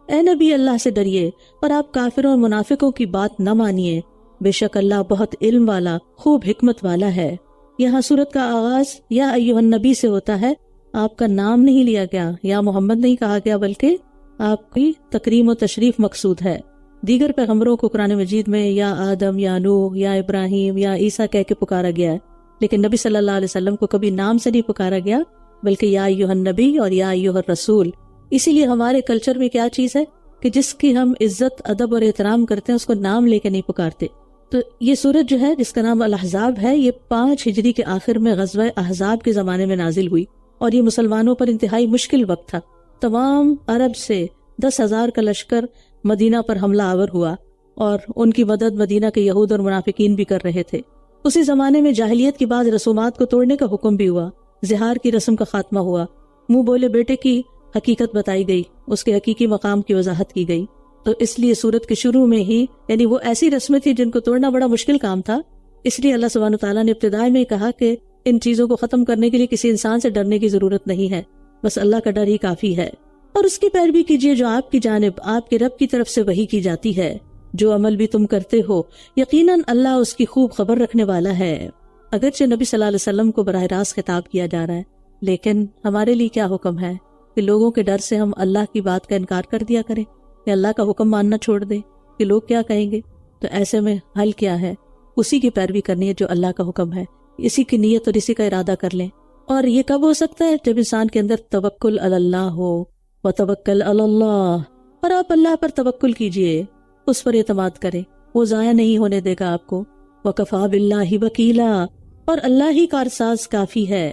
اے نبی، اللہ سے ڈریے اور آپ کافروں اور منافقوں کی بات نہ مانیے، بے شک اللہ بہت علم والا، خوب حکمت والا ہے. یہاں سورت کا آغاز یا ایھا النبی سے ہوتا ہے. آپ کا نام نہیں لیا گیا، یا محمد نہیں کہا گیا، بلکہ آپ کی تکریم و تشریف مقصود ہے. دیگر پیغمبروں کو قرآن مجید میں یا آدم یا نوح یا ابراہیم یا عیسیٰ کہہ کے پکارا گیا ہے، لیکن نبی صلی اللہ علیہ وسلم کو کبھی نام سے نہیں پکارا گیا، بلکہ یا ایھا النبی اور یا ایھا الرسول. اسی لیے ہمارے کلچر میں کیا چیز ہے کہ جس کی ہم عزت، ادب اور احترام کرتے ہیں اس کو نام لے کے نہیں پکارتے. تو یہ سورت جو ہے جس کا نام الاحزاب ہے، یہ 5 ہجری کے آخر میں غزوہ احزاب کے زمانے میں نازل ہوئی، اور یہ مسلمانوں پر انتہائی مشکل وقت تھا. تمام عرب سے 10,000 کا لشکر مدینہ پر حملہ آور ہوا، اور ان کی مدد مدینہ کے یہود اور منافقین بھی کر رہے تھے. اسی زمانے میں جاہلیت کی بعض رسومات کو توڑنے کا حکم بھی ہوا. زہار کی رسم کا خاتمہ ہوا، منہ بولے بیٹے کی حقیقت بتائی گئی، اس کے حقیقی مقام کی وضاحت کی گئی. تو اس لیے سورت کے شروع میں ہی، یعنی وہ ایسی رسمیں تھی جن کو توڑنا بڑا مشکل کام تھا، اس لیے اللہ سبحانہ وتعالیٰ نے ابتداء میں کہا کہ ان چیزوں کو ختم کرنے کے لیے کسی انسان سے ڈرنے کی ضرورت نہیں ہے، بس اللہ کا ڈر ہی کافی ہے. اور اس کی پیروی کیجیے جو آپ کی جانب آپ کے رب کی طرف سے وحی کی جاتی ہے. جو عمل بھی تم کرتے ہو یقیناً اللہ اس کی خوب خبر رکھنے والا ہے. اگرچہ نبی صلی اللہ علیہ وسلم کو براہ راست خطاب کیا جا رہا ہے، لیکن ہمارے لیے کیا حکم ہے کہ لوگوں کے ڈر سے ہم اللہ کی بات کا انکار کر دیا کریں یا اللہ کا حکم ماننا چھوڑ دیں کہ لوگ کیا کہیں گے. تو ایسے میں حل کیا ہے؟ اسی کی پیروی کرنی ہے جو اللہ کا حکم ہے، اسی کی نیت اور اسی کا ارادہ کر لیں. اور یہ کب ہو سکتا ہے؟ جب انسان کے اندر توکل علی اللہ ہو. وتوکل علی اللہ، اور آپ اللہ پر توکل کیجئے، اس پر اعتماد کریں، وہ ضائع نہیں ہونے دے گا آپ کو. وکفی باللہ وکیلا، اور اللہ ہی کارساز کافی ہے.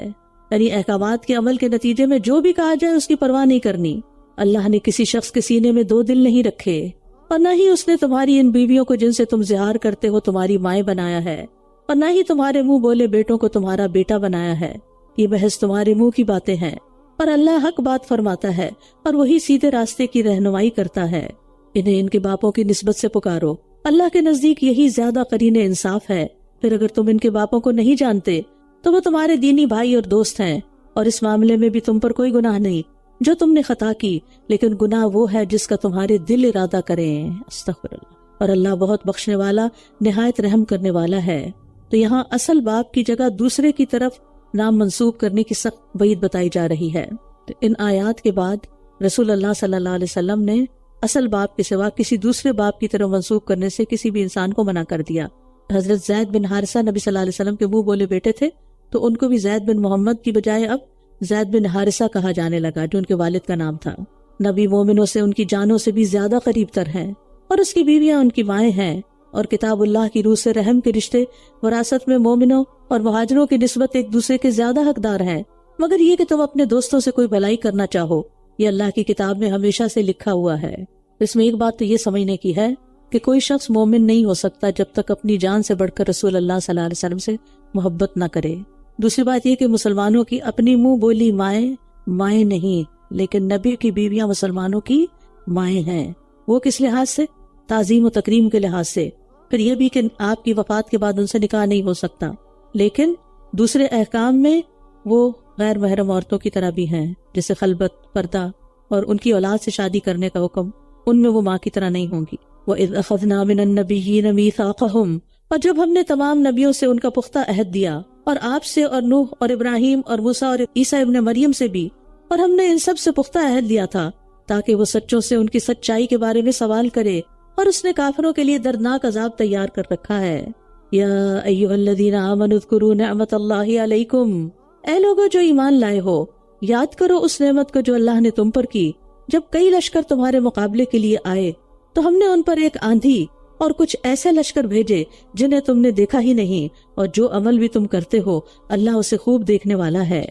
یعنی احکامات کے عمل کے نتیجے میں جو بھی کہا جائے اس کی پرواہ نہیں کرنی. اللہ نے کسی شخص کے سینے میں دو دل نہیں رکھے، اور نہ ہی اس نے تمہاری ان بیویوں کو جن سے تم زہار کرتے ہو تمہاری مائیں بنایا ہے، اور نہ ہی تمہارے منہ بولے بیٹوں کو تمہارا بیٹا بنایا ہے. یہ محض تمہارے منہ کی باتیں ہیں، اور اللہ حق بات فرماتا ہے اور وہی سیدھے راستے کی رہنمائی کرتا ہے. انہیں ان کے باپوں کی نسبت سے پکارو، اللہ کے نزدیک یہی زیادہ قرین انصاف ہے. پھر اگر تم ان کے باپوں کو نہیں جانتے تو وہ تمہارے دینی بھائی اور دوست ہیں، اور اس معاملے میں بھی تم پر کوئی گناہ نہیں جو تم نے خطا کی، لیکن گناہ وہ ہے جس کا تمہارے دل ارادہ کریں. استغفر اللہ. اور اللہ بہت بخشنے والا نہایت رحم کرنے والا ہے. تو یہاں اصل باپ کی جگہ دوسرے کی طرف نام منسوب کرنے کی سخت وعید بتائی جا رہی ہے. تو ان آیات کے بعد رسول اللہ صلی اللہ علیہ وسلم نے اصل باپ کے سوا کسی دوسرے باپ کی طرف منسوب کرنے سے کسی بھی انسان کو منع کر دیا. حضرت زید بن حارثہ نبی صلی اللہ علیہ وسلم کے منہ بولے بیٹے تھے، تو ان کو بھی زید بن محمد کی بجائے اب زید بن حارثہ کہا جانے لگا، جو ان کے والد کا نام تھا. نبی مومنوں سے ان کی جانوں سے بھی زیادہ قریب تر ہیں، اور اس کی بیویاں ان کی مائیں ہیں. اور کتاب اللہ کی روح سے رحم کے رشتے وراثت میں مومنوں اور مہاجروں کی نسبت ایک دوسرے کے زیادہ حقدار ہیں، مگر یہ کہ تم اپنے دوستوں سے کوئی بھلائی کرنا چاہو، یہ اللہ کی کتاب میں ہمیشہ سے لکھا ہوا ہے. اس میں ایک بات تو یہ سمجھنے کی ہے کہ کوئی شخص مومن نہیں ہو سکتا جب تک اپنی جان سے بڑھ کر رسول اللہ صلی اللہ علیہ وسلم سے محبت نہ کرے. دوسری بات یہ کہ مسلمانوں کی اپنی منہ بولی مائیں نہیں، لیکن نبی کی بیویاں مسلمانوں کی مائیں ہیں. وہ کس لحاظ سے؟ تعظیم و تکریم کے لحاظ سے. پھر یہ بھی کہ آپ کی وفات کے بعد ان سے نکاح نہیں ہو سکتا، لیکن دوسرے احکام میں وہ غیر محرم عورتوں کی طرح بھی ہیں، جیسے خلبت، پردہ، اور ان کی اولاد سے شادی کرنے کا حکم ان میں وہ ماں کی طرح نہیں ہوں گی. وَإِذْ أَخَذْنَا مِنَ النَّبِيِّينَ مِيثَاقَهُمْ، اور جب ہم نے تمام نبیوں سے ان کا پختہ عہد دیا، اور آپ سے اور نوح اور ابراہیم اور موسیٰ اور عیسیٰ ابن مریم سے بھی، اور ہم نے ان سب سے پختہ عہد لیا تھا تاکہ وہ سچوں سے ان کی سچائی کے بارے میں سوال کرے، اور اس نے کافروں کے لیے دردناک عذاب تیار کر رکھا ہے. یا ایھا الذین آمنوا اذکروا نعمت اللہ علیکم، اے لوگو جو ایمان لائے ہو، یاد کرو اس نعمت کو جو اللہ نے تم پر کی، جب کئی لشکر تمہارے مقابلے کے لیے آئے تو ہم نے ان پر ایک آندھی اور کچھ ایسے لشکر بھیجے جنہیں تم نے دیکھا ہی نہیں، اور جو عمل بھی تم کرتے ہو اللہ اسے خوب دیکھنے والا ہے.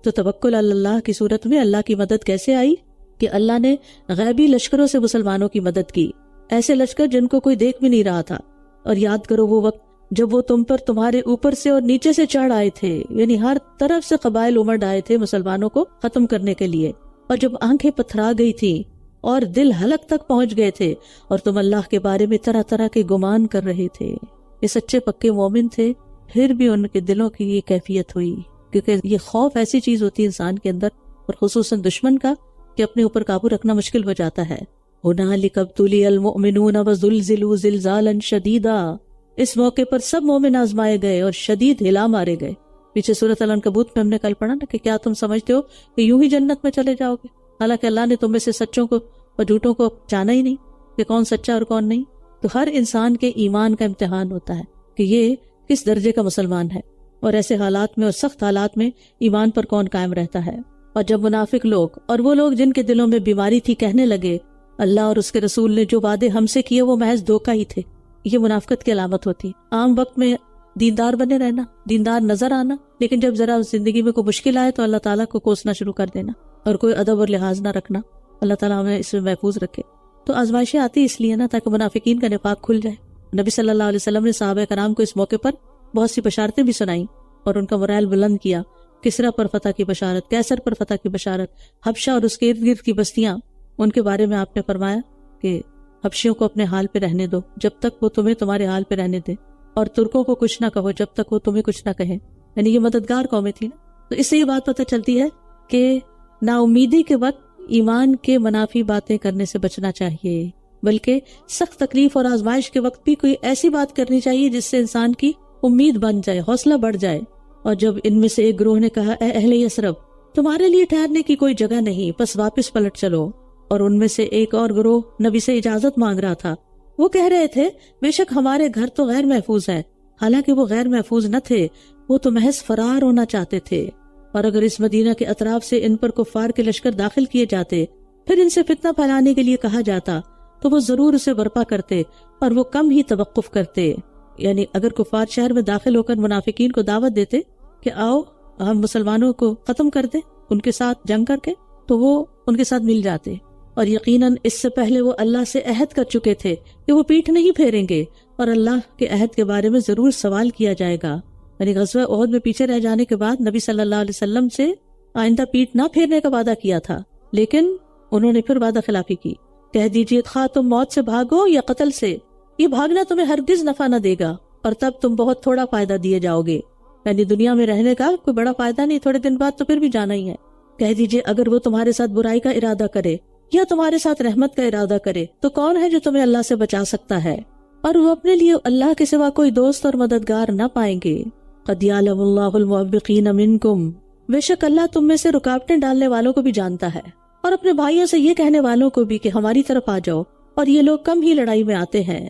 تو توکل علی اللہ کی صورت میں اللہ کی مدد کیسے آئی؟ کہ اللہ نے غیبی لشکروں سے مسلمانوں کی مدد کی، ایسے لشکر جن کو کوئی دیکھ بھی نہیں رہا تھا. اور یاد کرو وہ وقت جب وہ تم پر تمہارے اوپر سے اور نیچے سے چڑھ آئے تھے، یعنی ہر طرف سے قبائل امڑ آئے تھے مسلمانوں کو ختم کرنے کے لیے، اور جب آنکھیں پتھرا گئی تھیں اور دل حلق تک پہنچ گئے تھے، اور تم اللہ کے بارے میں طرح طرح کے گمان کر رہے تھے. یہ سچے پکے مومن تھے، پھر بھی ان کے دلوں کی یہ کیفیت ہوئی، کیونکہ یہ خوف ایسی چیز ہوتی ہے انسان کے اندر، اور خصوصاً دشمن کا، کہ اپنے اوپر قابو رکھنا مشکل ہو جاتا ہے. هُنَالِكَ ابْتُلِيَ الْمُؤْمِنُونَ وَزُلْزِلُوا زِلْزَالًا شَدِيدًا، اس موقع پر سب مومن آزمائے گئے اور شدید ہلا مارے گئے. پیچھے سورۃ العنکبوت میں ہم نے کل پڑھا نا کہ کیا تم سمجھتے ہو کہ یوں ہی جنت میں چلے جاؤ گے، حالانکہ اللہ نے تم میں سے سچوں کو اور جھوٹوں کو جانا ہی نہیں کہ کون سچا اور کون نہیں. تو ہر انسان کے ایمان کا امتحان ہوتا ہے کہ یہ کس درجے کا مسلمان ہے، اور ایسے حالات میں اور سخت حالات میں ایمان پر کون قائم رہتا ہے. اور جب منافق لوگ اور وہ لوگ جن کے دلوں میں بیماری تھی کہنے لگے اللہ اور اس کے رسول نے جو وعدے ہم سے کیے وہ محض دھوکہ ہی تھے، یہ منافقت کی علامت ہوتی ہے. عام وقت میں دیندار بنے رہنا، دیندار نظر آنا، لیکن جب ذرا زندگی میں کوئی مشکل آئے تو اللہ تعالیٰ کو کوسنا شروع کر دینا اور کوئی ادب اور لحاظ نہ رکھنا. اللہ تعالیٰ ہمیں اس میں محفوظ رکھے. تو آزمائشیں آتی اس لیے نا تاکہ منافقین کا نفاق کھل جائے. نبی صلی اللہ علیہ وسلم نے صحابہ کرام کو اس موقع پر بہت سی بشارتیں بھی سنائیں اور ان کا morale بلند کیا. کسرا پر فتح کی بشارت، کیسر پر فتح کی بشارت، حبشہ اور اس کے ارد گرد کی بستیاں، ان کے بارے میں آپ نے فرمایا کہ حبشیوں کو اپنے حال پہ رہنے دو جب تک وہ تمہیں تمہارے حال پہ رہنے دے، اور ترکوں کو کچھ نہ کہو جب تک وہ تمہیں کچھ نہ کہیں. یعنی یہ مددگار قومیں تھی نا. تو اس سے یہ بات پتہ چلتی ہے کہ نا امیدی کے وقت ایمان کے منافی باتیں کرنے سے بچنا چاہیے، بلکہ سخت تکلیف اور آزمائش کے وقت بھی کوئی ایسی بات کرنی چاہیے جس سے انسان کی امید بن جائے، حوصلہ بڑھ جائے. اور جب ان میں سے ایک گروہ نے کہا اے اہل یثرب تمہارے لیے ٹھہرنے کی کوئی جگہ نہیں، بس واپس پلٹ چلو، اور ان میں سے ایک اور گروہ نبی سے اجازت مانگ رہا تھا. وہ کہہ رہے تھے بے شک ہمارے گھر تو غیر محفوظ ہیں، حالانکہ وہ غیر محفوظ نہ تھے، وہ تو محض فرار ہونا چاہتے تھے. اور اگر اس مدینہ کے اطراف سے ان پر کفار کے لشکر داخل کیے جاتے، پھر ان سے فتنہ پھیلانے کے لیے کہا جاتا، تو وہ ضرور اسے برپا کرتے اور وہ کم ہی توقف کرتے. یعنی اگر کفار شہر میں داخل ہو کر منافقین کو دعوت دیتے کہ آؤ ہم مسلمانوں کو ختم کر دیں ان کے ساتھ جنگ کر کے، تو وہ ان کے ساتھ مل جاتے، اور یقیناً اس سے پہلے وہ اللہ سے عہد کر چکے تھے کہ وہ پیٹھ نہیں پھیریں گے، اور اللہ کے عہد کے بارے میں ضرور سوال کیا جائے گا۔ یعنی غزوہ احد میں پیچھے رہ جانے کے بعد نبی صلی اللہ علیہ وسلم سے آئندہ پیٹھ نہ پھیرنے کا وعدہ کیا تھا، لیکن انہوں نے پھر وعدہ خلافی کی۔ کہہ دیجئے خواہ تم موت سے بھاگو یا قتل سے، یہ بھاگنا تمہیں ہرگز نفع نہ دے گا، اور تب تم بہت تھوڑا فائدہ دیے جاؤ گے۔ یعنی دنیا میں رہنے کا کوئی بڑا فائدہ نہیں، تھوڑے دن بعد تو پھر بھی جانا ہی ہے۔ کہہ دیجئے اگر وہ تمہارے ساتھ برائی کا ارادہ کرے یا تمہارے ساتھ رحمت کا ارادہ کرے تو کون ہے جو تمہیں اللہ سے بچا سکتا ہے؟ اور وہ اپنے لیے اللہ کے سوا کوئی دوست اور مددگار نہ پائیں گے۔ قد یعلم اللہ المعوقین منکم، بے شک اللہ تم میں سے رکاوٹیں ڈالنے والوں کو بھی جانتا ہے، اور اپنے بھائیوں سے یہ کہنے والوں کو بھی کہ ہماری طرف آ جاؤ، اور یہ لوگ کم ہی لڑائی میں آتے ہیں۔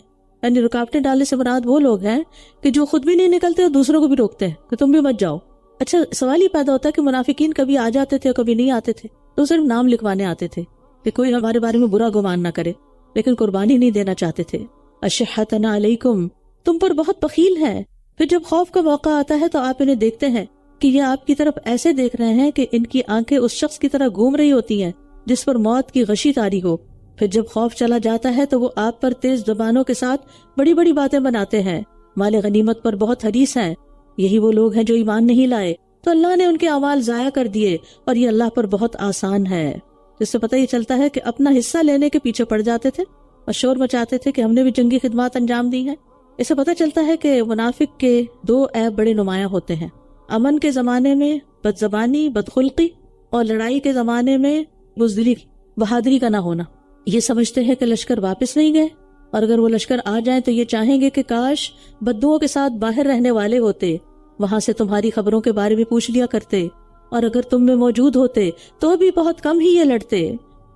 یعنی رکاوٹیں ڈالنے سے مراد وہ لوگ ہیں کہ جو خود بھی نہیں نکلتے اور دوسروں کو بھی روکتے ہیں کہ تم بھی مت جاؤ۔ اچھا سوال یہ پیدا ہوتا ہے کہ منافقین کبھی آ جاتے تھے اور کبھی نہیں آتے تھے، تو صرف نام لکھوانے آتے تھے کہ کوئی ہمارے بارے میں برا گمان نہ کرے، لیکن قربانی نہیں دینا چاہتے تھے۔ اشحۃ علیکم، تم پر بہت بخیل ہیں۔ پھر جب خوف کا موقع آتا ہے تو آپ انہیں دیکھتے ہیں کہ یہ آپ کی طرف ایسے دیکھ رہے ہیں کہ ان کی آنکھیں اس شخص کی طرح گھوم رہی ہوتی ہیں جس پر موت کی غشی طاری ہو۔ پھر جب خوف چلا جاتا ہے تو وہ آپ پر تیز زبانوں کے ساتھ بڑی بڑی باتیں بناتے ہیں، مال غنیمت پر بہت حریص ہیں۔ یہی وہ لوگ ہیں جو ایمان نہیں لائے، تو اللہ نے ان کے اعمال ضائع کر دیے، اور یہ اللہ پر بہت آسان ہے۔ جس سے پتہ یہ چلتا ہے کہ اپنا حصہ لینے کے پیچھے پڑ جاتے تھے اور شور مچاتے تھے کہ ہم نے بھی جنگی خدمات انجام دی ہیں۔ اس سے پتہ چلتا ہے کہ منافق کے دو عیب بڑے نمایاں ہوتے ہیں، امن کے زمانے میں بد زبانی، بدخلقی، اور لڑائی کے زمانے میں بزدلی، بہادری کا نہ ہونا۔ یہ سمجھتے ہیں کہ لشکر واپس نہیں گئے، اور اگر وہ لشکر آ جائیں تو یہ چاہیں گے کہ کاش بدوؤں کے ساتھ باہر رہنے والے ہوتے، وہاں سے تمہاری خبروں کے بارے میں پوچھ لیا کرتے، اور اگر تم میں موجود ہوتے تو بھی بہت کم ہی یہ لڑتے۔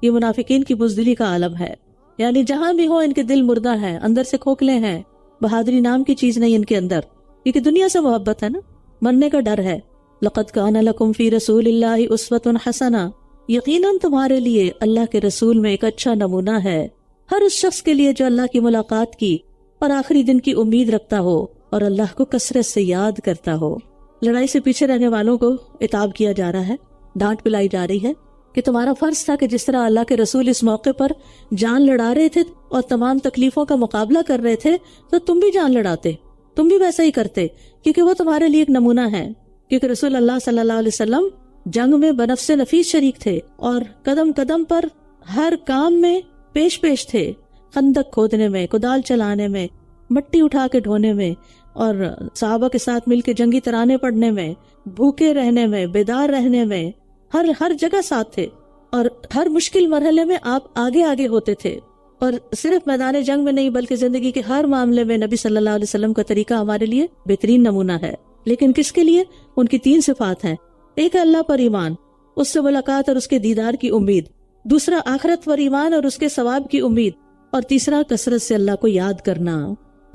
یہ منافقین کی بزدلی کا عالم ہے، یعنی جہاں بھی ہو ان کے دل مردہ ہیں، اندر سے کھوکھلے ہیں، بہادری نام کی چیز نہیں ان کے اندر، کیونکہ دنیا سے محبت ہے نا، مرنے کا ڈر ہے۔ لقد کان لکم فی رسول اللہ اسوۃ حسنہ، یقیناً تمہارے لیے اللہ کے رسول میں ایک اچھا نمونہ ہے، ہر اس شخص کے لیے جو اللہ کی ملاقات کی اور آخری دن کی امید رکھتا ہو اور اللہ کو کثرت سے یاد کرتا ہو۔ لڑائی سے پیچھے رہنے والوں کو عتاب کیا جا رہا ہے، ڈانٹ پلائی جا رہی ہے کہ تمہارا فرض تھا کہ جس طرح اللہ کے رسول اس موقع پر جان لڑا رہے تھے اور تمام تکلیفوں کا مقابلہ کر رہے تھے تو تم بھی جان لڑاتے، تم بھی ویسا ہی کرتے، کیونکہ وہ تمہارے لیے ایک نمونہ ہے۔ کیونکہ رسول اللہ صلی اللہ علیہ وسلم جنگ میں بنفس نفیس شریک تھے اور قدم قدم پر ہر کام میں پیش تھے، خندق کھودنے میں، کدال چلانے میں، مٹی اٹھا کے ڈھونے میں، اور صحابہ کے ساتھ مل کے جنگی ترانے پڑھنے میں، بھوکے رہنے میں، بیدار رہنے میں، ہر جگہ ساتھ تھے، اور ہر مشکل مرحلے میں آپ آگے آگے ہوتے تھے۔ اور صرف میدان جنگ میں نہیں بلکہ زندگی کے ہر معاملے میں نبی صلی اللہ علیہ وسلم کا طریقہ ہمارے لیے بہترین نمونہ ہے۔ لیکن کس کے لیے؟ ان کی 3 صفات ہیں، ایک ہے اللہ پر ایمان، اس سے ملاقات اور اس کے دیدار کی امید، دوسرا آخرت پر ایمان اور اس کے ثواب کی امید، اور تیسرا کثرت سے اللہ کو یاد کرنا۔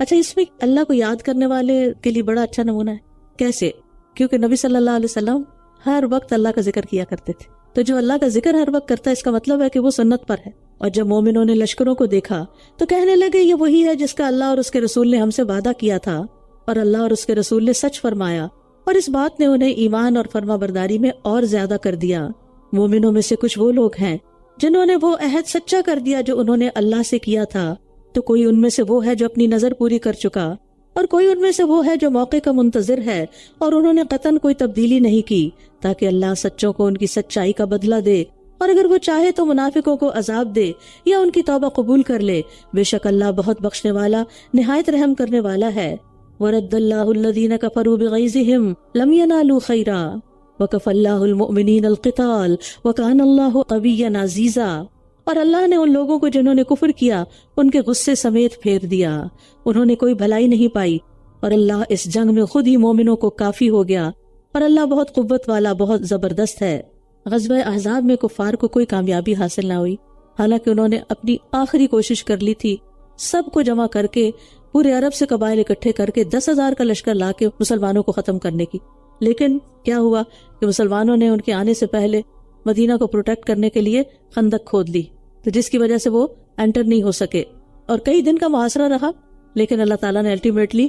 اچھا اس میں اللہ کو یاد کرنے والے کے لیے بڑا اچھا نمونہ ہے، کیسے؟ کیونکہ نبی صلی اللہ علیہ وسلم ہر وقت اللہ کا ذکر کیا کرتے تھے، تو جو اللہ کا ذکر ہر وقت کرتا ہے اس کا مطلب ہے کہ وہ سنت پر ہے۔ اور جب مومنوں نے لشکروں کو دیکھا تو کہنے لگے یہ وہی ہے جس کا اللہ اور اس کے رسول نے ہم سے وعدہ کیا تھا، اور اللہ اور اس کے رسول نے سچ فرمایا، اور اس بات نے انہیں ایمان اور فرما برداری میں اور زیادہ کر دیا۔ مومنوں میں سے کچھ وہ لوگ ہیں جنہوں نے وہ عہد سچا کر دیا جو انہوں نے اللہ سے کیا تھا، تو کوئی ان میں سے وہ ہے جو اپنی نظر پوری کر چکا، اور کوئی ان میں سے وہ ہے جو موقع کا منتظر ہے، اور انہوں نے قطعاً کوئی تبدیلی نہیں کی تاکہ اللہ سچوں کو ان کی سچائی کا بدلہ دے، اور اگر وہ چاہے تو منافقوں کو عذاب دے یا ان کی توبہ قبول کر لے، بے شک اللہ بہت بخشنے والا نہایت رحم کرنے والا ہے۔ وَرَدَّ اللَّهُ الَّذِينَ كَفَرُوا بِغَيْظِهِمْ لَمْ يَنَالُوا خَيْرًا وَكَفَى اللَّهُ الْمُؤْمِنِينَ الْقِتَالَ وَكَانَ اللَّهُ قَوِيًّا عَزِيزًا، اور اللہ نے ان لوگوں کو جنہوں نے کفر کیا ان کے غصے سمیت پھیر دیا، انہوں نے کوئی بھلائی نہیں پائی، اور اللہ اس جنگ میں خود ہی مومنوں کو کافی ہو گیا، اور اللہ بہت قوت والا، بہت زبردست ہے۔ غزوہ احزاب میں کفار کو کوئی کامیابی حاصل نہ ہوئی، حالانکہ انہوں نے اپنی آخری کوشش کر لی تھی، سب کو جمع کر کے پورے عرب سے قبائل اکٹھے کر کے 10,000 کا لشکر لا کے مسلمانوں کو ختم کرنے کی۔ لیکن کیا ہوا کہ مسلمانوں نے ان کے آنے سے پہلے مدینہ کو پروٹیکٹ کرنے کے لیے خندق کھود لی، تو جس کی وجہ سے وہ انٹر نہیں ہو سکے، اور کئی دن کا محاصرہ رہا، لیکن اللہ تعالیٰ نے الٹیمیٹلی